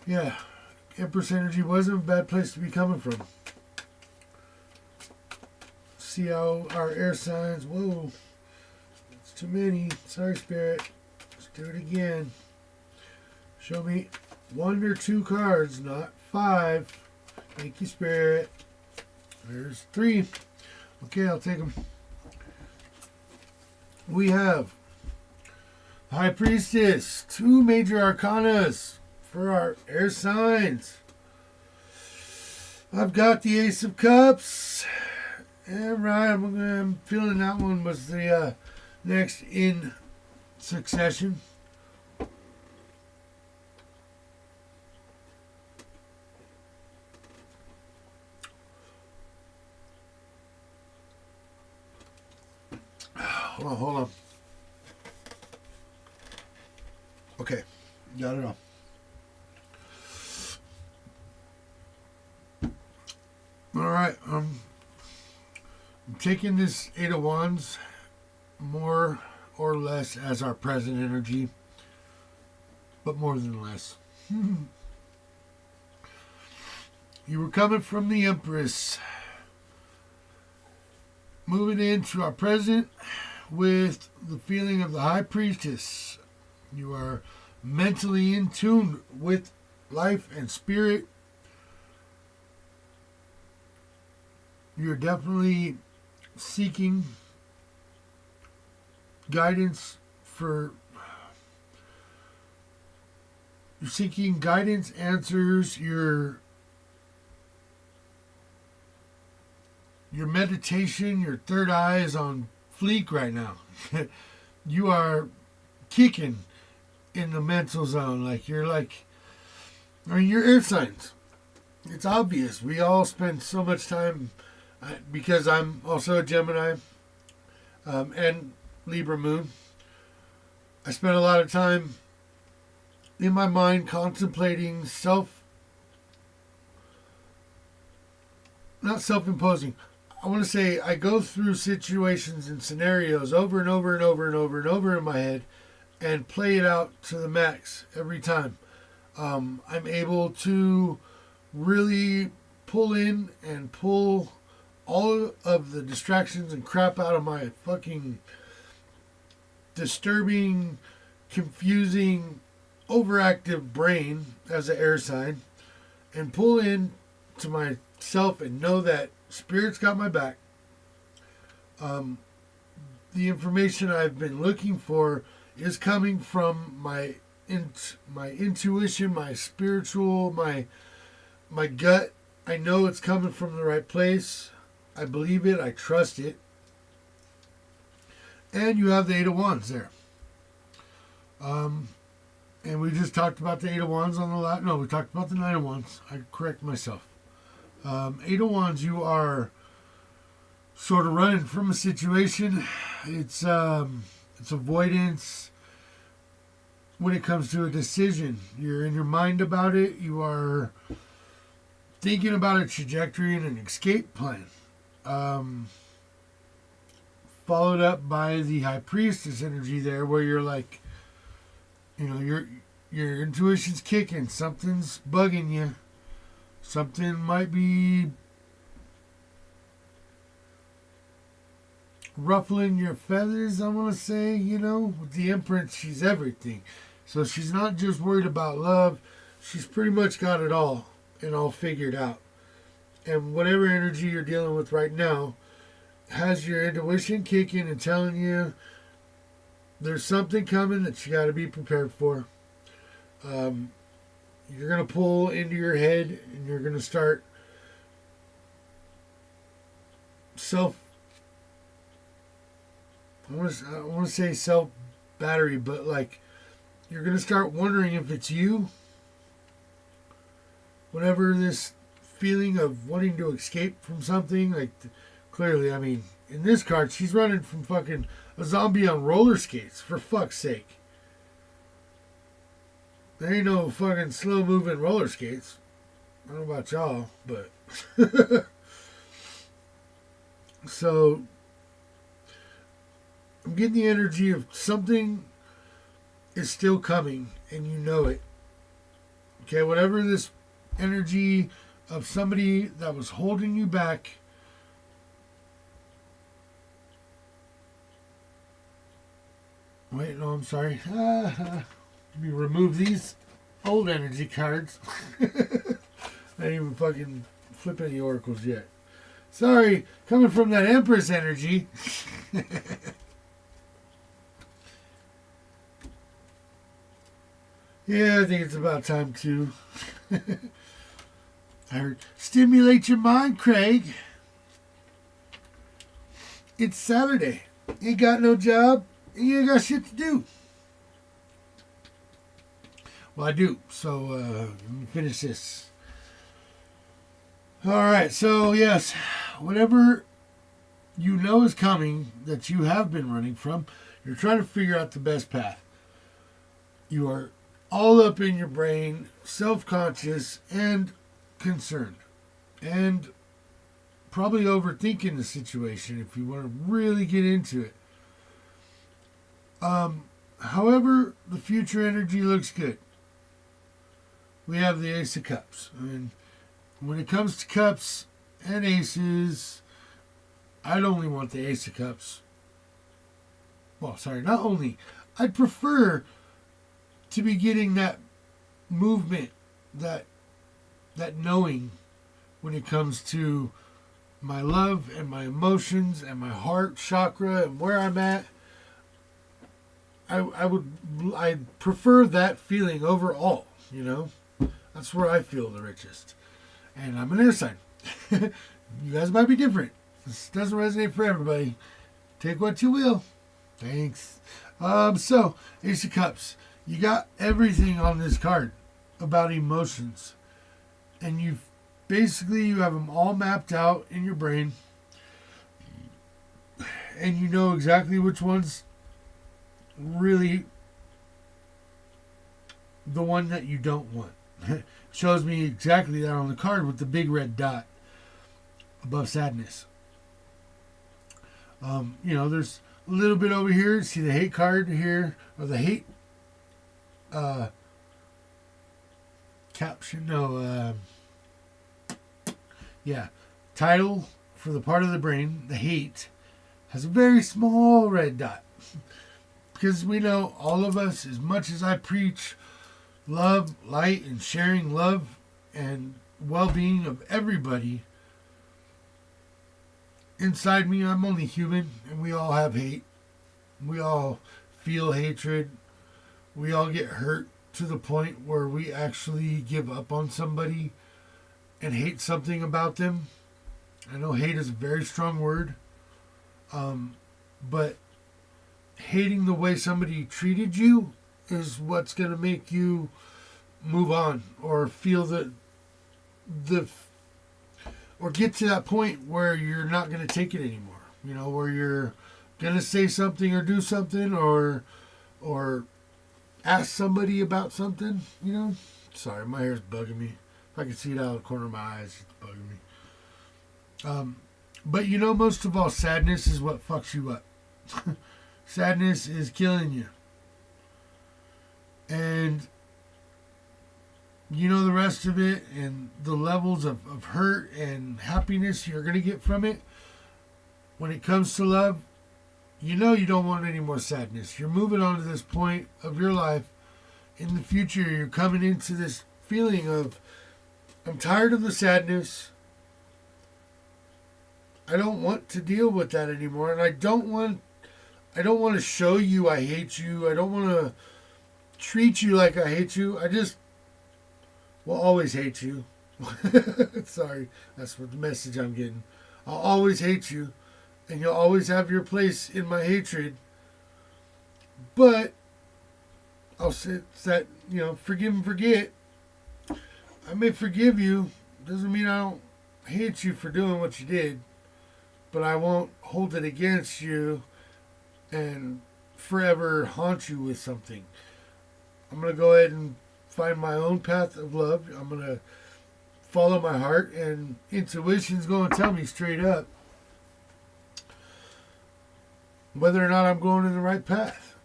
yeah, Empress energy wasn't a bad place to be coming from. See how our air signs, whoa, it's too many. Sorry, Spirit. Let's do it again. Show me 1 or 2 cards, not 5. Thank you, Spirit. There's 3. Okay, I'll take them. We have High Priestess, 2 major arcanas for our air signs. I've got the Ace of Cups. And right, I'm feeling that one was the next in succession. Oh, hold on. Okay, got it all. All right, I'm taking this Eight of Wands more or less as our present energy, but more than less. You were coming from the Empress, moving into our present with the feeling of the High Priestess. You are mentally in tune with life and spirit. You're definitely seeking guidance you're seeking guidance, answers, your meditation, your third eye is on fleek right now. You are kicking in the mental zone. You're air signs. It's obvious. We all spend so much time, because I'm also a Gemini and Libra moon. I spend a lot of time in my mind contemplating not self-imposing. I want to say I go through situations and scenarios over and over and over and over and over in my head and play it out to the max every time. I'm able to really pull in and pull all of the distractions and crap out of my fucking disturbing, confusing, overactive brain as an air sign, and pull in to myself and know that Spirit's got my back. The information I've been looking for is coming from my intuition, my spiritual, my gut. I know it's coming from the right place. I believe it. I trust it. And you have the Eight of Wands there. And we just talked about the Eight of Wands on the last. No, we talked about the Nine of Wands. I correct myself. Eight of Wands, you are sort of running from a situation. It's avoidance when it comes to a decision. You're in your mind about it. You are thinking about a trajectory and an escape plan. Followed up by the High Priestess energy there, where you're like, your intuition's kicking. Something's bugging you. Something might be ruffling your feathers, I want to say, With the Empress, she's everything. So she's not just worried about love. She's pretty much got it all and all figured out. And whatever energy you're dealing with right now has your intuition kicking and telling you there's something coming that you got to be prepared for. You're going to pull into your head and you're going to start I want to say self-battery, but you're going to start wondering if it's you. Whenever this feeling of wanting to escape from something, clearly, in this card, she's running from fucking a zombie on roller skates, for fuck's sake. There ain't no fucking slow-moving roller skates. I don't know about y'all, but... So, I'm getting the energy of something is still coming, and you know it. Okay, whatever this energy of somebody that was holding you back... Wait, no, I'm sorry. Let me remove these old energy cards. I ain't even fucking flip any oracles yet. Sorry, coming from that Empress energy. Yeah, I think it's about time to I heard, stimulate your mind, Craig. It's Saturday. Ain't got no job. you got shit to do. Well, I do. So let me finish this. All right. So yes, whatever you know is coming that you have been running from, you're trying to figure out the best path. You are all up in your brain, self-conscious and concerned, and probably overthinking the situation if you want to really get into it. However, the future energy looks good. We have the Ace of Cups. And when it comes to cups and aces, I'd only want the Ace of Cups. Well, sorry, not only. I'd prefer to be getting that movement, that knowing when it comes to my love and my emotions and my heart chakra and where I'm at. I prefer that feeling overall, you know. That's where I feel the richest. And I'm an air sign. You guys might be different. This doesn't resonate for everybody. Take what you will. Thanks. So, Ace of Cups. You got everything on this card about emotions. And you have them all mapped out in your brain. And you know exactly which one's really the one that you don't want. Shows me exactly that on the card with the big red dot above sadness. There's a little bit over here. See the hate card here, or the hate caption. Title for the part of the brain, the hate, has a very small red dot. Because we know, all of us, as much as I preach love, light, and sharing love and well-being of everybody, inside me, I'm only human, and we all have hate. We all feel hatred. We all get hurt to the point where we actually give up on somebody and hate something about them. I know hate is a very strong word, but hating the way somebody treated you is what's going to make you move on or feel or get to that point where you're not going to take it anymore. You know, where you're going to say something or do something or ask somebody about something, you know. Sorry, my hair's bugging me. If I can see it out of the corner of my eyes, it's bugging me. But you know, most of all, sadness is what fucks you up. Sadness is killing you. And you know the rest of it and the levels of hurt and happiness you're going to get from it. When it comes to love, you know you don't want any more sadness. You're moving on to this point of your life. In the future, you're coming into this feeling of, I'm tired of the sadness. I don't want to deal with that anymore. And I don't want to show you I hate you. I don't want to treat you like I hate you. I just will always hate you. Sorry, that's what the message I'm getting. I'll always hate you. And you'll always have your place in my hatred. But I'll say that, forgive and forget. I may forgive you. Doesn't mean I don't hate you for doing what you did. But I won't hold it against you and forever haunt you with something. I'm going to go ahead and find my own path of love. I'm going to follow my heart, and intuition's going to tell me straight up whether or not I'm going in the right path.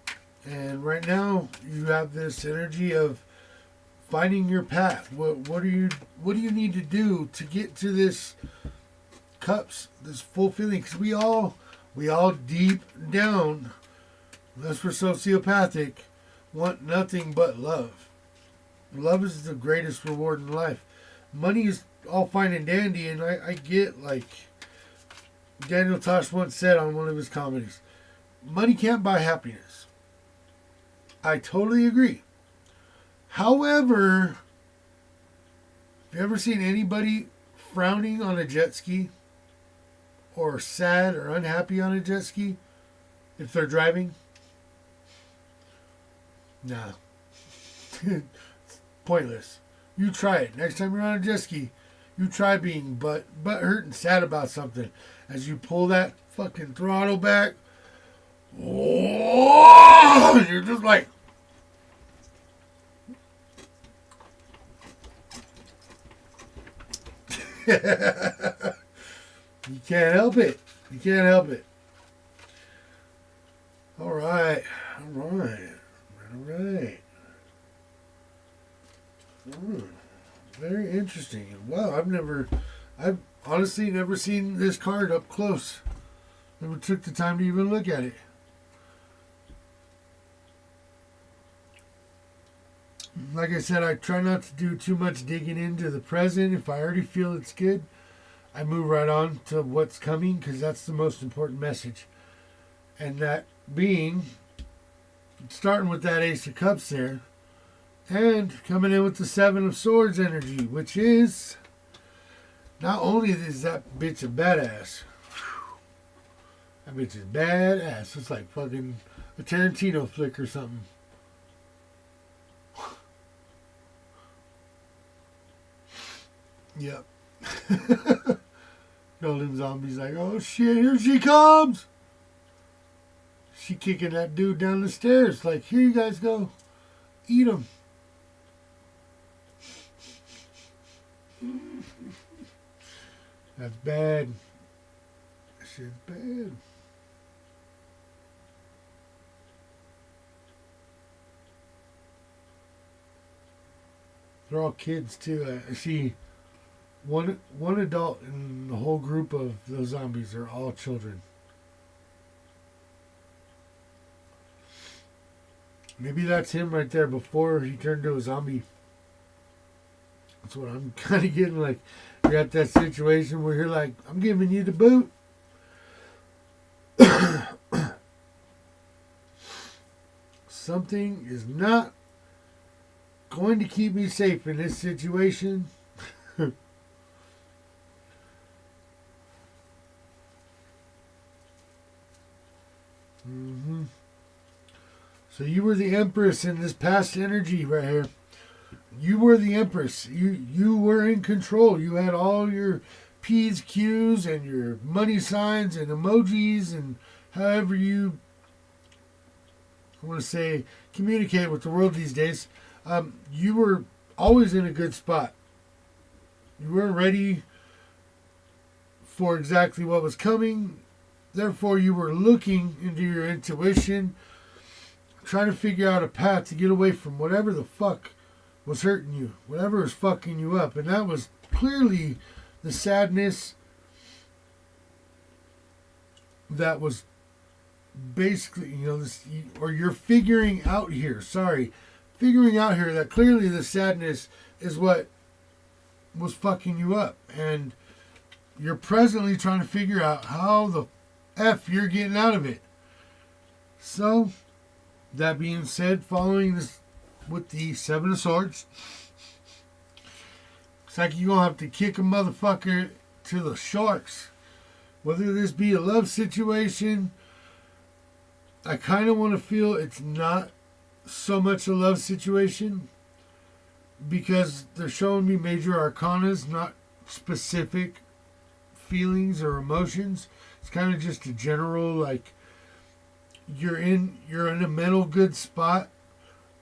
And right now, you have this energy of finding your path. What do you need to do to get to this cups, this full feeling? Because we all deep down, unless we're sociopathic, want nothing but love. Love is the greatest reward in life. Money is all fine and dandy, and I get, like Daniel Tosh once said on one of his comedies, money can't buy happiness. I totally agree. However, have you ever seen anybody frowning on a jet ski or sad or unhappy on a jet ski if they're driving? Nah. It's pointless. You try it. Next time you're on a jet ski, you try being butt hurt and sad about something. As you pull that fucking throttle back, whoa, you're just like, you can't help it. You can't help it. All right. All right. All right. Very interesting. Wow, I've honestly never seen this card up close. Never took the time to even look at it. Like I said, I try not to do too much digging into the present. If I already feel it's good, I move right on to what's coming, because that's the most important message. And that being, starting with that Ace of Cups there, and coming in with the Seven of Swords energy, which is, not only is that bitch a badass, that bitch is badass. It's like fucking a Tarantino flick or something. Yep. Golden Zombie's like, oh shit, here she comes. She kicking that dude down the stairs. Like, here you guys go. Eat him. That's bad. That shit's bad. They're all kids too. I see one adult in the whole group of those zombies are all children. Maybe that's him right there before he turned to a zombie. That's what I'm kind of getting. Like, you're at that situation where you're like, I'm giving you the boot. Something is not going to keep me safe in this situation. Mm-hmm. So you were the Empress in this past energy right here. You were the Empress. You were in control. You had all your P's, Q's, and your money signs and emojis, and however you, I want to say, communicate with the world these days. You were always in a good spot. You weren't ready for exactly what was coming. Therefore, you were looking into your intuition, trying to figure out a path to get away from whatever the fuck was hurting you, whatever was fucking you up. And that was clearly the sadness that was basically, this, or you're figuring out here that clearly the sadness is what was fucking you up. And you're presently trying to figure out how the F you're getting out of it. So, that being said, following this with the Seven of Swords, it's like you're going to have to kick a motherfucker to the sharks. Whether this be a love situation, I kind of want to feel it's not so much a love situation, because they're showing me major arcanas, not specific feelings or emotions. It's kind of just a general, like, you're in a mental good spot.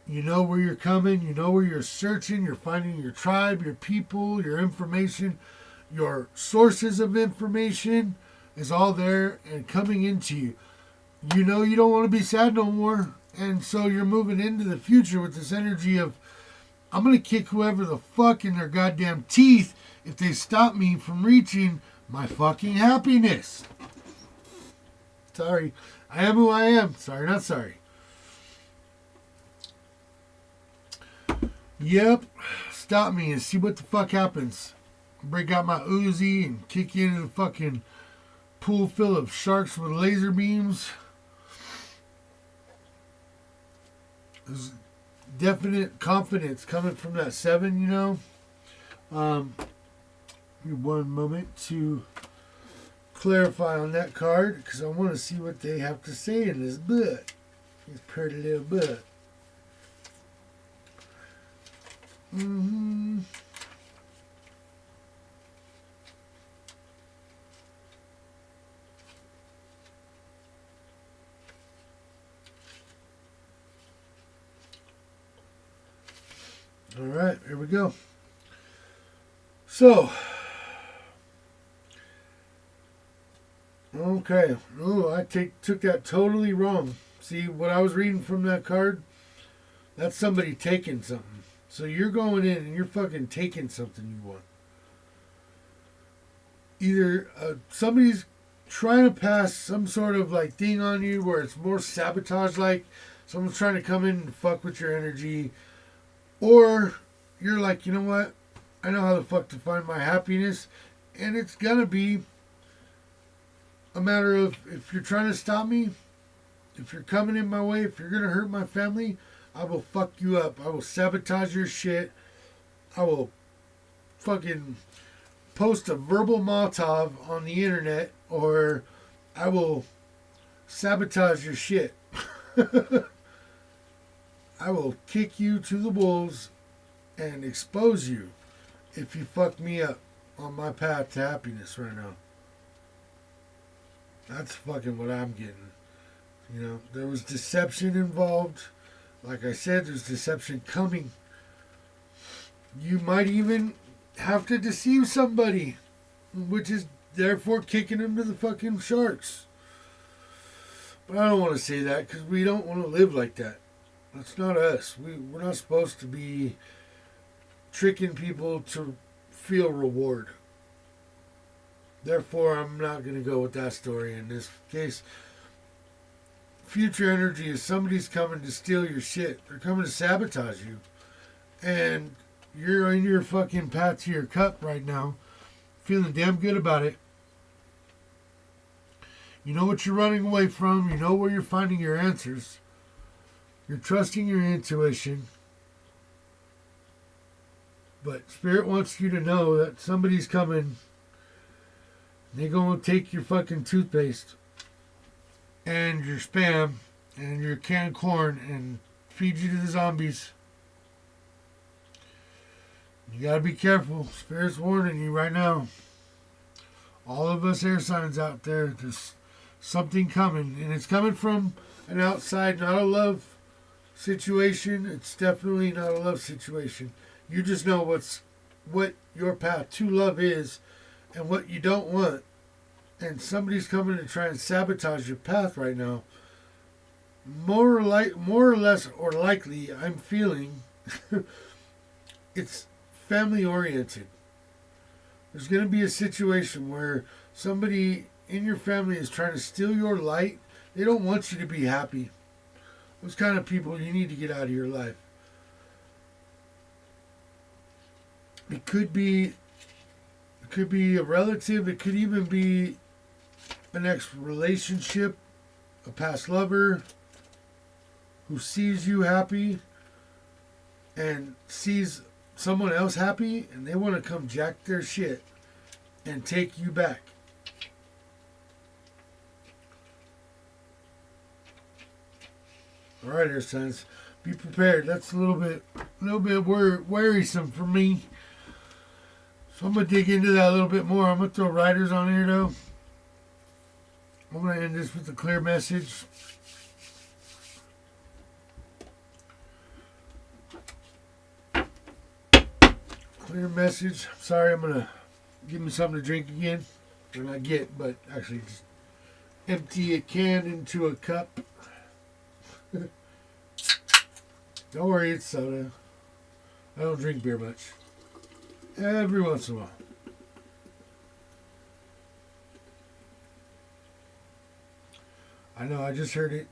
You know where you're coming. You know where you're searching. You're finding your tribe, your people, your information, your sources of information is all there and coming into you. You know you don't want to be sad no more. And so you're moving into the future with this energy of, I'm going to kick whoever the fuck in their goddamn teeth if they stop me from reaching my fucking happiness. Sorry. I am who I am. Sorry, not sorry. Yep. Stop me and see what the fuck happens. Break out my Uzi and kick you into the fucking pool full of sharks with laser beams. There's definite confidence coming from that seven, One moment to clarify on that card, because I want to see what they have to say in this book. This pretty little book. Mm-hmm. All right, here we go. So, okay. Oh, I took that totally wrong. See, what I was reading from that card, that's somebody taking something. So you're going in and you're fucking taking something you want. Either somebody's trying to pass some sort of like thing on you where it's more sabotage like, someone's trying to come in and fuck with your energy, or you're like, you know what, I know how the fuck to find my happiness, and it's gonna be a matter of, if you're trying to stop me, if you're coming in my way, if you're gonna hurt my family, I will fuck you up. I will sabotage your shit. I will fucking post a verbal Molotov on the internet, or I will sabotage your shit. I will kick you to the wolves and expose you if you fuck me up on my path to happiness right now. That's fucking what I'm getting. You know, there was deception involved. Like I said, there's deception coming. You might even have to deceive somebody, which is therefore kicking them to the fucking sharks. But I don't want to say that, because we don't want to live like that. That's not us. We're not supposed to be tricking people to feel reward. Therefore, I'm not going to go with that story in this case. Future energy is somebody's coming to steal your shit. They're coming to sabotage you. And you're in your fucking path to your cup right now, feeling damn good about it. You know what you're running away from. You know where you're finding your answers. You're trusting your intuition. But Spirit wants you to know that somebody's coming. They're going to take your fucking toothpaste and your Spam and your canned corn and feed you to the zombies. You gotta be careful. Spirit's warning you right now. All of us air signs out there, there's something coming. And it's coming from an outside, not a love situation. It's definitely not a love situation. You just know what your path to love is and what you don't want. And somebody's coming to try and sabotage your path right now. More or less or likely, I'm feeling it's family oriented. There's going to be a situation where somebody in your family is trying to steal your light. They don't want you to be happy. Those kind of people you need to get out of your life. It could be a relative. It could even be an ex-relationship, a past lover who sees you happy and sees someone else happy, and they want to come jack their shit and take you back. All right, air signs, be prepared. That's a little bit worrisome for me. So I'm gonna dig into that a little bit more. I'm gonna throw riders on here though. I'm gonna end this with a clear message. Clear message. Sorry, I'm gonna give me something to drink again. Or not get, but actually just empty a can into a cup. Don't worry, it's soda. I don't drink beer much. Every once in a while. I know, I just heard it.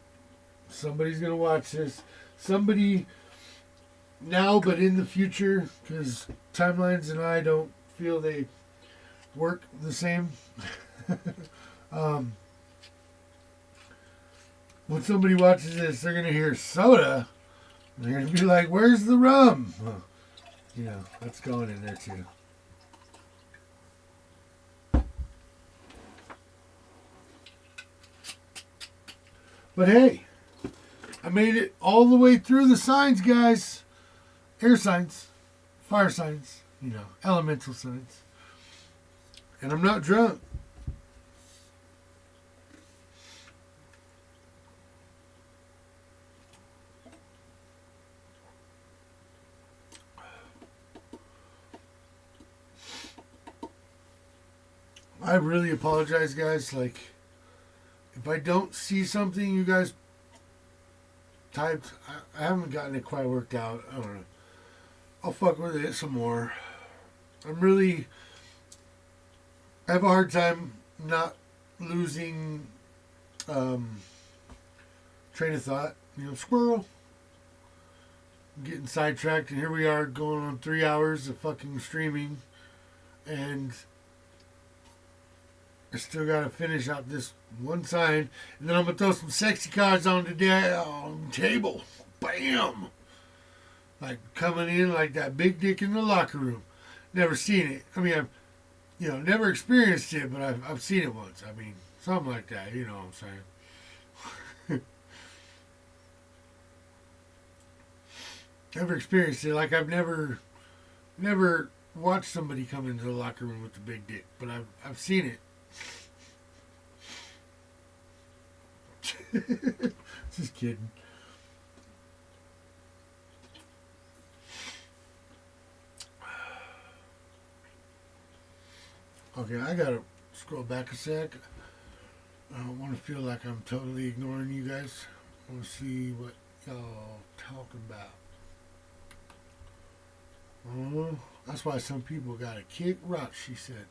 Somebody's going to watch this. Somebody now, but in the future, because timelines and I don't feel they work the same. When somebody watches this, they're going to hear soda. They're going to be like, where's the rum? Well, you know, that's going in there too. But hey, I made it all the way through the signs, guys. Air signs. fire signs, elemental signs. And I'm not drunk. I really apologize, guys. Like, if I don't see something you guys typed, I haven't gotten it quite worked out. I don't know. I'll fuck with it some more. I have a hard time not losing train of thought. Squirrel. Getting sidetracked, and here we are going on 3 hours of fucking streaming, and I still gotta finish out this one sign, and then I'm gonna throw some sexy cards on the table. Bam! Like coming in like that big dick in the locker room. Never seen it. I mean, I've never experienced it, but I've seen it once. I mean, something like that. You know what I'm saying? Never experienced it. Like I've never watched somebody come into the locker room with the big dick, but I've seen it. Just kidding. Okay, I gotta scroll back a sec. I don't want to feel like I'm totally ignoring you guys. I want to see what y'all talking about. Oh, that's why some people gotta kick rock, she said.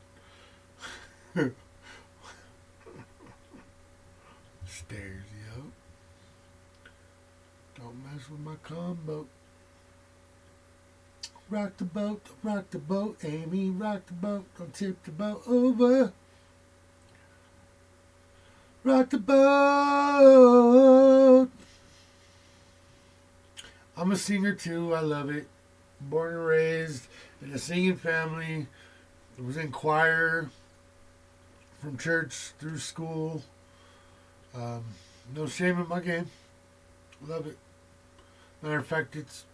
Stairs, yo. Don't mess with my combo. Rock the boat, Amy, rock the boat, don't tip the boat over. Rock the boat. I'm a singer too, I love it. Born and raised in a singing family. I was in choir from church through school. No shame in my game. Love it. Matter of fact, it's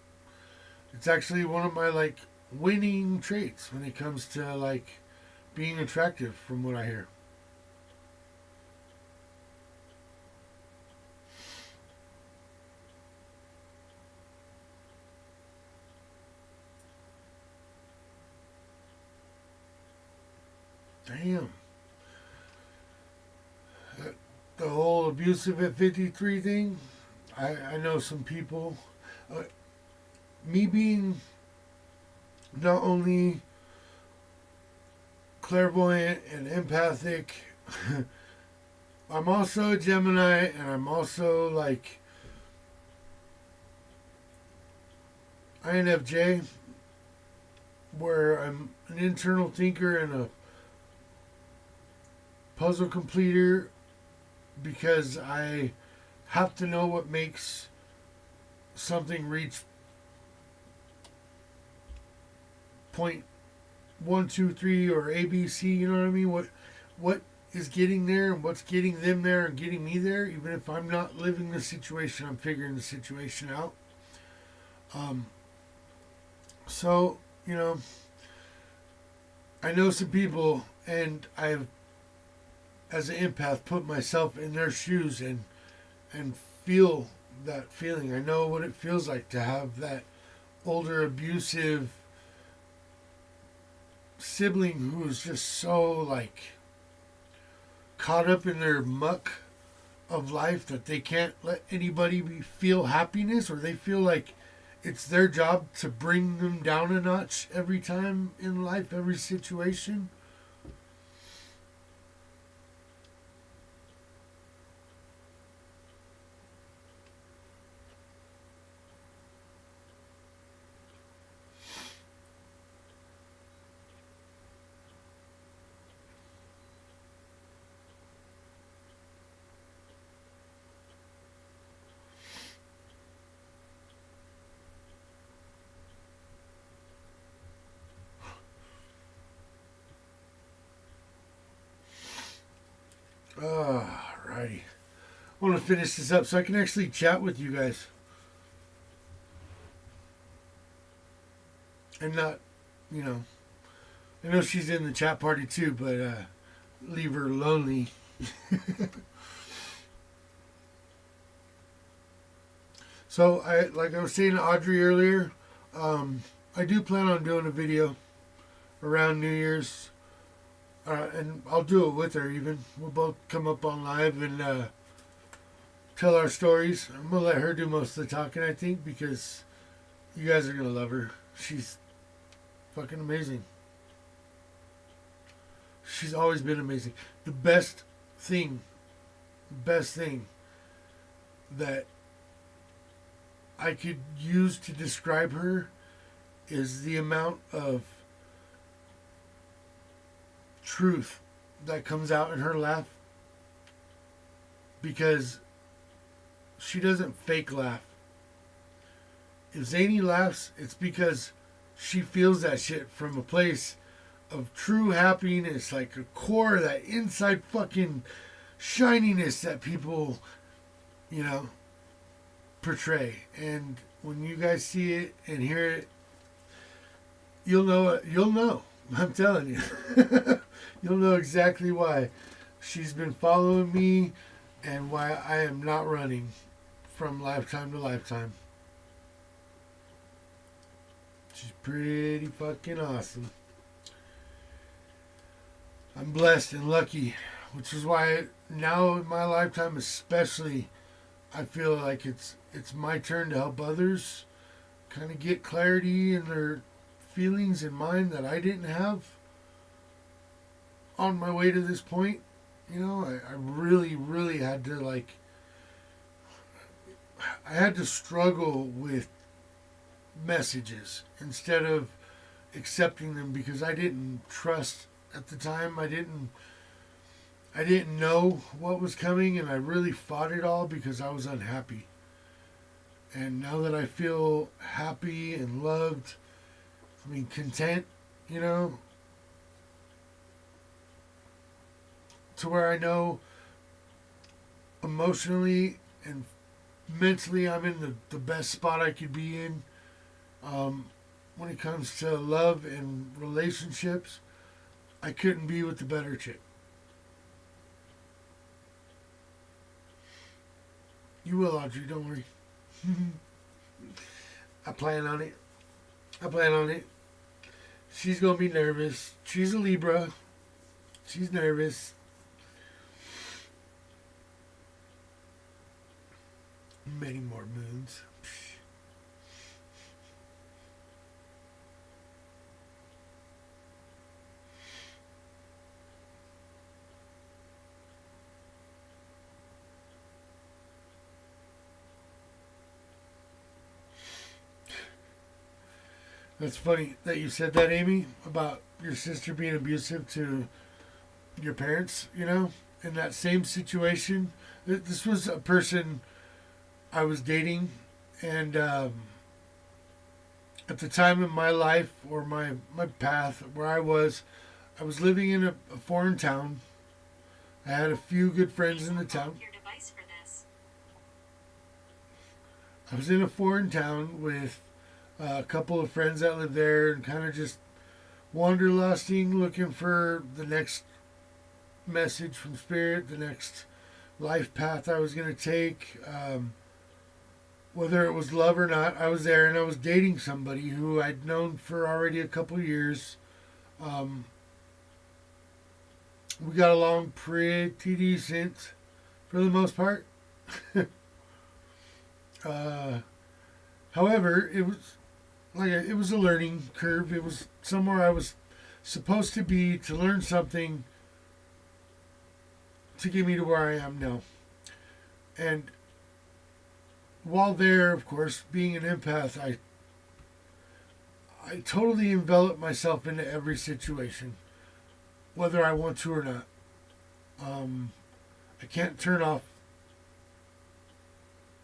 actually one of my like winning traits when it comes to like being attractive, from what I hear. Damn. The whole abusive at 53 thing, I know some people. Me being not only clairvoyant and empathic, I'm also a Gemini, and I'm also like INFJ, where I'm an internal thinker and a puzzle completer, because I have to know what makes something reach point 1, 2, 3 or ABC. You know what I mean? What is getting there, and what's getting them there and getting me there. Even if I'm not living the situation, I'm figuring the situation out. So I know some people, and I've, as an empath, put myself in their shoes and feel that feeling. I know what it feels like to have that older abusive sibling who's just so like caught up in their muck of life that they can't let anybody feel happiness, or they feel like it's their job to bring them down a notch every time in life, every situation. Alrighty. I want to finish this up so I can actually chat with you guys. and not, you know, I know she's in the chat party too, but leave her lonely. So like I was saying to Audrey earlier, I do plan on doing a video around New Year's, and I'll do it with her even. We'll both come up on live and tell our stories. I'm gonna let her do most of the talking, I think, because you guys are gonna love her. She's fucking amazing. She's always been amazing. The best thing that I could use to describe her is the amount of truth that comes out in her laugh, because she doesn't fake laugh. If Zany laughs, it's because she feels that shit from a place of true happiness, like a core, that inside fucking shininess that people, you know, portray. And when you guys see it and hear it, you'll know it. You'll know. I'm telling you. You'll know exactly why she's been following me and why I am not running from lifetime to lifetime. She's pretty fucking awesome. I'm blessed and lucky, which is why now in my lifetime especially, I feel like it's my turn to help others kind of get clarity in their feelings and mind that I didn't have on my way to this point. You know, I really, really had to I had to struggle with messages instead of accepting them, because I didn't trust at the time. I didn't know what was coming, and I really fought it all because I was unhappy. And now that I feel happy and loved, I mean content, you know, to where I know emotionally and mentally I'm in the best spot I could be in. When it comes to love and relationships, I couldn't be with the better chick. You will, Audrey, don't worry. I plan on it. She's going to be nervous. She's a Libra. She's nervous. Many more moons. That's funny that you said that, Amy, about your sister being abusive to your parents, you know, in that same situation. This was a person I was dating, and at the time in my life, or my path, where I was living in a foreign town. I had a few good friends in the town. I was in a foreign town with a couple of friends that lived there, and kind of just wanderlusting, looking for the next message from Spirit, the next life path I was going to take. Whether it was love or not, I was there, and I was dating somebody who I'd known for already a couple of years. We got along pretty decent for the most part. However, it was a learning curve. It was somewhere I was supposed to be to learn something to get me to where I am now. And while there, of course, being an empath, I totally envelop myself into every situation, whether I want to or not. I can't turn off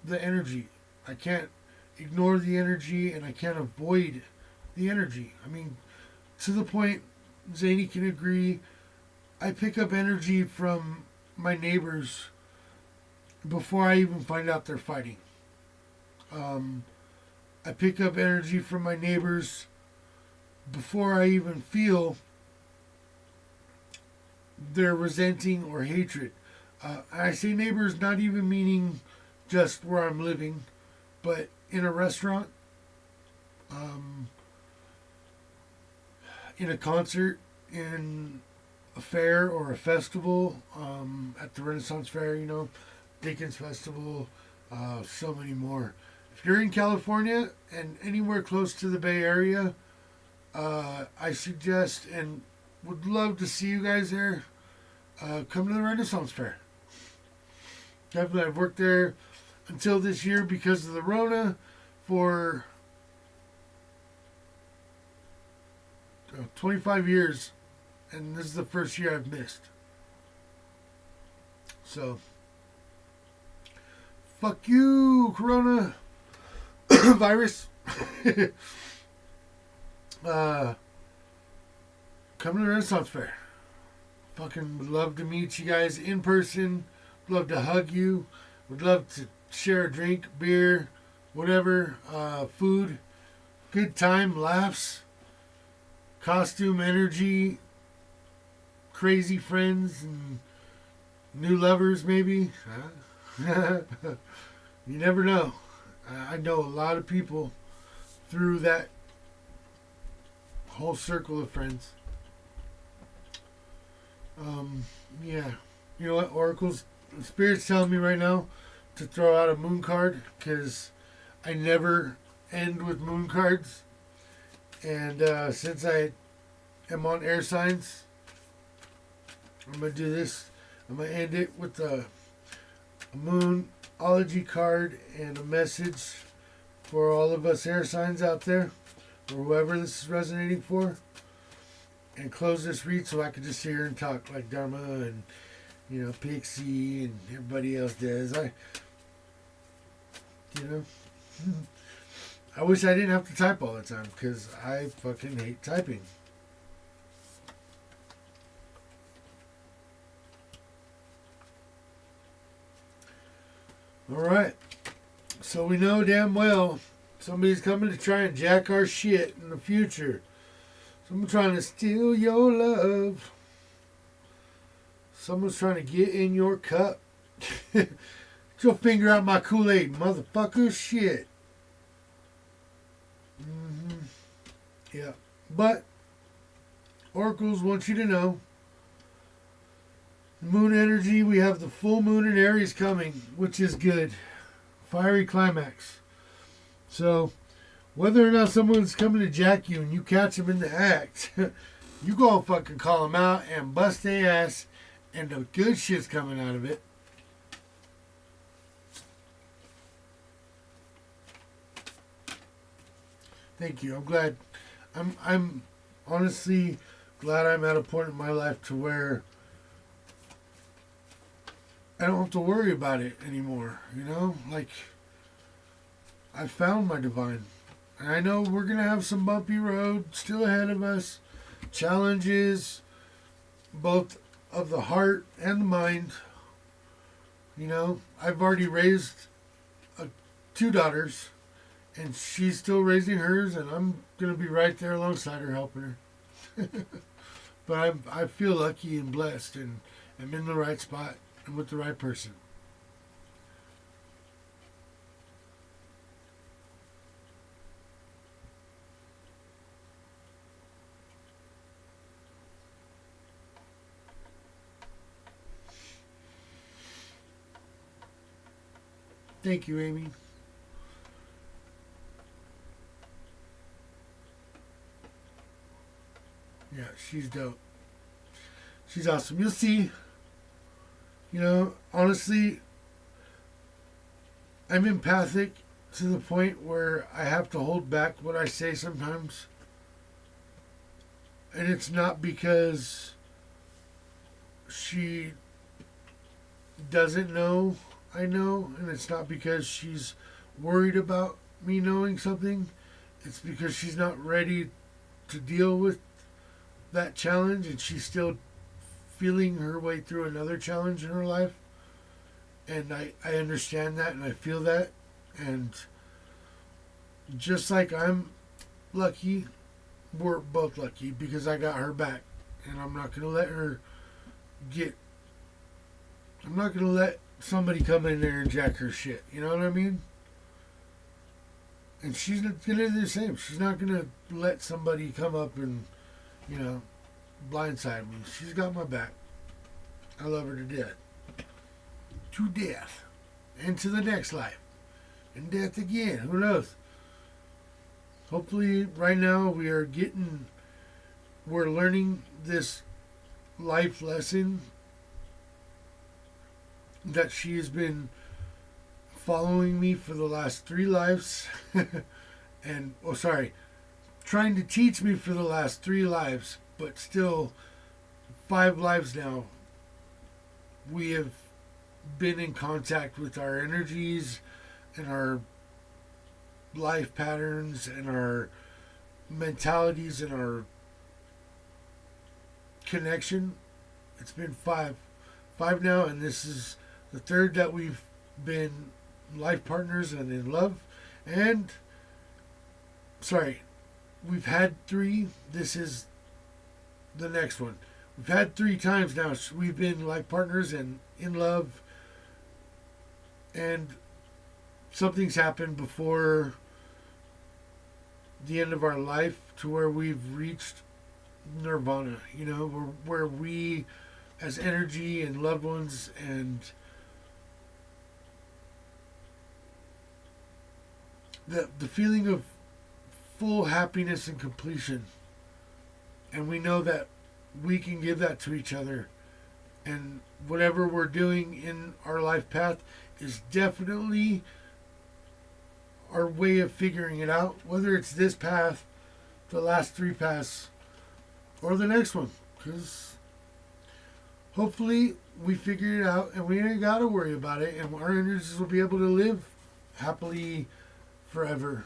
the energy. I can't ignore the energy, and I can't avoid the energy. I mean, to the point, Zany can agree, I pick up energy from my neighbors before I even find out they're fighting. I pick up energy from my neighbors before I even feel their resenting or hatred. I say neighbors not even meaning just where I'm living, but in a restaurant, um, in a concert, in a fair or a festival, at the Renaissance Fair, Dickens Festival, so many more. If you're in California and anywhere close to the Bay Area, I suggest and would love to see you guys there. Come to the Renaissance Fair. Definitely, I've worked there until this year because of the Rona for 25 years, and this is the first year I've missed. So, fuck you, Corona virus. Come to the Renaissance Fair. Fucking would love to meet you guys in person. Would love to hug you. Would love to share a drink, beer, whatever, food. Good time, laughs, costume, energy, crazy friends, and new lovers maybe. You never know. I know a lot of people through that whole circle of friends. Yeah. You know what? Oracle's Spirit's telling me right now to throw out a moon card because I never end with moon cards. And since I am on air signs, I'm going to do this. I'm going to end it with a moonology card and a message for all of us air signs out there, or whoever this is resonating for. And close this read so I can just sit here and talk like Dharma and, Pixie and everybody else does. I wish I didn't have to type all the time because I fucking hate typing. Alright. So we know damn well somebody's coming to try and jack our shit in the future. Someone's trying to steal your love. Someone's trying to get in your cup. Get your finger out my Kool-Aid, motherfucker. Shit. Yeah. But oracles want you to know, moon energy, we have the full moon in Aries coming, which is good. Fiery climax. So, whether or not someone's coming to jack you and you catch them in the act, you go and fucking call them out and bust their ass, and the good shit's coming out of it. Thank you. I'm glad. I'm honestly glad I'm at a point in my life to where I don't have to worry about it anymore. Like I found my divine. And I know we're going to have some bumpy road still ahead of us. Challenges, both of the heart and the mind. I've already raised 2 daughters. And she's still raising hers. And I'm going to be right there alongside her helping her. But I feel lucky and blessed. And I'm in the right spot. And with the right person. Thank you, Amy. Yeah, she's dope. She's awesome. You'll see. Honestly, I'm empathic to the point where I have to hold back what I say sometimes. And it's not because she doesn't know I know, and it's not because she's worried about me knowing something. It's because she's not ready to deal with that challenge, and she's still feeling her way through another challenge in her life. And I understand that, and I feel that. And just like I'm lucky we're both lucky because I got her back. And I'm not going to let her get... I'm not going to let somebody come in there and jack her shit. You know what I mean? And she's going to do the same. She's not going to let somebody come up and, blindside me. She's got my back. I love her to death. To death. And to the next life. And death again. Who knows? Hopefully right now we're learning this life lesson that she has been following me for the last 3 lives. And, trying to teach me for the last 3 lives, but still 5 lives now. We have been in contact with our energies and our life patterns and our mentalities and our connection. It's been 5 now, and this is the 3rd that we've been life partners and in love. And we've had 3. This is the next one. We've had 3 times now we've been life partners and in love, and something's happened before the end of our life to where we've reached nirvana, where we as energy and loved ones and the feeling of full happiness and completion. And we know that we can give that to each other. And whatever we're doing in our life path is definitely our way of figuring it out. Whether it's this path, the last 3 paths, or the next one. Because hopefully we figure it out and we ain't got to worry about it. And our energies will be able to live happily forever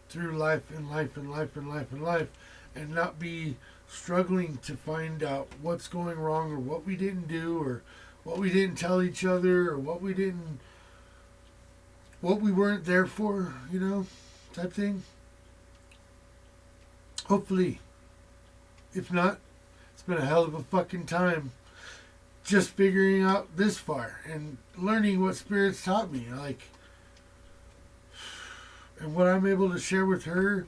through life and life and life and life and life, and not be struggling to find out what's going wrong or what we didn't do or what we didn't tell each other or what we weren't there for, type thing. Hopefully. If not, it's been a hell of a fucking time just figuring out this far and learning what spirits taught me. And what I'm able to share with her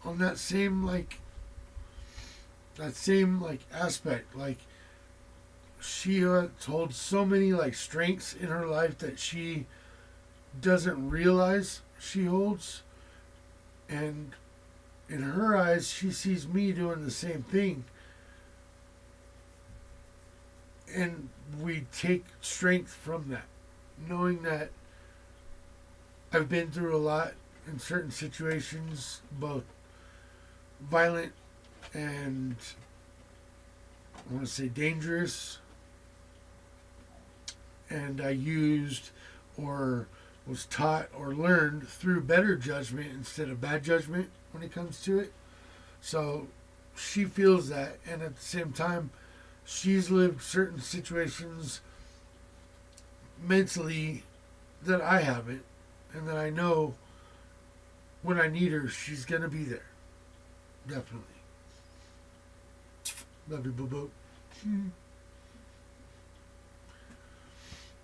on that same aspect. She holds so many strengths in her life that she doesn't realize she holds. And in her eyes, she sees me doing the same thing. And we take strength from that. Knowing that I've been through a lot in certain situations, both violent and I want to say dangerous. And I used or was taught or learned through better judgment instead of bad judgment when it comes to it. So she feels that, and at the same time, she's lived certain situations mentally that I haven't, and that I know when I need her, she's going to be there. Definitely. Love you, boo-boo.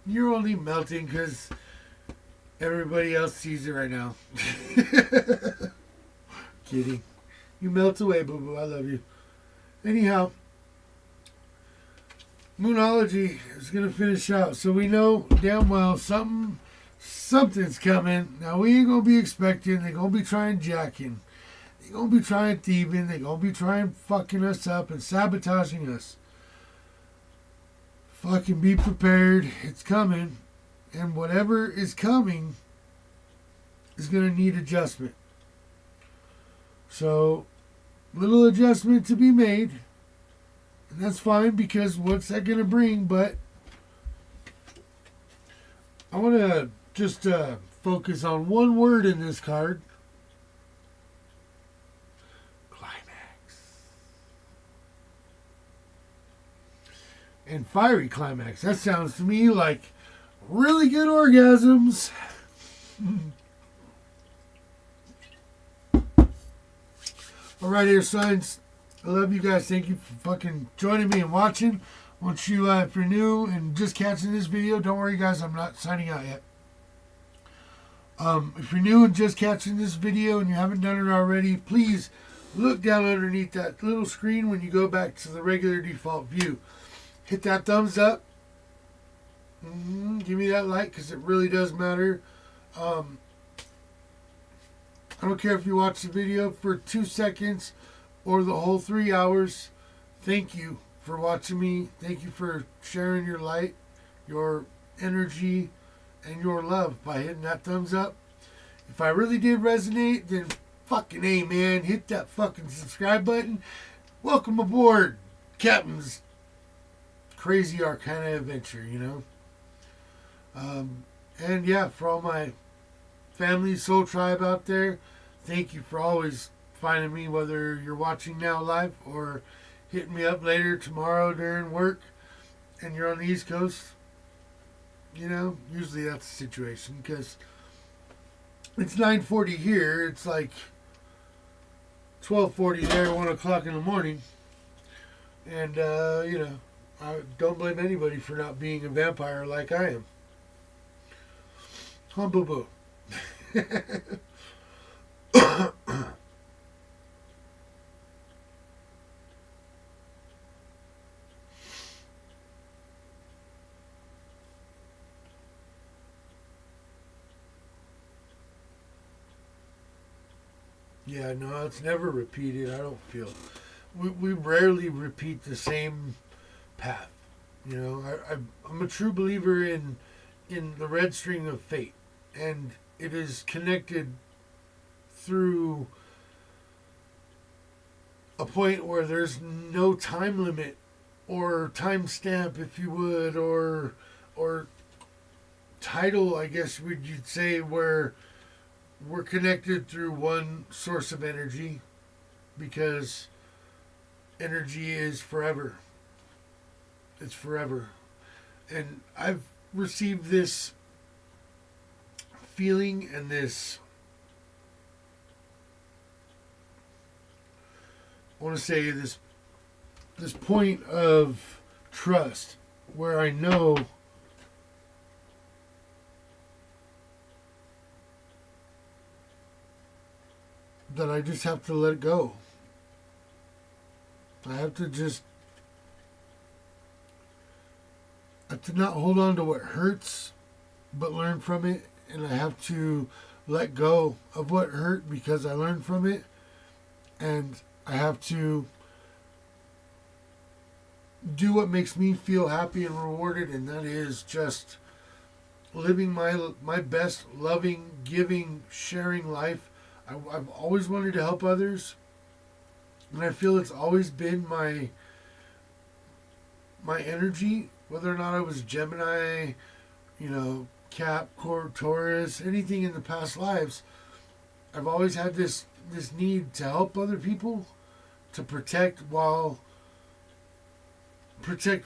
You're only melting because everybody else sees it right now. Kidding. You melt away, boo-boo. I love you. Anyhow, Moonology is going to finish out. So we know damn well something's coming. Now, we ain't going to be expecting. They're going to be trying jacking. They're going to be trying thieving. They're going to be trying fucking us up and sabotaging us. Fucking be prepared. It's coming. And whatever is coming is going to need adjustment. So, little adjustment to be made. And that's fine, because what's that going to bring? But I want to just focus on one word in this card. Climax. And fiery climax. That sounds to me like really good orgasms. Alright, air signs. I love you guys. Thank you for fucking joining me and watching. Once you, if you're new and just catching this video, don't worry, guys. I'm not signing out yet. If you're new and just catching this video and you haven't done it already, please look down underneath that little screen when you go back to the regular default view. Hit that thumbs up. Give me that like because it really does matter. I don't care if you watch the video for 2 seconds or the whole 3 hours. Thank you for watching me. Thank you for sharing your light, your energy, and your love by hitting that thumbs up. If I really did resonate, then fucking A, man. Hit that fucking subscribe button. Welcome aboard, Captain's crazy Arcana adventure, you know. And yeah, for all my family, soul tribe out there, thank you for always finding me, whether you're watching now live or hitting me up later tomorrow during work and you're on the East Coast. You know, usually that's the situation because it's 9:40 here. It's like 12:40 there, 1 o'clock in the morning. And, you know, I don't blame anybody for not being a vampire like I am. Huh, boo-boo. Yeah, no, it's never repeated, I don't feel. We rarely repeat the same path. You know, I'm a true believer in the red string of fate. And it is connected through a point where there's no time limit or time stamp, if you would, or title, I guess you'd say, where we're connected through one source of energy, because energy is forever. It's forever. And I've received this feeling and this, I want to say this point of trust where I know that I just have to let it go. I have to not hold on to what hurts, but learn from it. And I have to let go of what hurt because I learned from it. And I have to do what makes me feel happy and rewarded. And that is just living my best, loving, giving, sharing life. I've always wanted to help others. And I feel it's always been my energy, whether or not I was Gemini, you know, Cap, Taurus, anything in the past lives. I've always had this need to help other people, to protect while producing,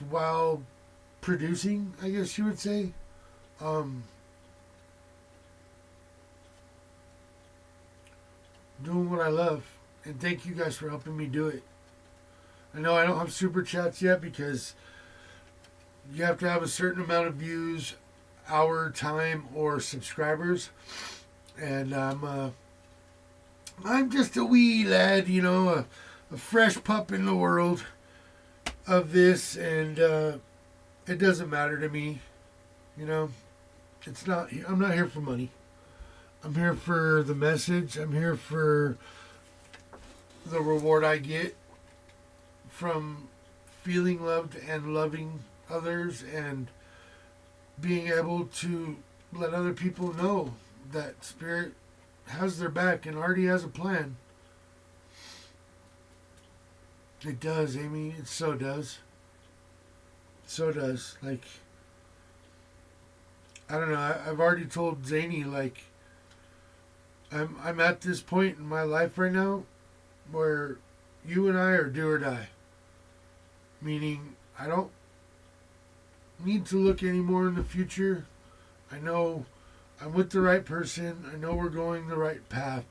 I guess you would say. Doing what I love. And thank you guys for helping me do it. I know I don't have super chats yet because you have to have a certain amount of views, hour, time, or subscribers. And I'm just a wee lad, you know, a fresh pup in the world of this, and it doesn't matter to me, you know. I'm not here for money. I'm here for the message. I'm here for the reward I get from feeling loved and loving others, and being able to let other people know that Spirit has their back and already has a plan. It does, Amy. It so does. So does. Like, I don't know. I've already told Zany, like, I'm at this point in my life right now where you and I are do or die. Meaning, I don't need to look anymore in the future. I know I'm with the right person. I know we're going the right path.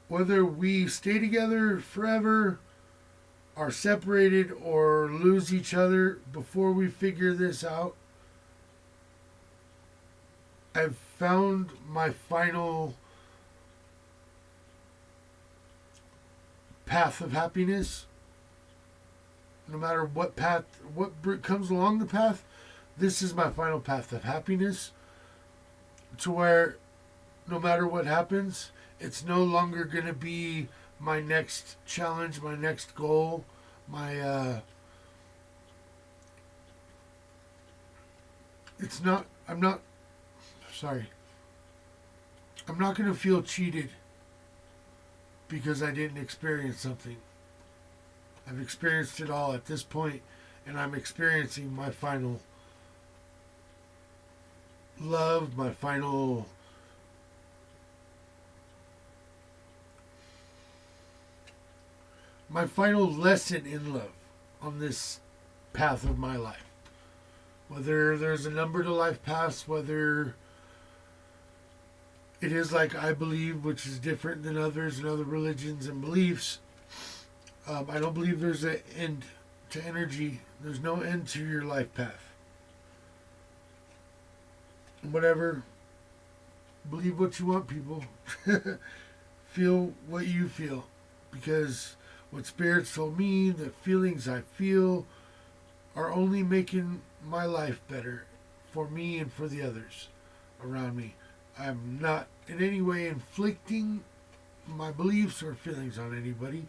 whether we stay together forever, are separated, or lose each other before we figure this out, I've found my final path of happiness. No matter what path, what comes along the path, this is my final path of happiness. To where no matter what happens, it's no longer going to be my next challenge, my next goal, it's not, I'm not going to feel cheated because I didn't experience something. I've experienced it all at this point, and I'm experiencing my final love, my final lesson in love on this path of my life. Whether there's a number to life paths, whether it is like I believe, which is different than others and other religions and beliefs. I don't believe there's an end to energy. There's no end to your life path. Whatever. Believe what you want, people. Feel what you feel. Because what spirits told me, the feelings I feel, are only making my life better for me and for the others around me. I'm not in any way inflicting my beliefs or feelings on anybody.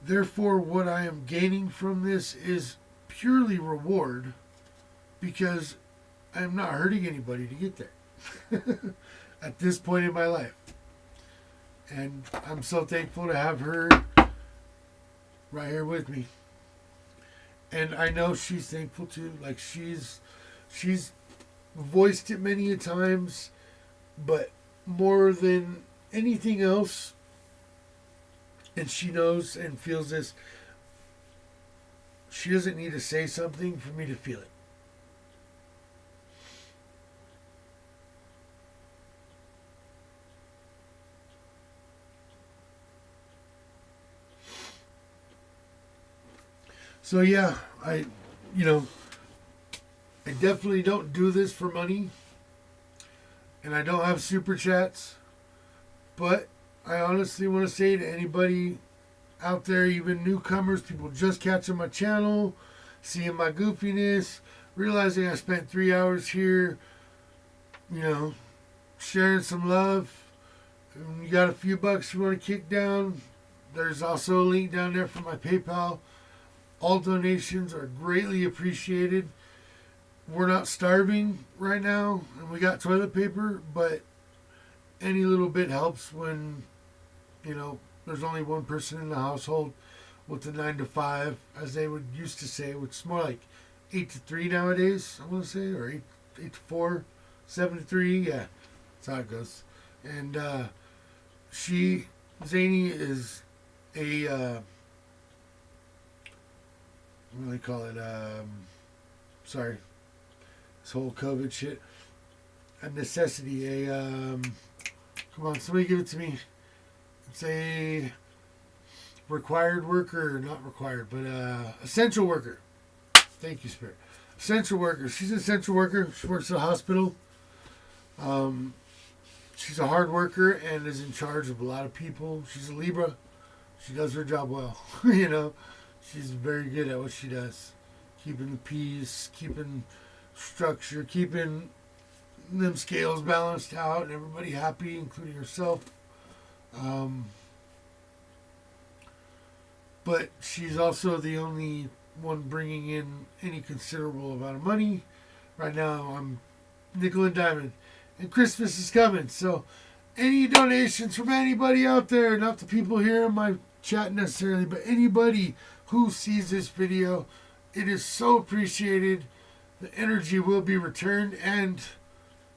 Therefore, what I am gaining from this is purely reward, because I am not hurting anybody to get there at this point in my life. And I'm so thankful to have her right here with me. And I know she's thankful too. Like she's voiced it many a times, but more than anything else, and she knows and feels this, she doesn't need to say something for me to feel it. So yeah, I definitely don't do this for money, and I don't have super chats, but I honestly want to say to anybody out there, even newcomers, people just catching my channel, seeing my goofiness, realizing I spent 3 hours here, sharing some love. And you got a few bucks you want to kick down, there's also a link down there for my PayPal. All donations are greatly appreciated. We're not starving right now, and we got toilet paper, but any little bit helps when, there's only one person in the household with the 9 to 5, as they would used to say, which is more like 8 to 3 nowadays, I want to say, or 8 to 4, 7 to 3, yeah, that's how it goes. And Zany is a, what do they call it? Sorry, this whole COVID shit. A necessity. Come on, somebody give it to me. It's a required worker, not required, but essential worker. Thank you, Spirit. Essential worker. She's an essential worker. She works at a hospital. She's a hard worker and is in charge of a lot of people. She's a Libra. She does her job well. She's very good at what she does. Keeping the peace, keeping structure, keeping them scales balanced out and everybody happy, including herself. But she's also the only one bringing in any considerable amount of money. Right now, I'm nickel and diamond. And Christmas is coming. So any donations from anybody out there, not the people here in my chat necessarily, but anybody who sees this video, it is so appreciated. The energy will be returned. And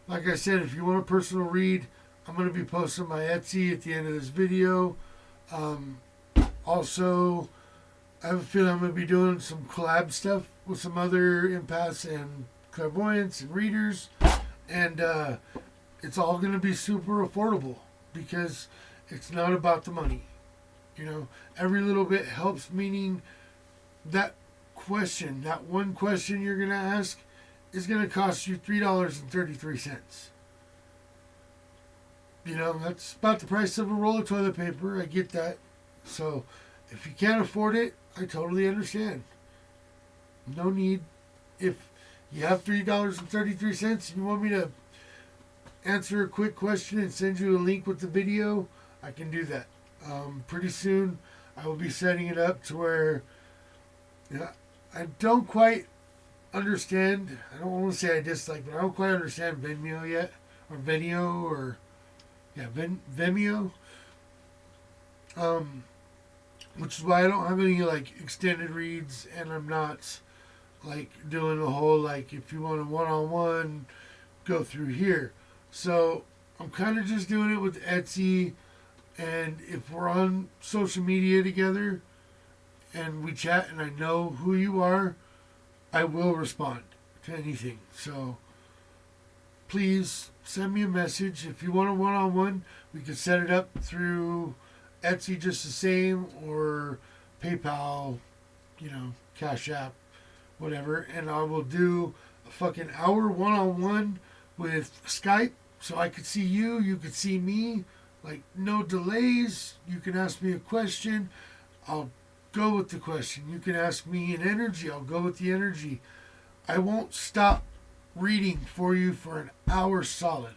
like I said, if you want a personal read, I'm going to be posting my Etsy at the end of this video. Also, I have a feeling I'm going to be doing some collab stuff with some other empaths and clairvoyants and readers. And it's all going to be super affordable, because It's not about the money. You know, every little bit helps, meaning that question, that one question you're going to ask is going to cost you $3.33. You know, that's about the price of a roll of toilet paper. I get that. So if you can't afford it, I totally understand. No need. If you have $3.33 and you want me to answer a quick question and send you a link with the video, I can do that. Pretty soon I will be setting it up to where, you know, I don't quite understand. I don't want to say I dislike, but I don't quite understand Vimeo yet, or Venio, or Vimeo. Which is why I don't have any like extended reads, and I'm not like doing the whole like if you want a one-on-one, go through here. So I'm kind of just doing it with Etsy, and if we're on social media together and we chat and I know who you are, I will respond to anything. So please send me a message. If you want a one-on-one, we can set it up through Etsy just the same, or PayPal, you know, Cash App, whatever. And I will do a fucking hour one-on-one with Skype, so I could see you, you could see me, like no delays. You can ask me a question, I'll go with the question. You can ask me an energy, I'll go with the energy. I won't stop reading for you for an hour solid.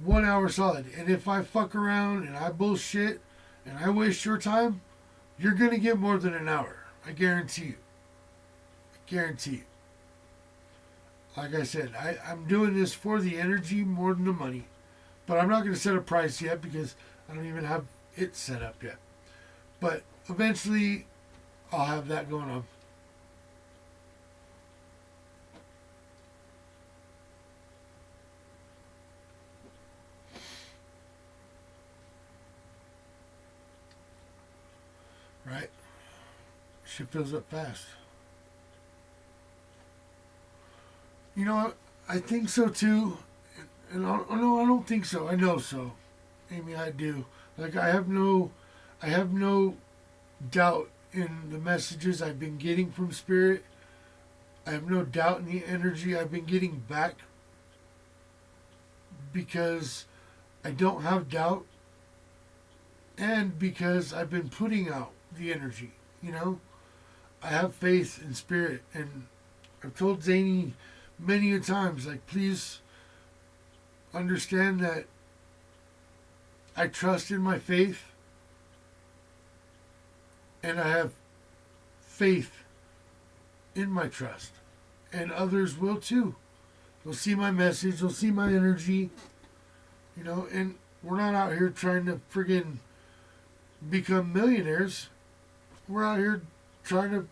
1 hour solid. And if I fuck around and I bullshit and I waste your time, you're going to get more than an hour. I guarantee you. I guarantee you. Like I said, I'm doing this for the energy more than the money. But I'm not going to set a price yet because I don't even have it set up yet. But eventually, I'll have that going on. Right? Shit fills up fast. You know what? I think so too. And no, I don't think so. I know so. Amy, I do. Like I have no doubt in the messages I've been getting from Spirit. I have no doubt in the energy I've been getting back, because I don't have doubt, and because I've been putting out the energy, you know? I have faith in Spirit, and I've told Zany many a times, like, please understand that I trust in my faith, and I have faith in my trust, and others will too. They'll see my message, they'll see my energy, you know, and we're not out here trying to friggin' become millionaires. We're out here trying to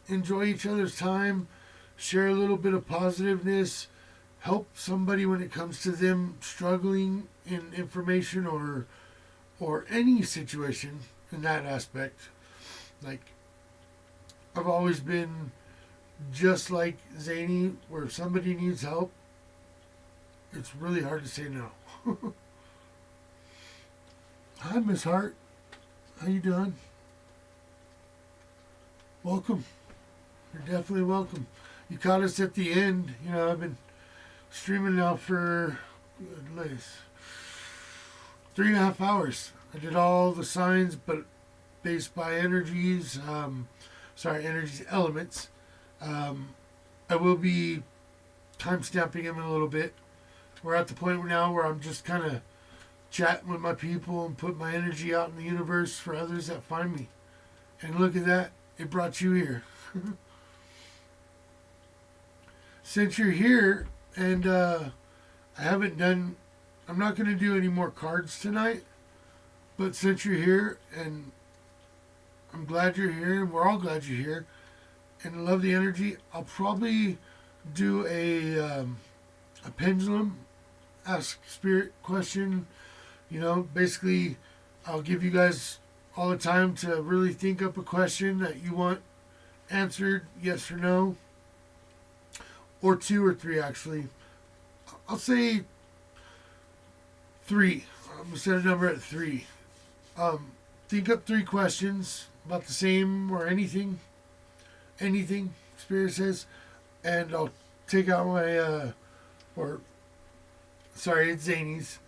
enjoy each other's time, share a little bit of positiveness, help somebody when it comes to them struggling in information or any situation in that aspect. Like, I've always been just like Zany, where if somebody needs help, it's really hard to say no. Hi, Miss Hart. How you doing? Welcome. You're definitely welcome. You caught us at the end. You know, I've been streaming now for, good lace, 3.5 hours. I did all the signs, but based by energies, energies, elements. I will be time stamping them a little bit. We're at the point now where I'm just kind of chatting with my people and put my energy out in the universe for others that find me. And look at that, it brought you here. Since you're here, and I'm not going to do any more cards tonight, but since you're here, and I'm glad you're here, and we're all glad you're here, and I love the energy, I'll probably do a pendulum, ask Spirit question. You know, basically, I'll give you guys all the time to really think up a question that you want answered, yes or no, or 2 or 3 actually. I'll say 3. I'm going to set a number at 3. Think up 3 questions about the same or anything. Anything, Spirit says. And I'll take out my, it's Zany's.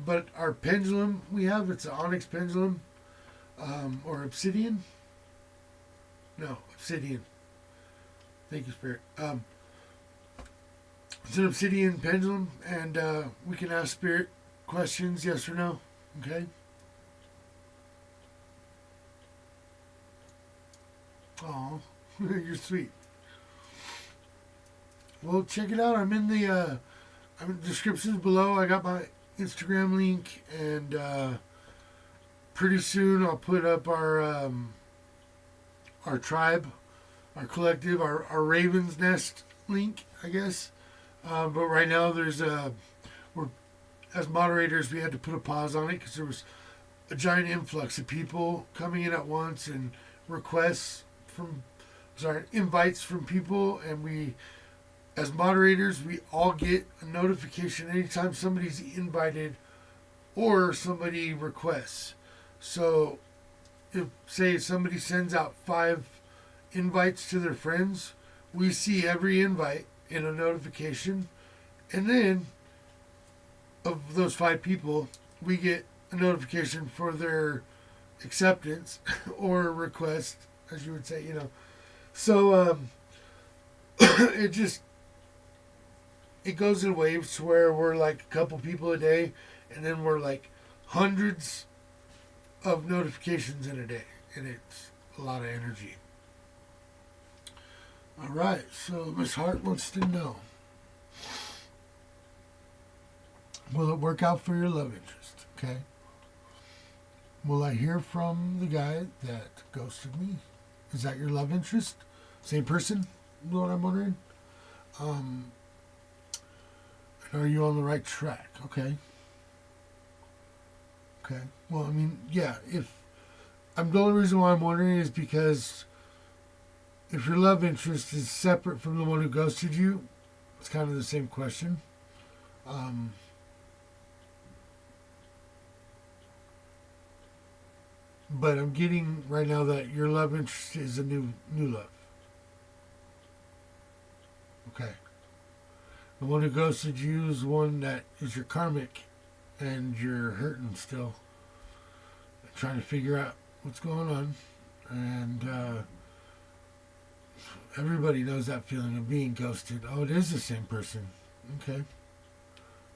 But our pendulum we have, it's an onyx pendulum. Or obsidian. No, obsidian. Thank you, Spirit. It's an obsidian pendulum, and we can ask Spirit questions, yes or no. Okay? Oh, you're sweet. Well, check it out. I'm in the descriptions below. I got my Instagram link, and pretty soon I'll put up our tribe, our collective, our Raven's Nest link, I guess. But right now we're as moderators, we had to put a pause on it because there was a giant influx of people coming in at once and invites from people, and we, as moderators, we all get a notification anytime somebody's invited or somebody requests. So if, say, somebody sends out 5 invites to their friends, we see every invite in a notification, and then of those 5 people, we get a notification for their acceptance or request, as you would say, So it goes in waves to where we're like a couple people a day, and then we're like hundreds of notifications in a day, and it's a lot of energy. All right, so Miss Hart wants to know, will it work out for your love interest? Okay. Will I hear from the guy that ghosted me? Is that your love interest? Same person? You know what I'm wondering? Are you on the right track? Okay. Okay. Well, I mean, yeah, the only reason why I'm wondering is because if your love interest is separate from the one who ghosted you, it's kind of the same question. But I'm getting right now that your love interest is a new love. Okay. The one who ghosted you is one that is your karmic, and you're hurting still, trying to figure out what's going on. And everybody knows that feeling of being ghosted. Oh, it is the same person. Okay.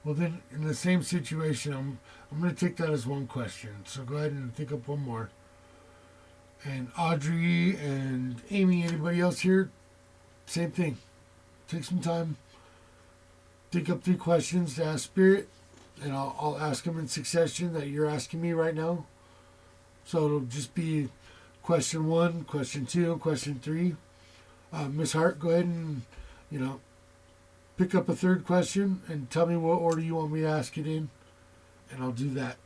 Well, then, in the same situation, I'm going to take that as one question. So go ahead and think up one more. And Audrey and Amy, anybody else here? Same thing. Take some time. Think up 3 questions to ask Spirit. And I'll ask them in succession that you're asking me right now. So it'll just be question 1, question 2, and question 3. Miss Hart, go ahead and, pick up a 3rd question and tell me what order you want me to ask it in, and I'll do that.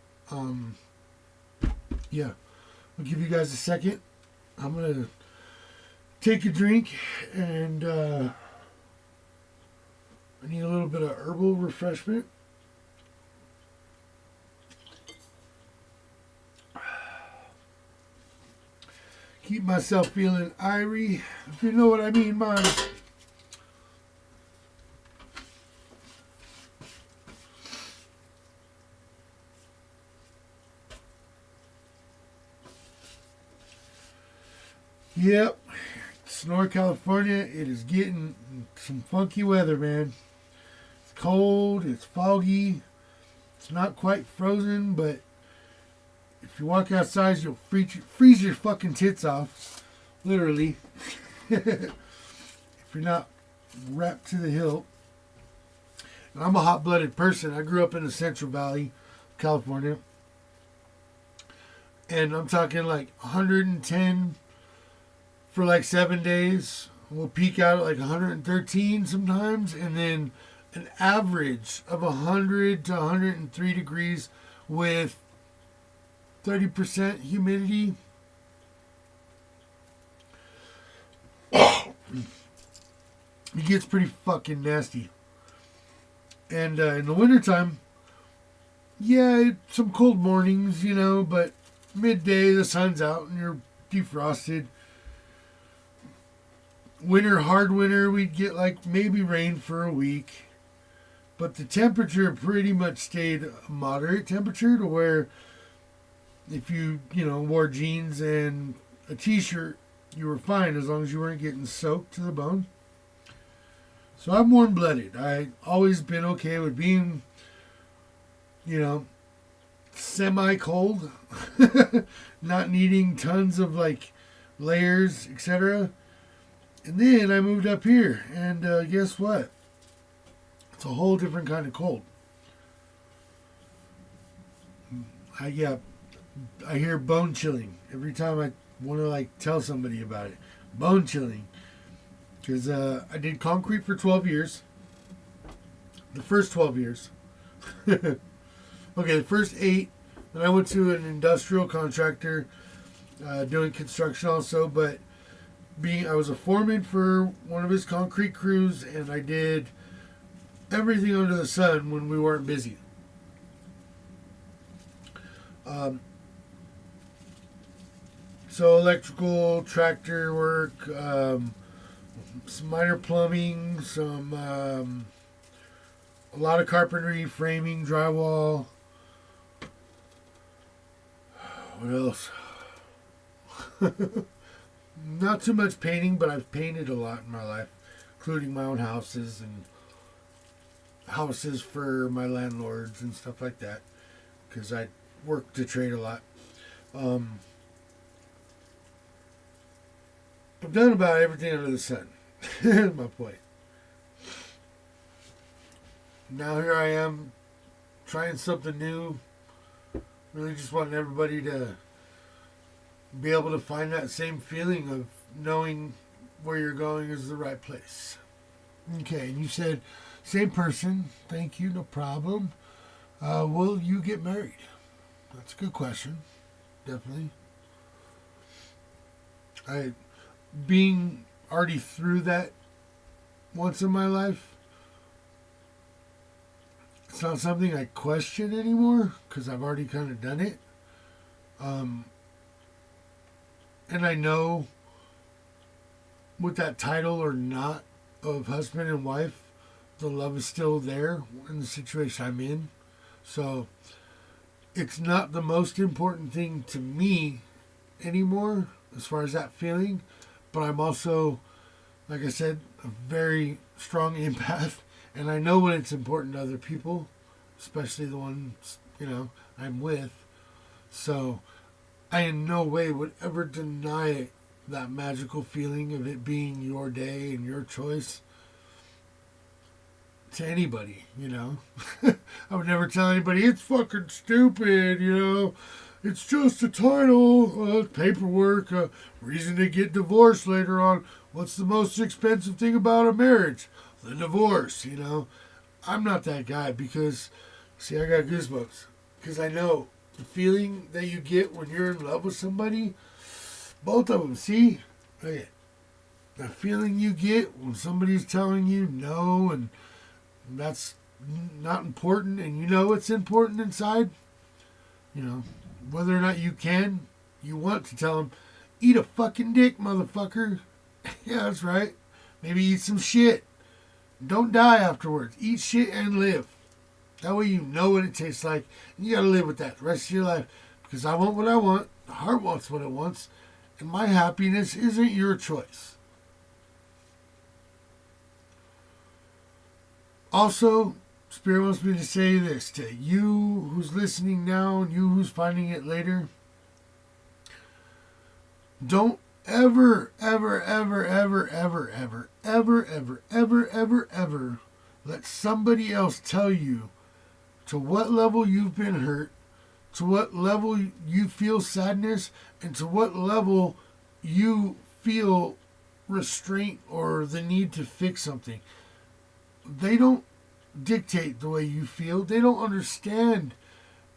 Yeah, I'll give you guys a second. I'm gonna take a drink, and I need a little bit of herbal refreshment. Keep myself feeling irie, if you know what I mean, man. Yep, Sonora, California, it is getting some funky weather, man. It's cold, it's foggy, it's not quite frozen, but if you walk outside, you'll freeze your fucking tits off, literally. If you're not wrapped to the hilt. And I'm a hot-blooded person. I grew up in the Central Valley, California. And I'm talking like 110 for like 7 days. We'll peak out at like 113 sometimes, and then an average of 100 to 103 degrees with 30% humidity. It gets pretty fucking nasty. And in the wintertime, Yeah, some cold mornings, but midday the sun's out and you're defrosted. Winter, hard winter, we'd get like maybe rain for a week. But the temperature pretty much stayed a moderate temperature to where if you, wore jeans and a t-shirt, you were fine as long as you weren't getting soaked to the bone. So I'm warm-blooded. I've always been okay with being, semi-cold, not needing tons of like layers, etc. And then I moved up here, and guess what? It's a whole different kind of cold. I hear bone chilling every time I want to like tell somebody about it. Bone chilling, because I did concrete for 12 years. The first 12 years. Okay, the first 8. Then I went to an industrial contractor doing construction also, but I was a foreman for one of his concrete crews, and I did everything under the sun when we weren't busy. So electrical, tractor work, some minor plumbing, a lot of carpentry, framing, drywall. What else? Not too much painting, but I've painted a lot in my life, including my own houses and houses for my landlords and stuff like that, because I work the trade a lot. I've done about everything under the sun. That's my point. Now here I am, trying something new. Really just wanting everybody to be able to find that same feeling of knowing where you're going is the right place. Okay, and you said, same person, thank you, no problem. Will you get married? That's a good question, definitely. Being already through that once in my life, it's not something I question anymore because I've already kind of done it. And I know with that title or not of husband and wife, the love is still there in the situation I'm in. So it's not the most important thing to me anymore as far as that feeling. But I'm also, like I said, a very strong empath. And I know when it's important to other people, especially the ones, I'm with. So I in no way would ever deny that magical feeling of it being your day and your choice to anybody, I would never tell anybody, it's fucking stupid, It's just a title, paperwork, a reason to get divorced later on. What's the most expensive thing about a marriage? The divorce, I'm not that guy because, see, I got goosebumps. Because I know the feeling that you get when you're in love with somebody, both of them, see? Okay. The feeling you get when somebody's telling you no and that's not important and it's important inside, whether or not you want to tell them, eat a fucking dick, motherfucker. Yeah, that's right. Maybe eat some shit. Don't die afterwards. Eat shit and live. That way you know what it tastes like. And you gotta live with that the rest of your life. Because I want what I want. The heart wants what it wants. And my happiness isn't your choice. Also, Spirit wants me to say this to you who's listening now and you who's finding it later. Don't ever, ever, ever, ever, ever, ever, ever, ever, ever, ever, ever let somebody else tell you to what level you've been hurt, to what level you feel sadness, and to what level you feel restraint or the need to fix something. They don't dictate the way you feel. They don't understand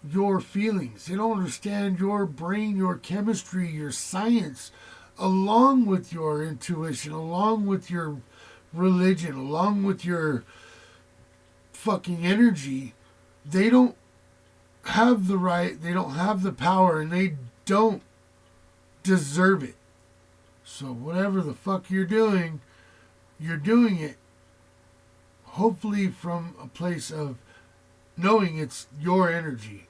your feelings. They don't understand your brain, your chemistry, your science, along with your intuition, along with your religion, along with your fucking energy. They don't have the right, they don't have the power, and they don't deserve it. So whatever the fuck you're doing it hopefully from a place of knowing it's your energy.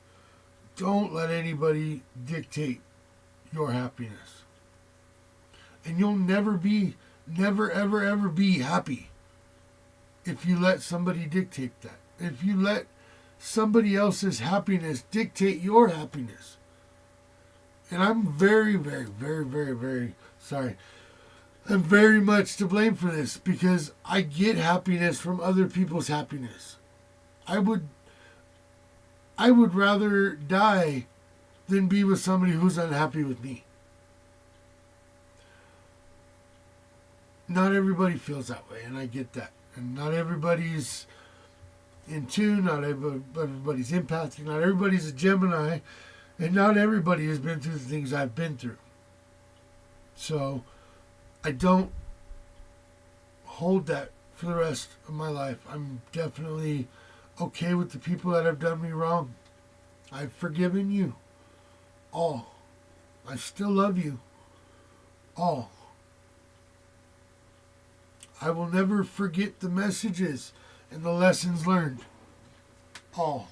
Don't let anybody dictate your happiness. And you'll never ever, ever be happy if you let somebody dictate that. If you let somebody else's happiness dictate your happiness. And I'm very, very, very, very, very sorry. I'm very much to blame for this because I get happiness from other people's happiness. I would rather die than be with somebody who's unhappy with me. Not everybody feels that way, and I get that. And not everybody's in tune, not everybody's empathic, not everybody's a Gemini, and not everybody has been through the things I've been through. So I don't hold that for the rest of my life. I'm definitely okay with the people that have done me wrong. I've forgiven you all. I still love you all. I will never forget the messages and the lessons learned. All.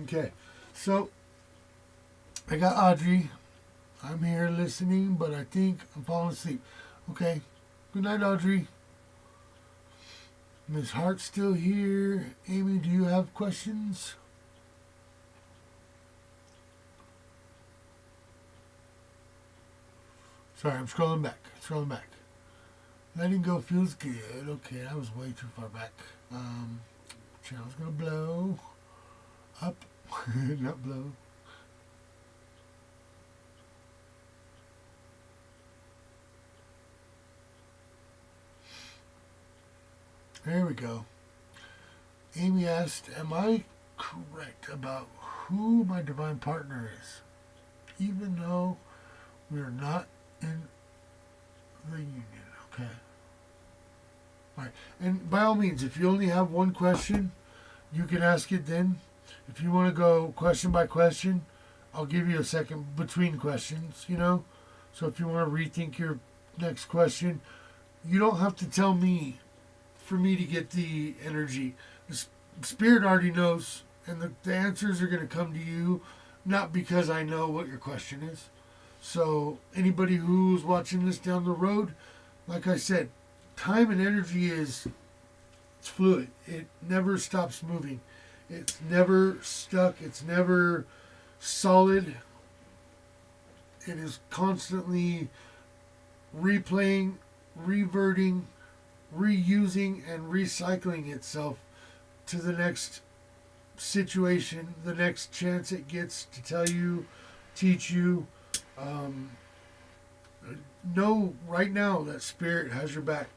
Okay. So, I got Audrey. I'm here listening, but I think I'm falling asleep. Okay. Good night, Audrey. Miss Hart's still here. Amy, do you have questions? Sorry, I'm scrolling back. Letting go feels good. Okay, I was way too far back. Channel's gonna blow up, not blow. There we go. Amy asked, am I correct about who my divine partner is? Even though we're not in the union. Okay. All right. And by all means, if you only have one question, you can ask it then. If you want to go question by question, I'll give you a second between questions, So if you want to rethink your next question, you don't have to tell me for me to get the energy. The Spirit already knows, and the answers are going to come to you, not because I know what your question is. So anybody who's watching this down the road, like I said, time and energy it's fluid. It never stops moving. It's never stuck. It's never solid. It is constantly replaying, reverting, reusing, and recycling itself to the next situation, the next chance it gets to tell you, teach you. Know right now that Spirit has your back.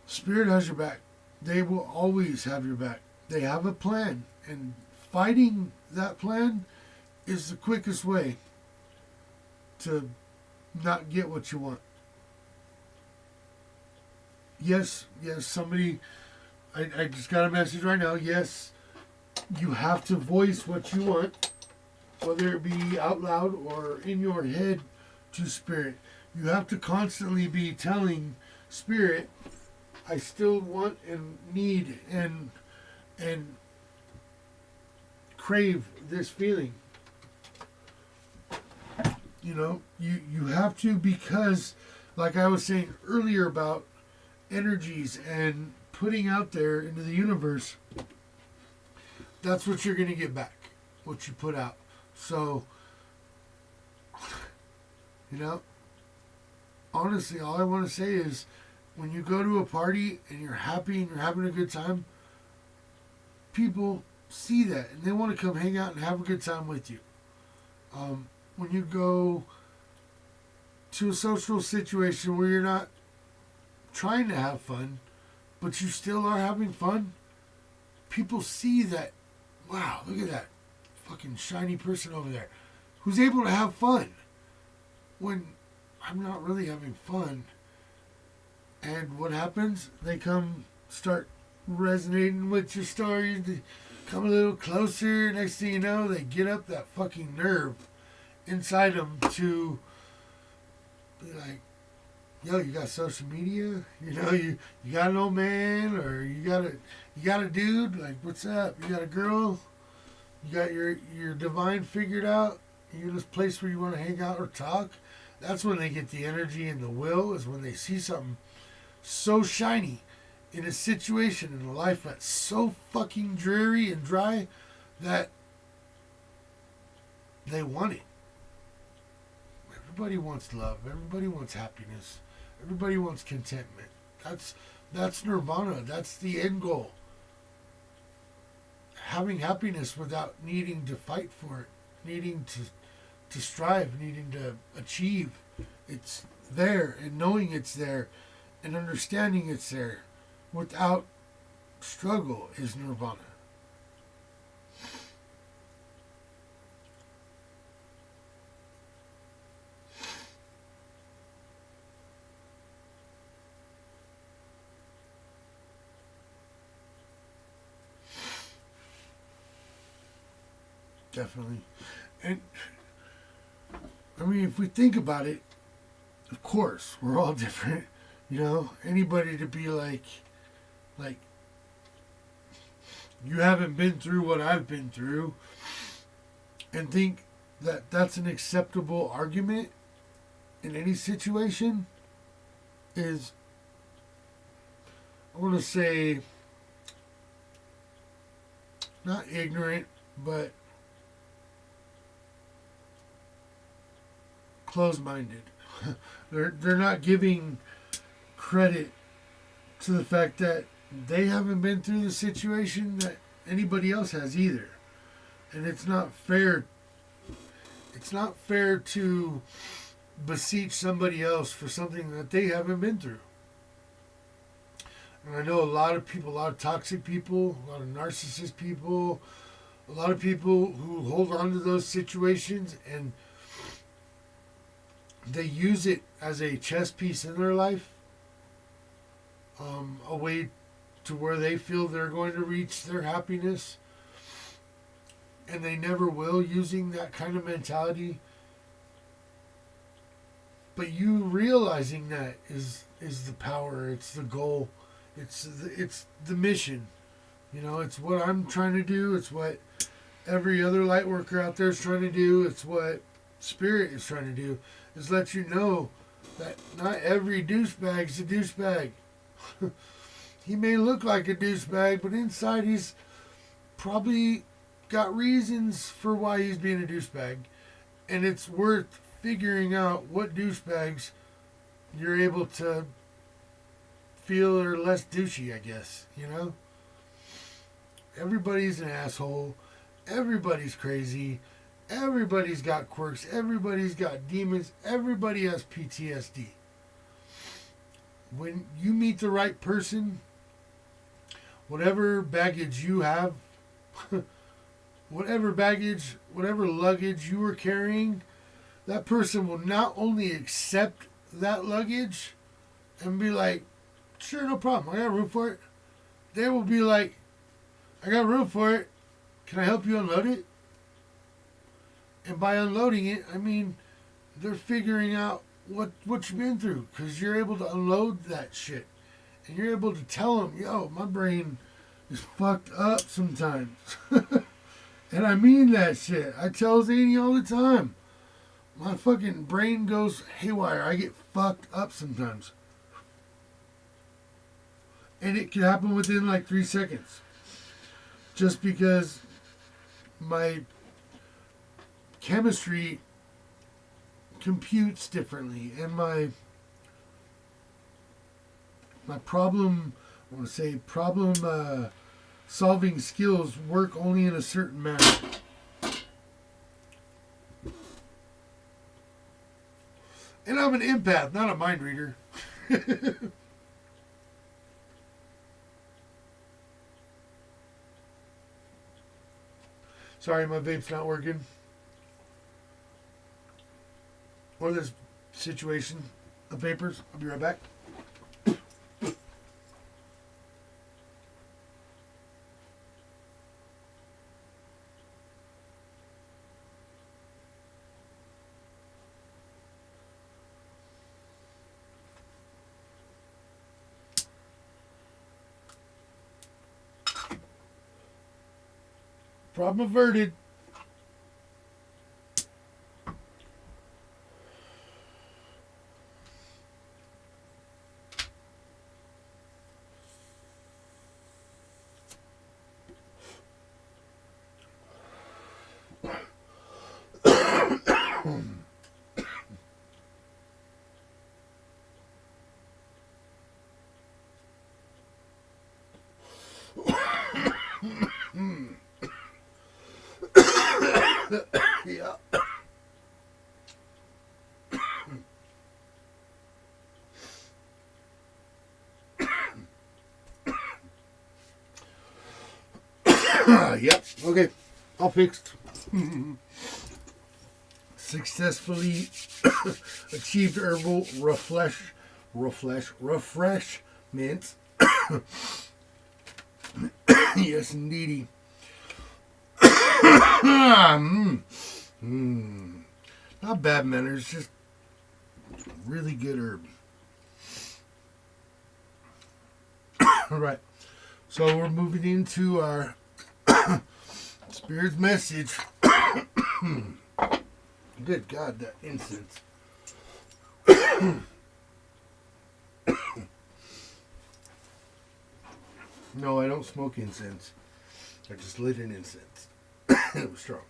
Spirit has your back. They will always have your back. They have a plan, and fighting that plan is the quickest way to not get what you want. Yes, somebody, I just got a message right now. Yes, you have to voice what you want, whether it be out loud or in your head to Spirit. You have to constantly be telling Spirit, I still want and need and crave this feeling. You have to, because like I was saying earlier about energies and putting out there into the universe, that's what you're going to get back, what you put out. So, honestly, all I want to say is when you go to a party and you're happy and you're having a good time, people see that and they want to come hang out and have a good time with you. When you go to a social situation where you're not trying to have fun, but you still are having fun, people see that, wow, look at that fucking shiny person over there who's able to have fun when I'm not really having fun. And what happens? They come start resonating with your story. They come a little closer. Next thing you know, they get up that fucking nerve inside them to be like, yo, you got social media? You got an old man, or you got a dude? Like, what's up? You got a girl? You got your divine figured out? You in this place where you want to hang out or talk? That's when they get the energy and the will, is when they see something so shiny in a situation in a life that's so fucking dreary and dry that they want it. Everybody wants love. Everybody wants happiness. Everybody wants contentment. That's nirvana. That's the end goal. Having happiness without needing to fight for it, needing to strive, needing to achieve. It's there, and knowing it's there, and understanding it's there without struggle is nirvana. Definitely. And I mean, if we think about it, of course, we're all different. Anybody to be like, you haven't been through what I've been through, and think that that's an acceptable argument in any situation is, I want to say, not ignorant, but closed-minded. They're not giving credit to the fact that they haven't been through the situation that anybody else has either. And it's not fair. It's not fair to beseech somebody else for something that they haven't been through. And I know a lot of people, a lot of toxic people, a lot of narcissist people, a lot of people who hold on to those situations and they use it as a chess piece in their life, a way to where they feel they're going to reach their happiness, and they never will, using that kind of mentality. But you realizing that is the power. It's the goal. It's the mission. It's what I'm trying to do. It's what every other light worker out there is trying to do. It's what Spirit is trying to do. Is let you know that not every douchebag's a douchebag. He may look like a douchebag, but inside he's probably got reasons for why he's being a douchebag. And it's worth figuring out what douchebags you're able to feel are less douchey, I guess. Everybody's an asshole. Everybody's crazy. Everybody's got quirks. Everybody's got demons. Everybody has PTSD. When you meet the right person, whatever baggage you have, whatever luggage you are carrying, that person will not only accept that luggage and be like, sure, no problem, I got room for it. They will be like, I got room for it. Can I help you unload it? And by unloading it, I mean they're figuring out what you've been through, because you're able to unload that shit. And you're able to tell them, yo, my brain is fucked up sometimes. And I mean that shit. I tell Zany all the time. My fucking brain goes haywire. I get fucked up sometimes. And it can happen within like 3 seconds. Just because my chemistry computes differently, and my problem solving skills work only in a certain manner. And I'm an empath, not a mind reader. Sorry, my vape's not working. Or this situation of vapors. I'll be right back. Problem averted. Yeah. Yep. Okay. All fixed. Successfully achieved herbal refreshment. Yes, indeedy. Not bad manners, just really good herb. All right. So we're moving into our Spirit's message. Good God, that incense. No, I don't smoke incense. I just lit an incense. It was strong.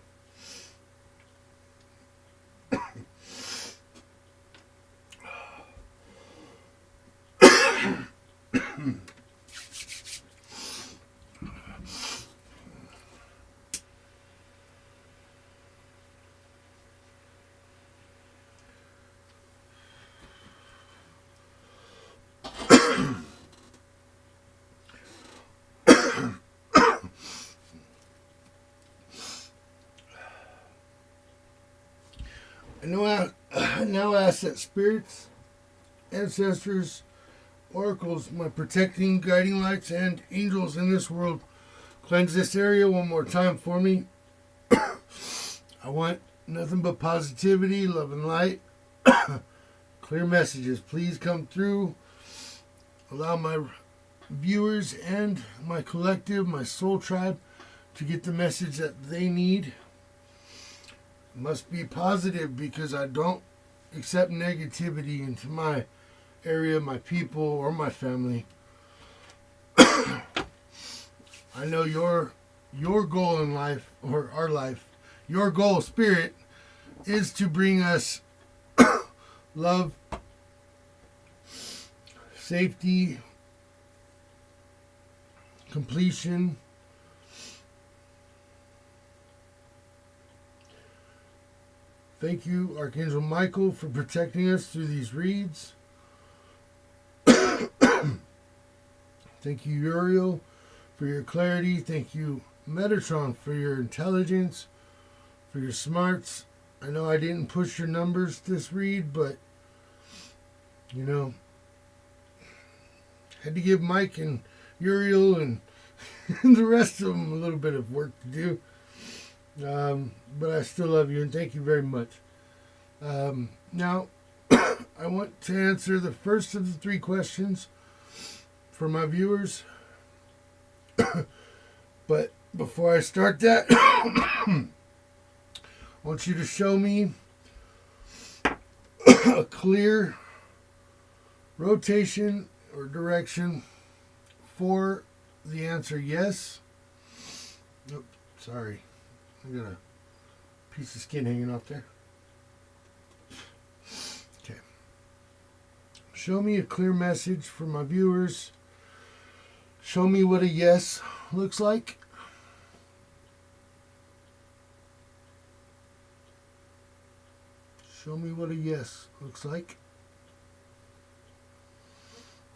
I now ask that spirits, ancestors, oracles, my protecting, guiding lights, and angels in this world cleanse this area one more time for me. I want nothing but positivity, love, and light. Clear messages. Please come through. Allow my viewers and my collective, my soul tribe, to get the message that they need. It must be positive because I don't accept negativity into my area, my people, or my family. I know your goal in life, or our life, your goal, Spirit, is to bring us love, safety, completion, thank you, Archangel Michael, for protecting us through these reads. Thank you, Uriel, for your clarity. Thank you, Metatron, for your intelligence, for your smarts. I know I didn't push your numbers this read, but, you know, had to give Mike and Uriel and the rest of them a little bit of work to do. But I still love you and thank you very much. Now, I want to answer the first of the 3 questions for my viewers. But before I start that, I want you to show me a clear rotation or direction for the answer yes. Oops, sorry. I got a piece of skin hanging off there. Okay. Show me a clear message for my viewers. Show me what a yes looks like. Show me what a yes looks like.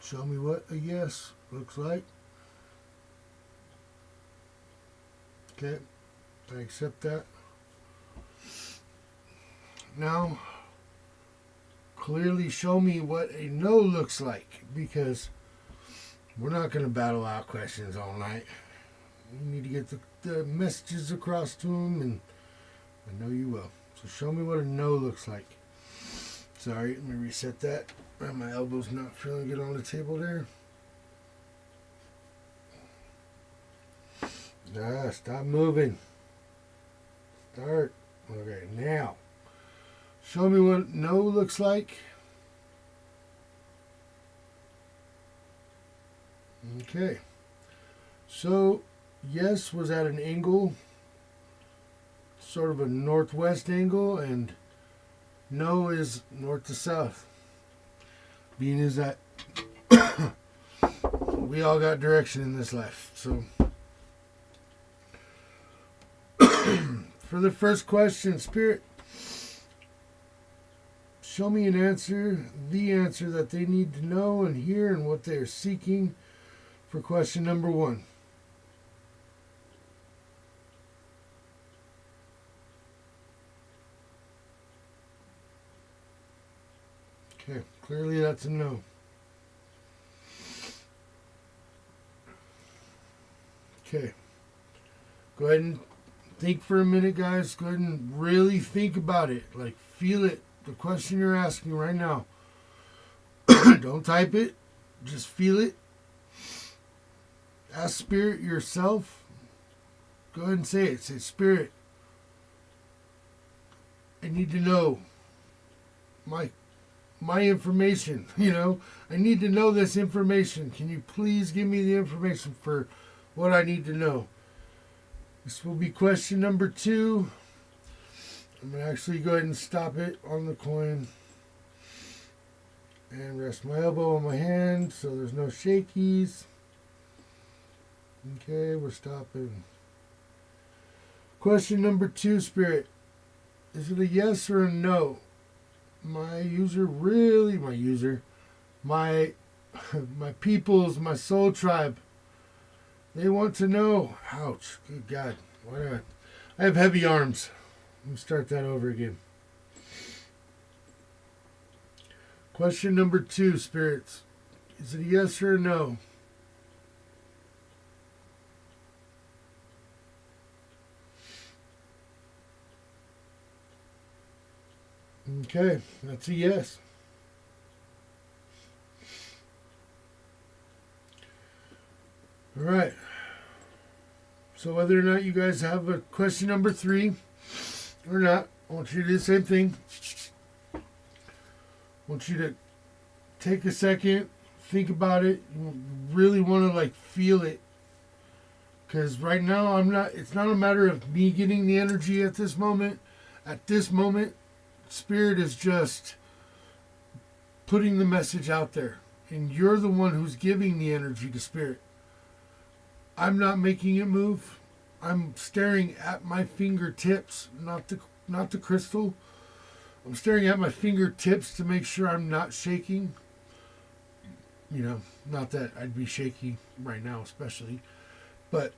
Show me what a yes looks like. Okay, I accept that. Now, clearly show me what a no looks like, because we're not going to battle out questions all night. We need to get the messages across to them, and I know you will. So show me what a no looks like. Sorry, let me reset that. My elbow's not feeling good on the table there. Stop moving. Start. Okay, now. Show me what no looks like. Okay. So, yes was at an angle, sort of a northwest angle, and no is north to south. Being is that we all got direction in this life. So, for the first question, Spirit, show me an answer, the answer that they need to know and hear and what they are seeking for question number 1. Okay, clearly that's a no. Okay, go ahead and think for a minute, guys. Go ahead and really think about it. Like, feel it. The question you're asking right now. Don't type it. Just feel it. Ask Spirit yourself. Go ahead and say it. Say, Spirit, I need to know my information. I need to know this information. Can you please give me the information for what I need to know? This will be question number 2. I'm going to actually go ahead and stop it on the coin and rest my elbow on my hand so there's no shakies. Okay, we're stopping. Question number 2, Spirit. Is it a yes or a no? My peoples, my soul tribe, they want to know. Ouch, good God. Why not? I have heavy arms. Let me start that over again. Question number 2, spirits. Is it a yes or a no? Okay, that's a yes. All right. So whether or not you guys have a question number 3 or not, I want you to do the same thing. I want you to take a second, think about it. You really want to feel it. Because right now it's not a matter of me getting the energy at this moment. At this moment, Spirit is just putting the message out there. And you're the one who's giving the energy to Spirit. I'm not making it move. I'm staring at my fingertips, not the crystal. I'm staring at my fingertips to make sure I'm not shaking. Not that I'd be shaky right now, especially. But,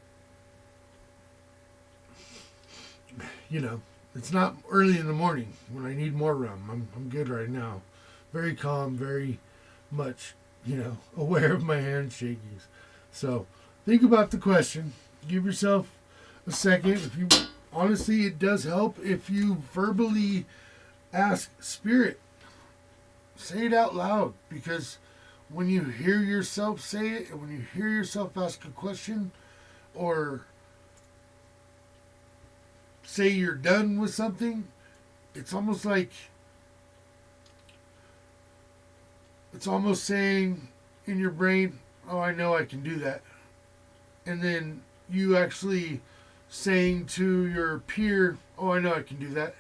it's not early in the morning when I need more rum. I'm good right now. Very calm, very much, aware of my hand shakings. So, think about the question. Give yourself a second. Honestly, it does help if you verbally ask Spirit. Say it out loud, because when you hear yourself say it, and when you hear yourself ask a question, or say you're done with something, it's almost saying in your brain, oh, I know I can do that. And then you actually saying to your peer, oh, I know I can do that.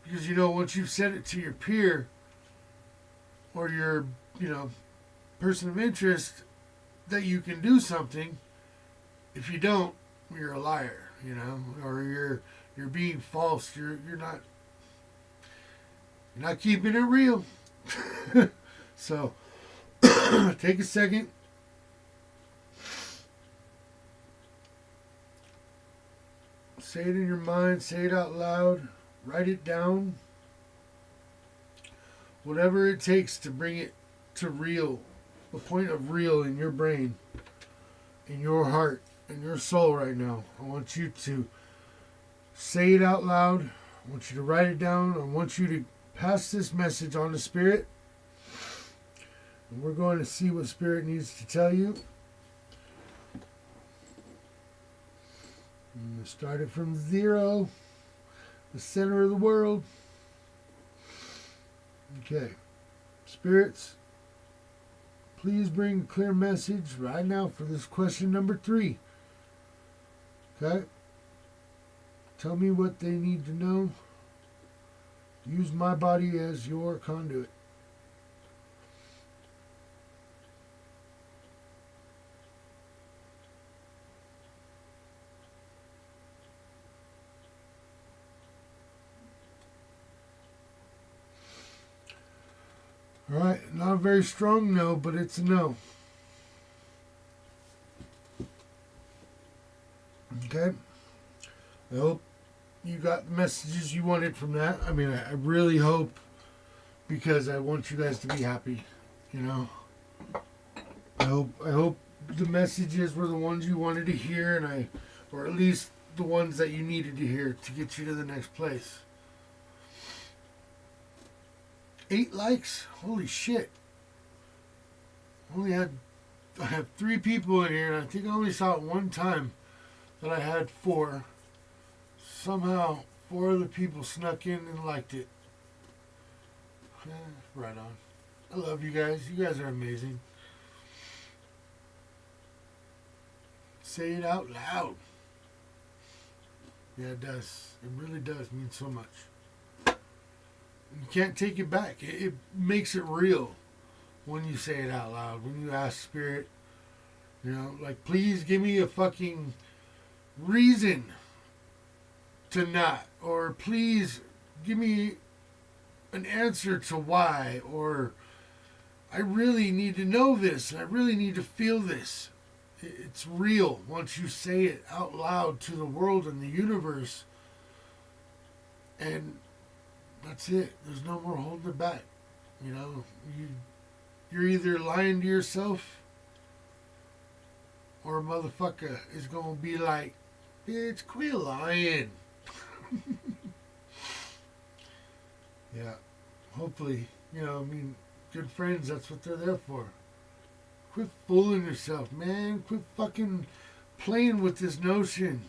Because, once you've said it to your peer or your, person of interest that you can do something, if you don't, you're a liar, or you're being false. You're not keeping it real. So, take a second. Say it in your mind. Say it out loud. Write it down. Whatever it takes to bring it to real. The point of real in your brain, in your heart, in your soul right now. I want you to say it out loud. I want you to write it down. I want you to pass this message on to Spirit. And we're going to see what Spirit needs to tell you. I'm going to start it from 0. the center of the world. Okay. Spirits, please bring a clear message right now for this question number 3. Okay? Tell me what they need to know. Use my body as your conduit. Alright, not a very strong no, but it's a no. Okay? I hope you got the messages you wanted from that. I mean, I really hope, because I want you guys to be happy, you know? I hope the messages were the ones you wanted to hear, or at least the ones that you needed to hear to get you to the next place. 8 likes? Holy shit. I have 3 people in here, and I think I only saw it one time that I had 4. Somehow 4 other people snuck in and liked it. Right on. I love you guys. You guys are amazing. Say it out loud. Yeah, it does. It really does mean so much. You can't take it back. It makes it real when you say it out loud. When you ask Spirit, you know, like, please give me a fucking reason to not. Or please give me an answer to why. Or I really need to know this. And I really need to feel this. It's real once you say it out loud to the world and the universe. And that's it. There's no more holding it back. You know, you're either lying to yourself, or a motherfucker is going to be like, bitch, quit lying. Yeah. Hopefully, you know, I mean, good friends, that's what they're there for. Quit fooling yourself, man. Quit fucking playing with this notion.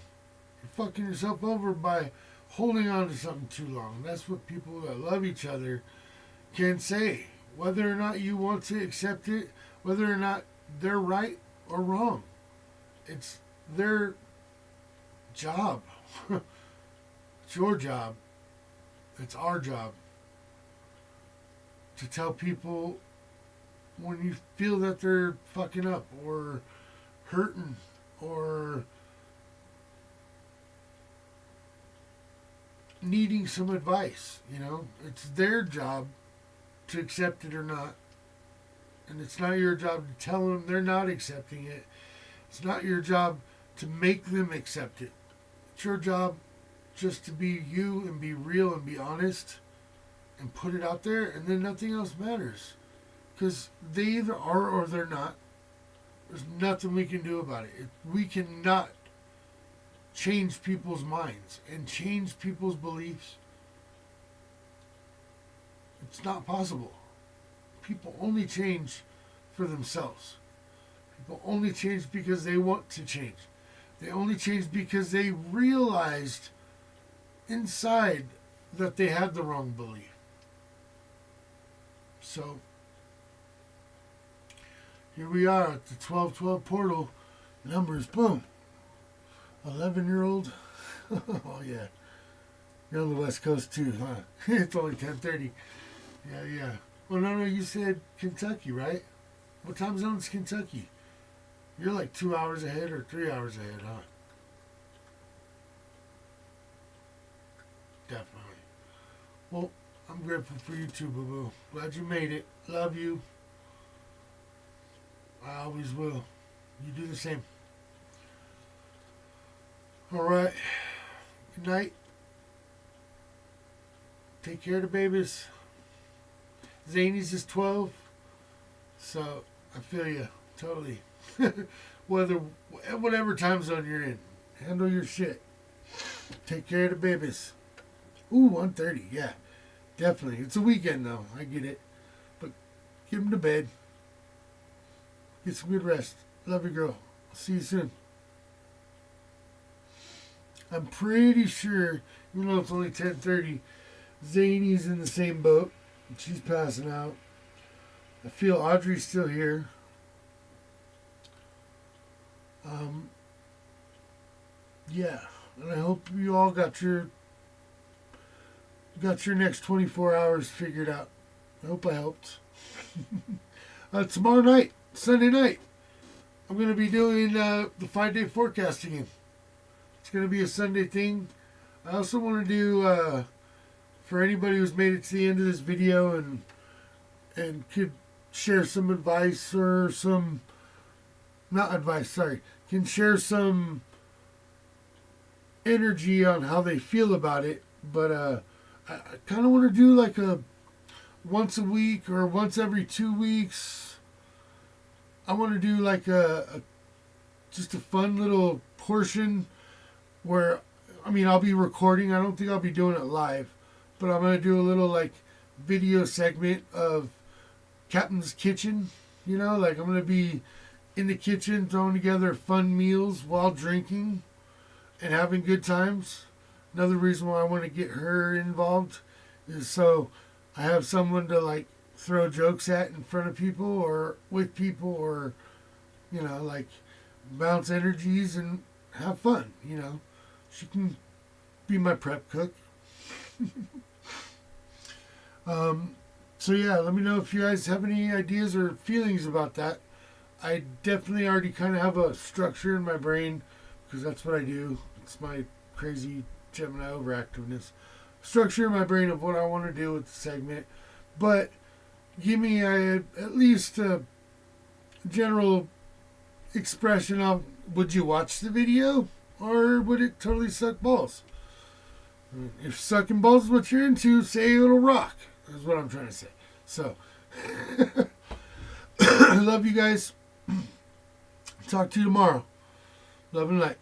You're fucking yourself over by holding on to something too long. That's what people that love each other can say. Whether or not you want to accept it, whether or not they're right or wrong. It's their job. It's your job. It's our job. To tell people when you feel that they're fucking up or hurting or needing some advice, you know. It's their job to accept it or not. And it's not your job to tell them they're not accepting it. It's not your job to make them accept it. It's your job just to be you and be real and be honest and put it out there, and then nothing else matters. Because they either are or they're not. There's nothing we can do about it. We cannot change people's minds and change people's beliefs. It's not possible. People only change for themselves. People only change because they want to change. They only change because they realized inside that they had the wrong belief. So, here we are at the 1212 portal. Numbers, boom. 11-year-old. Oh, yeah. You're on the West Coast, too, huh? It's only 10:30. Yeah. Well, no, you said Kentucky, right? What time zone is Kentucky? You're like 2 hours ahead or 3 hours ahead, huh? Definitely. Well, I'm grateful for you too, boo-boo. Glad you made it. Love you. I always will. You do the same. Alright. Good night. Take care of the babies. Zany's is 12. So, I feel you. Totally. Whatever time zone you're in. Handle your shit. Take care of the babies. Ooh, 1:30. Yeah. Definitely. It's a weekend, though. I get it. But give them to bed. Get some good rest. Love you, girl. I'll see you soon. I'm pretty sure, even though it's only 10:30, Zanie's in the same boat. She's passing out. I feel Audrey's still here. Yeah, and I hope you all got your next 24 hours figured out. I hope I helped. Tomorrow night, Sunday night, I'm going to be doing the 5-day forecast again. It's going to be a Sunday thing. I also want to do, for anybody who's made it to the end of this video and could share some advice or some, not advice, sorry, can share some energy on how they feel about it. But I kind of want to do like a once a week or once every 2 weeks. I want to do like just a fun little portion where, I mean, I'll be recording. I don't think I'll be doing it live, but I'm going to do a little like video segment of Captain's Kitchen. You know, like I'm going to be in the kitchen throwing together fun meals while drinking and having good times. Another reason why I want to get her involved is so I have someone to like throw jokes at in front of people or with people, or, you know, like bounce energies and have fun, you know. She can be my prep cook. So yeah, let me know if you guys have any ideas or feelings about that. I definitely already kind of have a structure in my brain because that's what I do. It's my crazy Gemini overactiveness. Structure in my brain of what I want to do with the segment. But give me at least a general expression of, would you watch the video or would it totally suck balls? If sucking balls is what you're into, say it'll rock. That's what I'm trying to say. So, I love you guys. Talk to you tomorrow. Love and light.